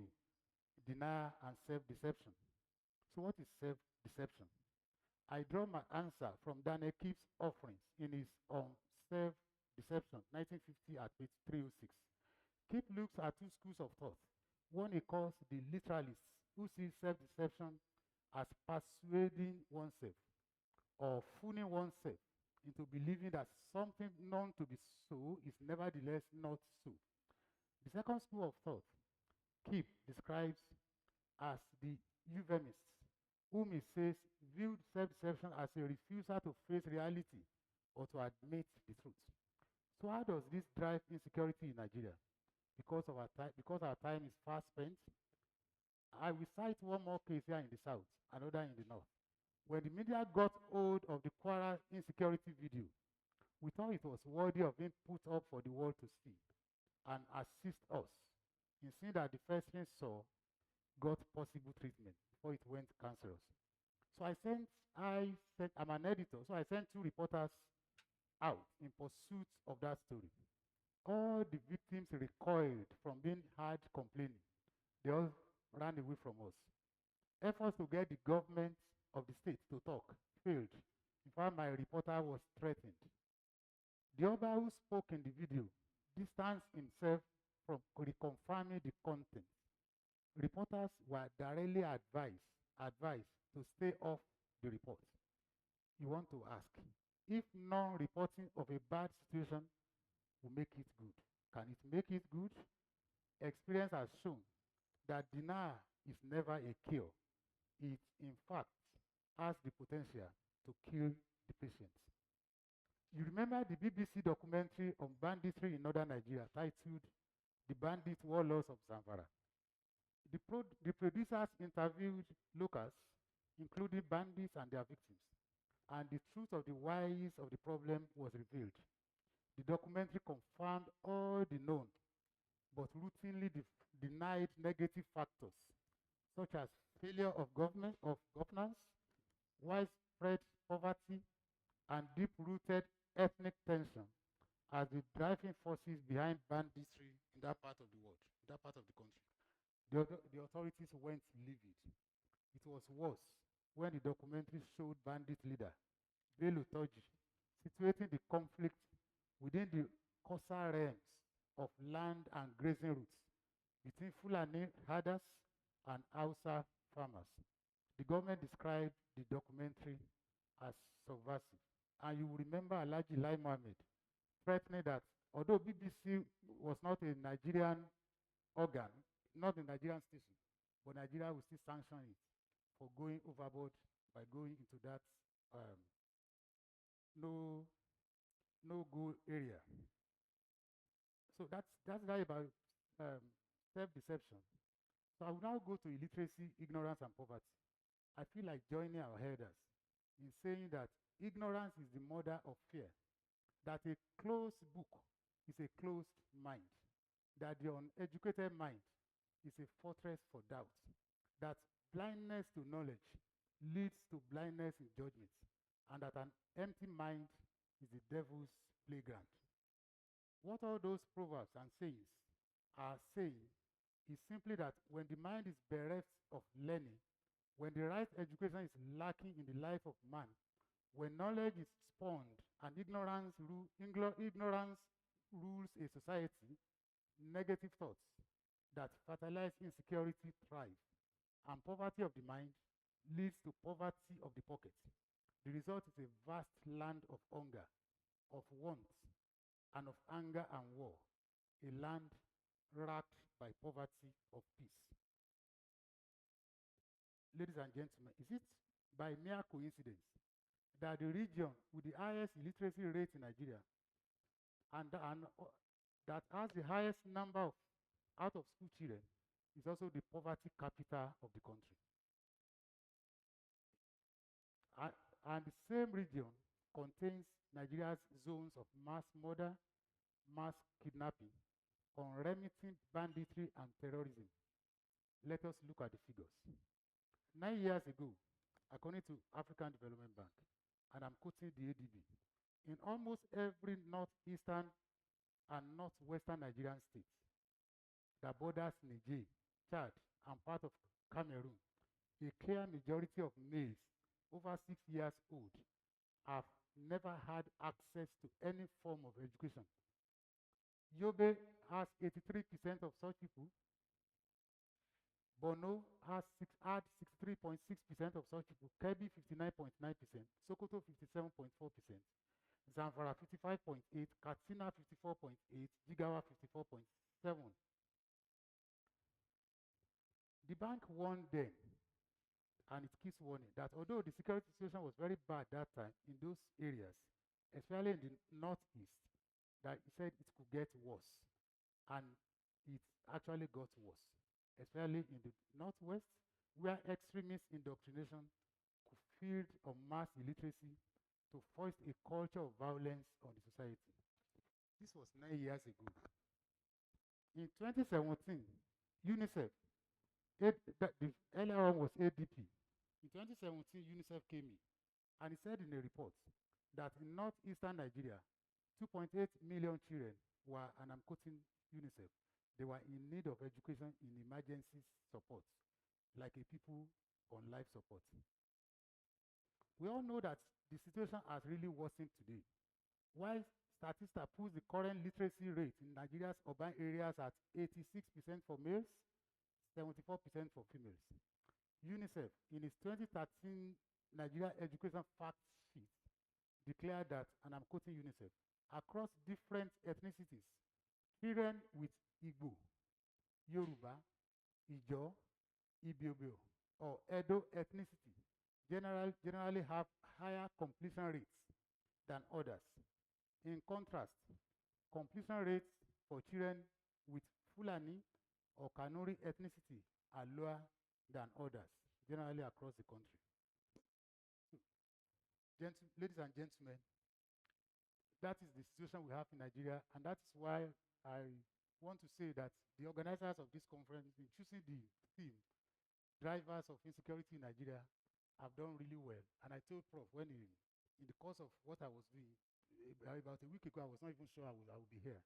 denial and self-deception. So what is self-deception? I draw my answer from Daniel Keith's offerings in his Self-Deception, 1950 at page 306. Keith looks at two schools of thought. One he calls the literalists, who see self-deception as persuading oneself or fooling oneself into believing that something known to be so is nevertheless not so. The second school of thought, Keith describes as the euphemists, whom he says viewed self-deception as a refusal to face reality or to admit the truth. So how does this drive insecurity in Nigeria? Because our time is fast spent, I will cite one more case here in the south, another in the north. When the media got hold of the Kwara insecurity video, we thought it was worthy of being put up for the world to see and assist us in seeing that the first thing saw got possible treatment before it went cancerous. So I'm an editor, so I sent two reporters out in pursuit of that story. All the victims recoiled from being heard complaining. They all ran away from us. Efforts to get the government of the state to talk failed. In fact, my reporter was threatened. The Oba who spoke in the video distanced himself from reconfirming the content. Reporters were directly advised to stay off the report. You want to ask, if non-reporting of a bad situation will make it good, can it make it good? Experience has shown that denial is never a cure. It, in fact, has the potential to kill the patient. You remember the BBC documentary on banditry in northern Nigeria titled The Bandit Warlords of Zamfara. The producers interviewed locals, including bandits and their victims, and the truth of the whys of the problem was revealed. The documentary confirmed all the known, but routinely denied negative factors, such as failure of governance, widespread poverty, and deep-rooted ethnic tension as the driving forces behind banditry in that part of the world, in that part of the country. The authorities went livid. It was worse when the documentary showed bandit leader Bello Toji situating the conflict within the coastal realms of land and grazing routes between Fulani herders and Hausa farmers. The government described the documentary as subversive. And you will remember Alhaji Lai Mohammed threatening that although BBC was not a Nigerian organ, not a Nigerian station, but Nigeria will still sanction it for going overboard by going into that no-go area. So that's right about self-deception. So I will now go to illiteracy, ignorance, and poverty. I feel like joining our elders in saying that ignorance is the mother of fear, that a closed book is a closed mind, that the uneducated mind is a fortress for doubt, that blindness to knowledge leads to blindness in judgment, and that an empty mind is the devil's playground. What all those proverbs and sayings are saying is simply that when the mind is bereft of learning, when the right education is lacking in the life of man, when knowledge is spawned and ignorance rules a society, negative thoughts that fertilize insecurity thrive, and poverty of the mind leads to poverty of the pocket. The result is a vast land of hunger, of want, and of anger and war, a land racked by poverty of peace. Ladies and gentlemen, is it by mere coincidence that the region with the highest illiteracy rate in Nigeria that has the highest number of out of school children is also the poverty capital of the country. And the same region contains Nigeria's zones of mass murder, mass kidnapping, unremitting banditry, and terrorism. Let us look at the figures. 9 years ago, according to African Development Bank, and I'm quoting the ADB, in almost every northeastern and northwestern Nigerian states that borders Niger, Chad, and part of Cameroon, a clear majority of males over 6 years old have never had access to any form of education. Yobe has 83% of such people. Borno had 63.6% of such people. Kebbi 59.9%. Sokoto 57.4%. Zamfara 55.8%. Katsina 54.8%. Jigawa 54.7%. The bank warned then, and it keeps warning, that although the security situation was very bad that time in those areas, especially in the northeast, that he said it could get worse. And it actually got worse, especially in the northwest, where extremist indoctrination could feed on mass illiteracy to foist a culture of violence on the society. This was 9 years ago. In 2017, UNICEF, the earlier one was ADP. In 2017, UNICEF came in, and he said in a report that in northeastern Nigeria, 2.8 million children were, and I'm quoting UNICEF, they were in need of education in emergency support, like a people on life support. We all know that the situation has really worsened today. While Statista puts the current literacy rate in Nigeria's urban areas at 86% for males, 74% for females. UNICEF, in its 2013 Nigeria Education Fact Sheet, declared that, and I'm quoting UNICEF, across different ethnicities, children with Igbo, Yoruba, Ijo, Ibibio, or Edo ethnicity generally have higher completion rates than others. In contrast, completion rates for children with Fulani or Kanuri ethnicity are lower than others, generally across the country. Ladies and gentlemen, that is the situation we have in Nigeria, and that's why I want to say that the organizers of this conference, in choosing the theme, drivers of insecurity in Nigeria, have done really well. And I told Prof, when in the course of what I was doing, about a week ago, I was not even sure I would be here.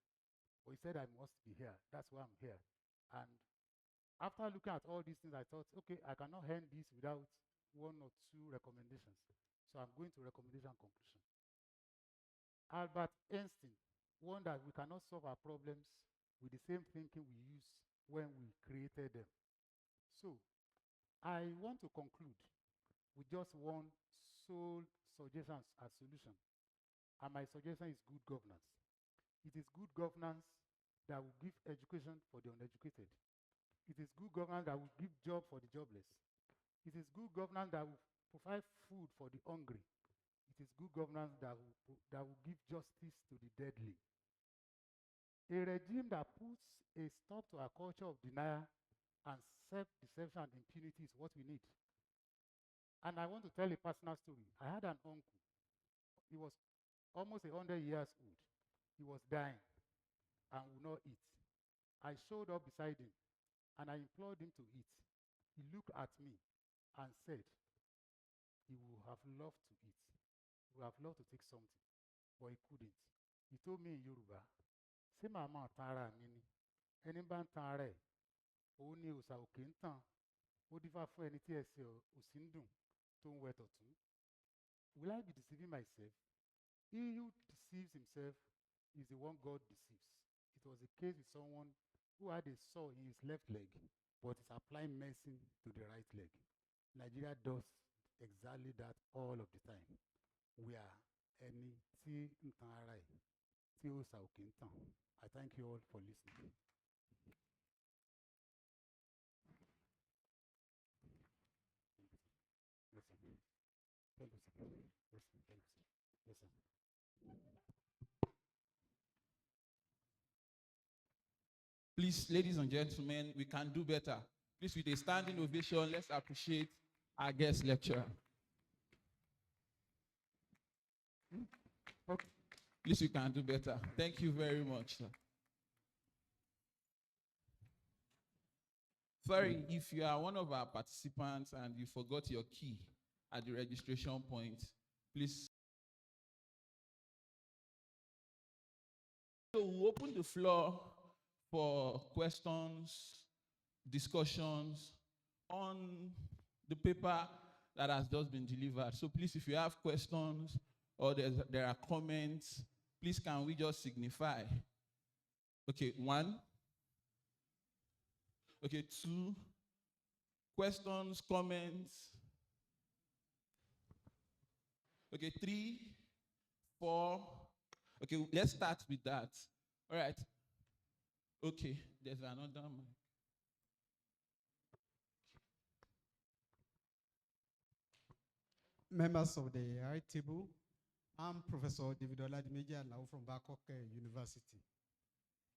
But he said I must be here. That's why I'm here. And after looking at all these things, I thought, okay, I cannot end this without one or two recommendations. So I'm going to recommendation and conclusion. Albert Einstein warned that we cannot solve our problems with the same thinking we used when we created them. So I want to conclude with just one sole suggestion as solution. And my suggestion is good governance. It is good governance that will give education for the uneducated. It is good governance that will give job for the jobless. It is good governance that will provide food for the hungry. It is good governance that will give justice to the deadly. A regime that puts a stop to our culture of denial and self-deception and impunity is what we need. And I want to tell a personal story. I had an uncle. He was almost 100 years old. He was dying and would not eat. I showed up beside him and I implored him to eat. He looked at me and said he would have loved to eat. He would have loved to take something, but he couldn't. He told me in Yoruba, "Ṣé màmá tara mi ni? Ẹni bá ń tan ara ẹ̀, òun ni òòṣà òkè ń tàn. Ó dífá fún ẹni tí ẹsẹ̀ òsì ń dùn tó ń wẹ tọ̀tún." Will I be deceiving myself? He who deceives himself is the one God deceives. It was the case with someone who had a saw in his left leg, but is applying medicine to the right leg. Nigeria does exactly that all of the time. We are ẹni tí ń tan ara ẹ̀, tí òòṣà òkè ń tàn. I thank you all for listening. Listen. Please, ladies and gentlemen, we can do better. Please, with a standing ovation, let's appreciate our guest lecturer. Okay. Please, we can do better. Thank you very much, sir. Sorry, if you are one of our participants and you forgot your key at the registration point, please. So we'll open the floor for questions, discussions on the paper that has just been delivered. So please, if you have questions or there are comments, please can we just signify? Okay, 1. Okay, 2. Questions, comments. Okay, 3, 4. Okay, let's start with that. All right. Okay, there's another mic. Members of the high table, I'm Professor David Oladimeji Alao from Bangkok University.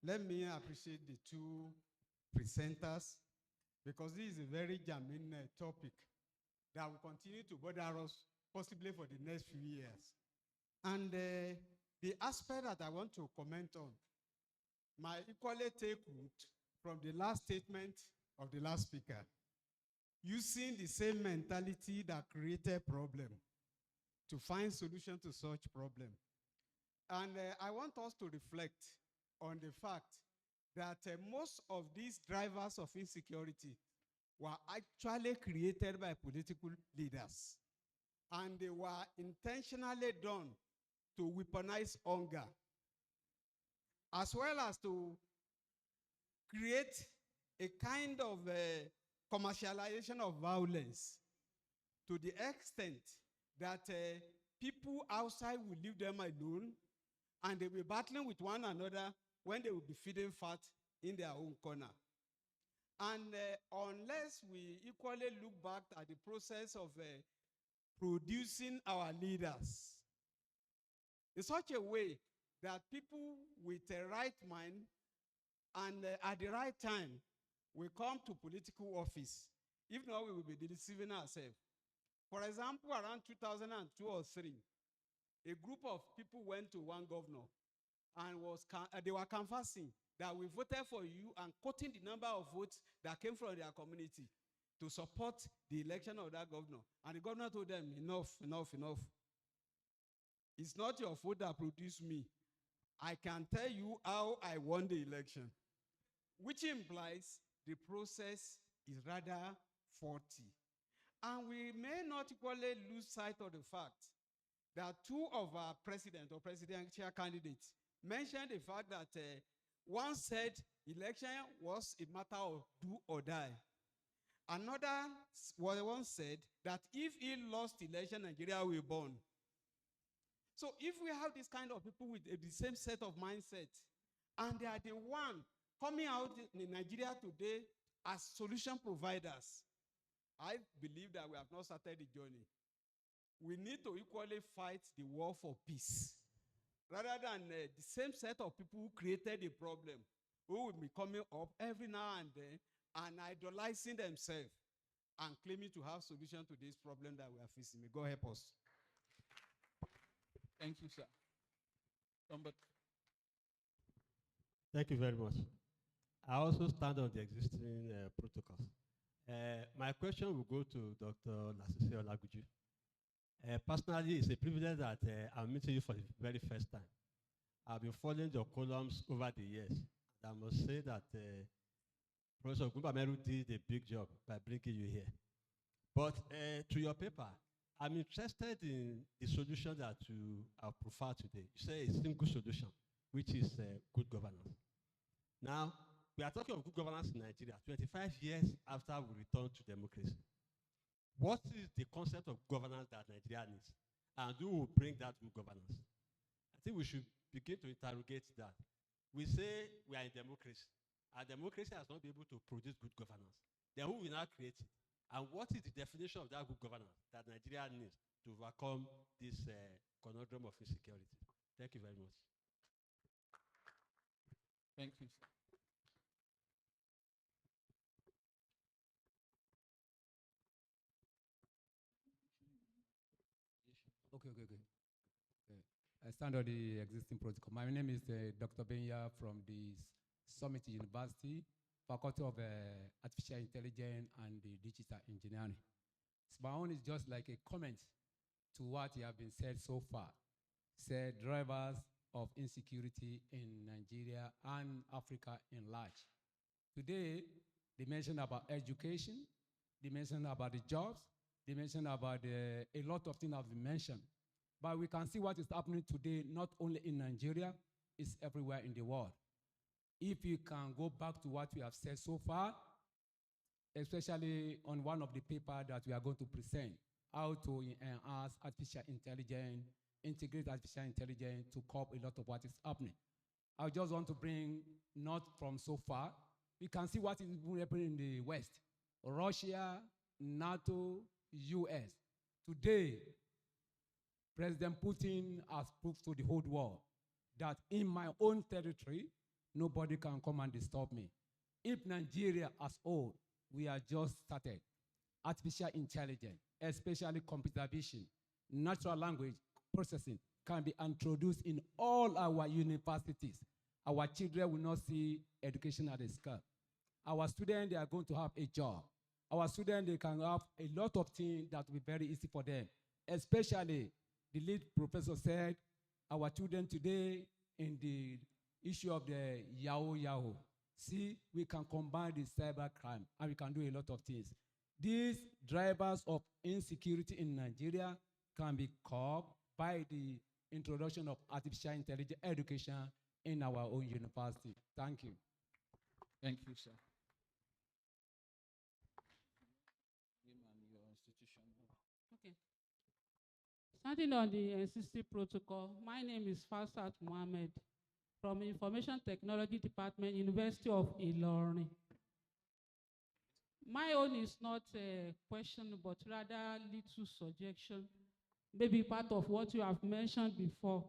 Let me appreciate the two presenters because this is a very germane topic that will continue to bother us possibly for the next few years. And the aspect that I want to comment on might equally take root from the last statement of the last speaker, using the same mentality that created problem to find solution to such problem. And I want us to reflect on the fact that most of these drivers of insecurity were actually created by political leaders. And they were intentionally done to weaponize hunger, as well as to create a kind of commercialization of violence to the extent that people outside will leave them alone and they will be battling with one another when they will be feeding fat in their own corner. And unless we equally look back at the process of producing our leaders in such a way that people with a right mind and at the right time will come to political office. If not, we will be deceiving ourselves. For example, around 2002 or 3, a group of people went to one governor and they were canvassing that we voted for you and quoting the number of votes that came from their community to support the election of that governor. And the governor told them, enough, enough, enough. It's not your vote that produced me. I can tell you how I won the election, which implies the process is rather faulty. And we may not equally lose sight of the fact that 2 of our president or presidential candidates mentioned the fact that one said election was a matter of do or die. Another one said that if he lost election, Nigeria will burn. So if we have this kind of people with the same set of mindset, and they are the one coming out in Nigeria today as solution providers, I believe that we have not started the journey. We need to equally fight the war for peace, rather than the same set of people who created the problem, who will be coming up every now and then and idolizing themselves and claiming to have solution to this problem that we are facing. May God help us. Thank you, sir. Thank you very much. I also stand on the existing protocols. My question will go to Dr. Lasisi Olaguju. Personally, it's a privilege that I'm meeting you for the very first time. I've been following your columns over the years. And I must say that Professor Gumbameru did a big job by bringing you here. But to your paper, I'm interested in the solution that you have preferred today. You say a single solution, which is good governance. Now, we are talking of good governance in Nigeria 25 years after we returned to democracy. What is the concept of governance that Nigeria needs? And who will bring that good governance? I think we should begin to interrogate that. We say we are in democracy, and democracy has not been able to produce good governance. Then who will now create it? And what is the definition of that good governance that Nigeria needs to overcome this conundrum of insecurity? Thank you very much. Thank you, sir. Okay. I stand on the existing protocol. My name is Dr. Benya from the Summit University, Faculty of Artificial Intelligence and Digital Engineering. So my own is just like a comment to what you have been said so far. Said drivers of insecurity in Nigeria and Africa in large. Today, they mentioned about education, they mentioned about the jobs, they mentioned about a lot of things have been mentioned. But we can see what is happening today, not only in Nigeria, it's everywhere in the world. If you can go back to what we have said so far, especially on one of the papers that we are going to present, how to enhance artificial intelligence, integrate artificial intelligence to cope a lot of what is happening. I just want to bring, not from so far, we can see what is happening in the West. Russia, NATO, US. Today, President Putin has proved to the whole world that in my own territory, nobody can come and disturb me. If Nigeria as whole, we are just started, artificial intelligence, especially computer vision, natural language processing can be introduced in all our universities. Our children will not see education at a scale. Our students, they are going to have a job. Our students, they can have a lot of things that will be very easy for them, especially the lead professor said, our children today in the issue of the Yahoo. See, we can combine the cyber crime and we can do a lot of things. These drivers of insecurity in Nigeria can be curbed by the introduction of artificial intelligence education in our own university. Thank you. Thank you, sir. Okay. Starting on the NCC protocol, my name is Farsat Mohammed from Information Technology Department, University of Ilorin. My own is not a question, but rather little suggestion, maybe part of what you have mentioned before.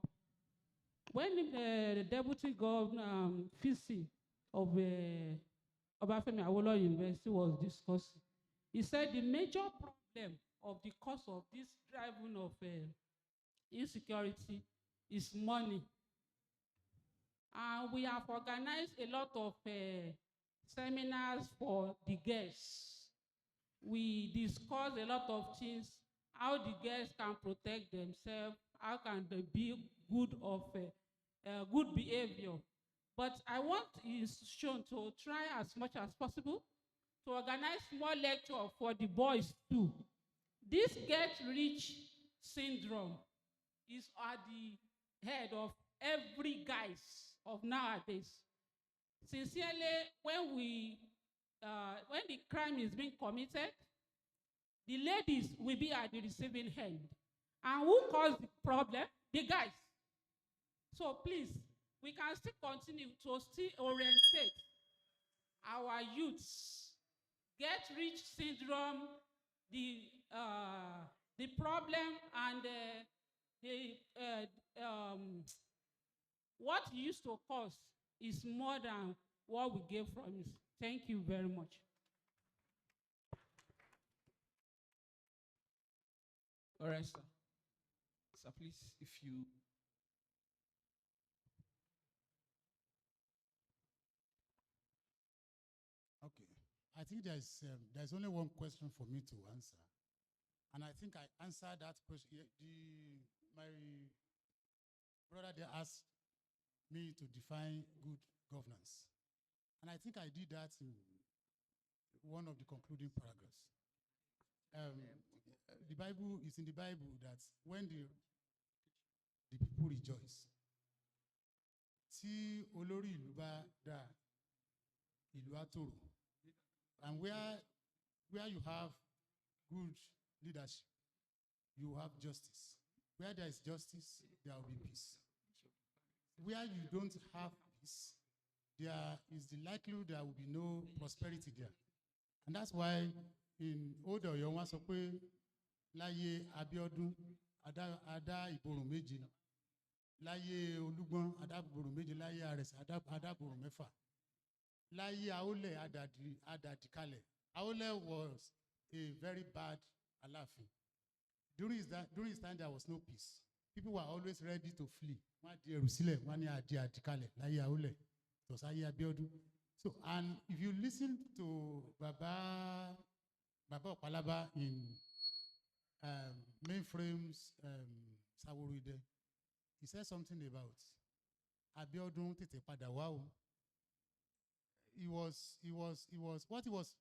When the Deputy Governor Fss of Obafemi Awolowo University was discussing, he said the major problem of the cause of this driving of insecurity is money. And we have organized a lot of seminars for the girls. We discuss a lot of things, how the girls can protect themselves, how can they be good behavior. But I want the institution to try as much as possible to organize more lecture for the boys too. This get-rich syndrome is at the head of every guys of nowadays. Sincerely, when the crime is being committed, the ladies will be at the receiving end. And who caused the problem? The guys. So please, we can still continue to still orientate our youths. Get-rich syndrome, the problem and what used to cause is more than what we gave from it. Thank you very much. All right, sir. Sir, please, if you... Okay. I think there's only one question for me to answer. And I think I answered that question. My brother there asked me to define good governance. And I think I did that in one of the concluding paragraphs. The Bible is in the Bible that when the people rejoice, tí olórí ìlú bá dá, ìlú á tòrò. And where you have good leadership, you have justice. Where there is justice, there will be peace. Where you don't have peace, there is the likelihood there will be no prosperity there. And that's why in Old Ọ̀yọ́ wọ́n sọ pé láyé Abíọ́dún adá ìborùn méje, láyé Olúgbọ́n adá ìborùn méje, láyé Àrẹ̀sà adá ìborùn mẹ́fà, láyé Àólẹ̀ adàdìkalẹ̀. Àólẹ̀ was a very bad Aláàfin. during his time, there was no peace. People were always ready to flee. It was Abiodun. So, and if you listen to Baba Opalaba in Mainframe's Saworide, he said something about Abiodun tete pada wa o. What he was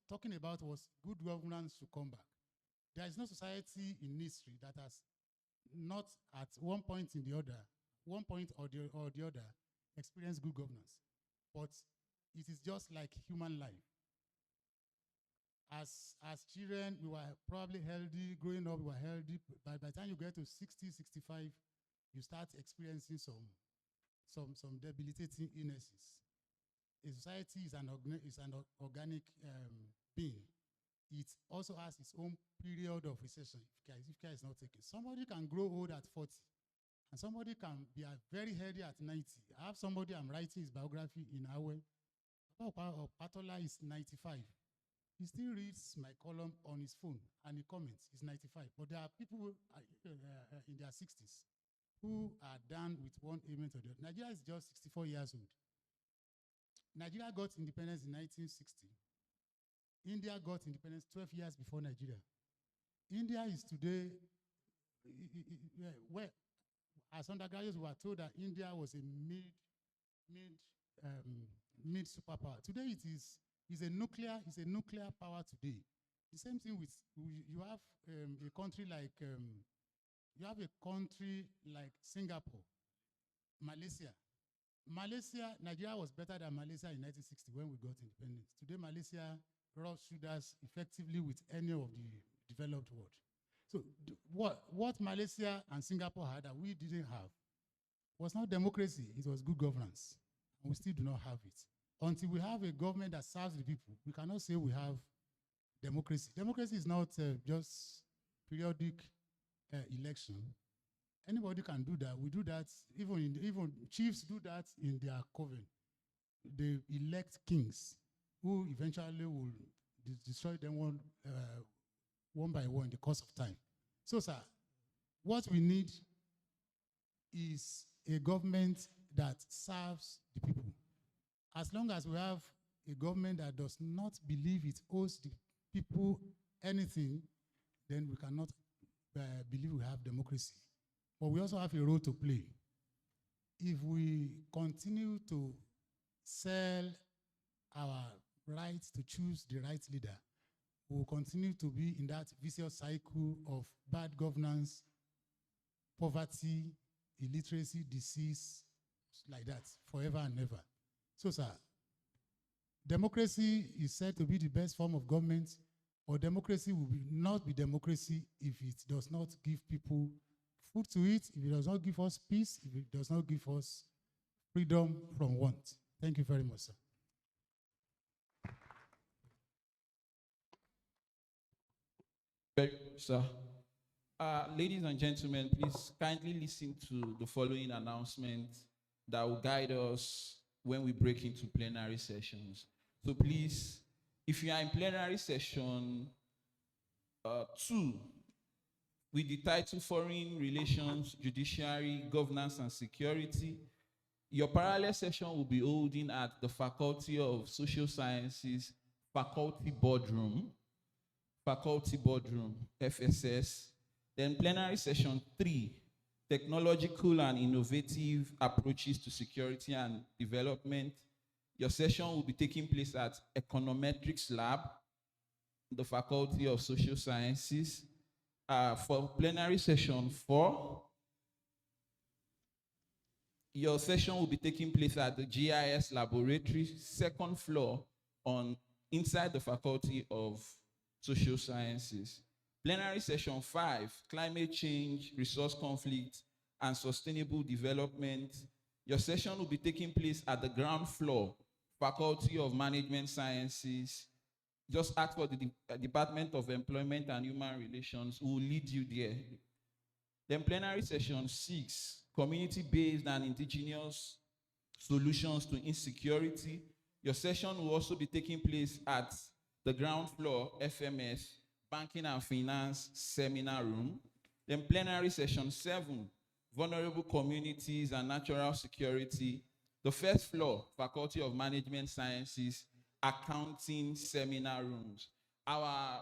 talking about was good governance to come back. There is no society in history that has not at one point or the other experienced good governance. But it is just like human life. As children, we were probably healthy. Growing up, we were healthy. By the time you get to 60, 65, you start experiencing some debilitating illnesses. A society is an organic being. It also has its own period of recession if care is not taken. Somebody can grow old at 40, and somebody can be very healthy at 90. I have somebody I'm writing his biography in Awe. Patola is 95. He still reads my column on his phone and he comments. He's 95. But there are people in their 60s who are done with one ailment or the other. Nigeria is just 64 years old. Nigeria got independence in 1960. India got independence 12 years before Nigeria. India is today, as undergraduates, we were told that India was a mid superpower. Today it is a nuclear power today. The same thing with you have a country like Singapore, Malaysia. Nigeria was better than Malaysia in 1960 when we got independence. Today, Malaysia rubs shoulders effectively with any of the developed world. So what Malaysia and Singapore had that we didn't have was not democracy, it was good governance. And we still do not have it. Until we have a government that serves the people, we cannot say we have democracy. Democracy is not just periodic election. Anybody can do that. We do that, even chiefs do that in their coven. They elect kings who eventually will destroy them one by one in the course of time. So, sir, what we need is a government that serves the people. As long as we have a government that does not believe it owes the people anything, then we cannot believe we have democracy. But we also have a role to play. If we continue to sell our right to choose the right leader, we will continue to be in that vicious cycle of bad governance, poverty, illiteracy, disease, like that, forever and ever. So, sir, democracy is said to be the best form of government, but democracy will not be democracy if it does not give people food to eat, if it does not give us peace, if it does not give us freedom from want. Thank you very much, sir. Very good, sir. Ladies and gentlemen, please kindly listen to the following announcement that will guide us when we break into plenary sessions. So please, if you are in plenary session 2, with the title Foreign Relations, Judiciary, Governance and Security, your parallel session will be holding at the Faculty of Social Sciences, Faculty Boardroom, FSS. Then plenary session 3, Technological and Innovative Approaches to Security and Development. Your session will be taking place at Econometrics Lab, the Faculty of Social Sciences. For plenary session 4, your session will be taking place at the GIS Laboratory, 2nd floor inside the Faculty of Social Sciences. Plenary session 5, Climate Change, Resource Conflict, and Sustainable Development. Your session will be taking place at the ground floor, Faculty of Management Sciences. Just ask for the Department of Employment and Human Relations, who will lead you there. Then plenary session 6, Community-Based and Indigenous Solutions to Insecurity. Your session will also be taking place at the ground floor, FMS, Banking and Finance Seminar Room. Then plenary session 7, vulnerable communities and natural security. The first floor, Faculty of Management Sciences, accounting seminar rooms. Our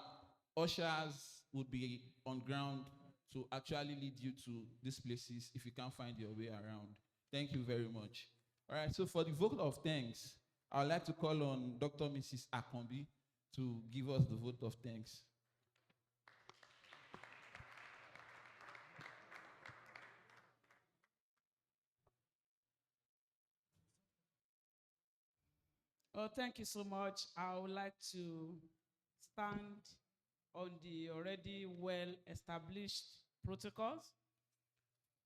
ushers would be on ground to actually lead you to these places if you can't find your way around. Thank you very much. All right, so for the vote of thanks, I would like to call on Dr. Mrs. Akombi to give us the vote of thanks. Oh, thank you so much. I would like to stand on the already well-established protocols.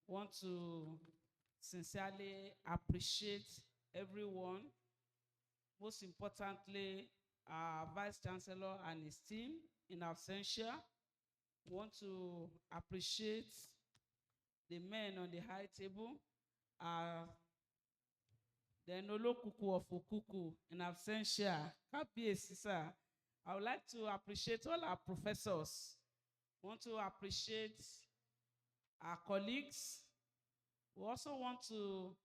Want to sincerely appreciate everyone, most importantly, our Vice Chancellor and his team in absentia. Want to appreciate the men on the high table, the Nolokuku of Okuku in absentia. Kábíyèsí, sir. I would like to appreciate all our professors. Want to appreciate our colleagues. We also want to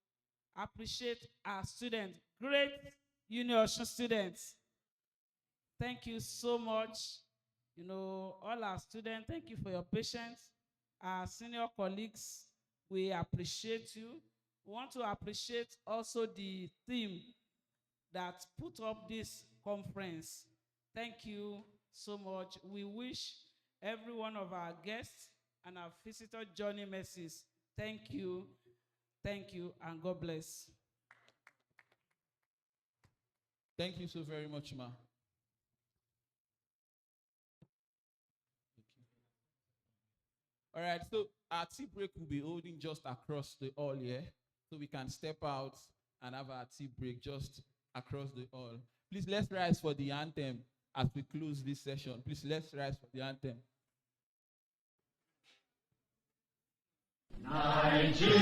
appreciate our students, great Uniosun students. Thank you so much. You know, all our students, thank you for your patience. Our senior colleagues, we appreciate you. We want to appreciate also the team that put up this conference. Thank you so much. We wish every one of our guests and our visitor journey mercies. Thank you, and God bless. Thank you so very much, ma. All right, so our tea break will be holding just across the hall here. So we can step out and have our tea break just across the hall. Please, let's rise for the anthem as we close this session. Please, let's rise for the anthem. Nigeria.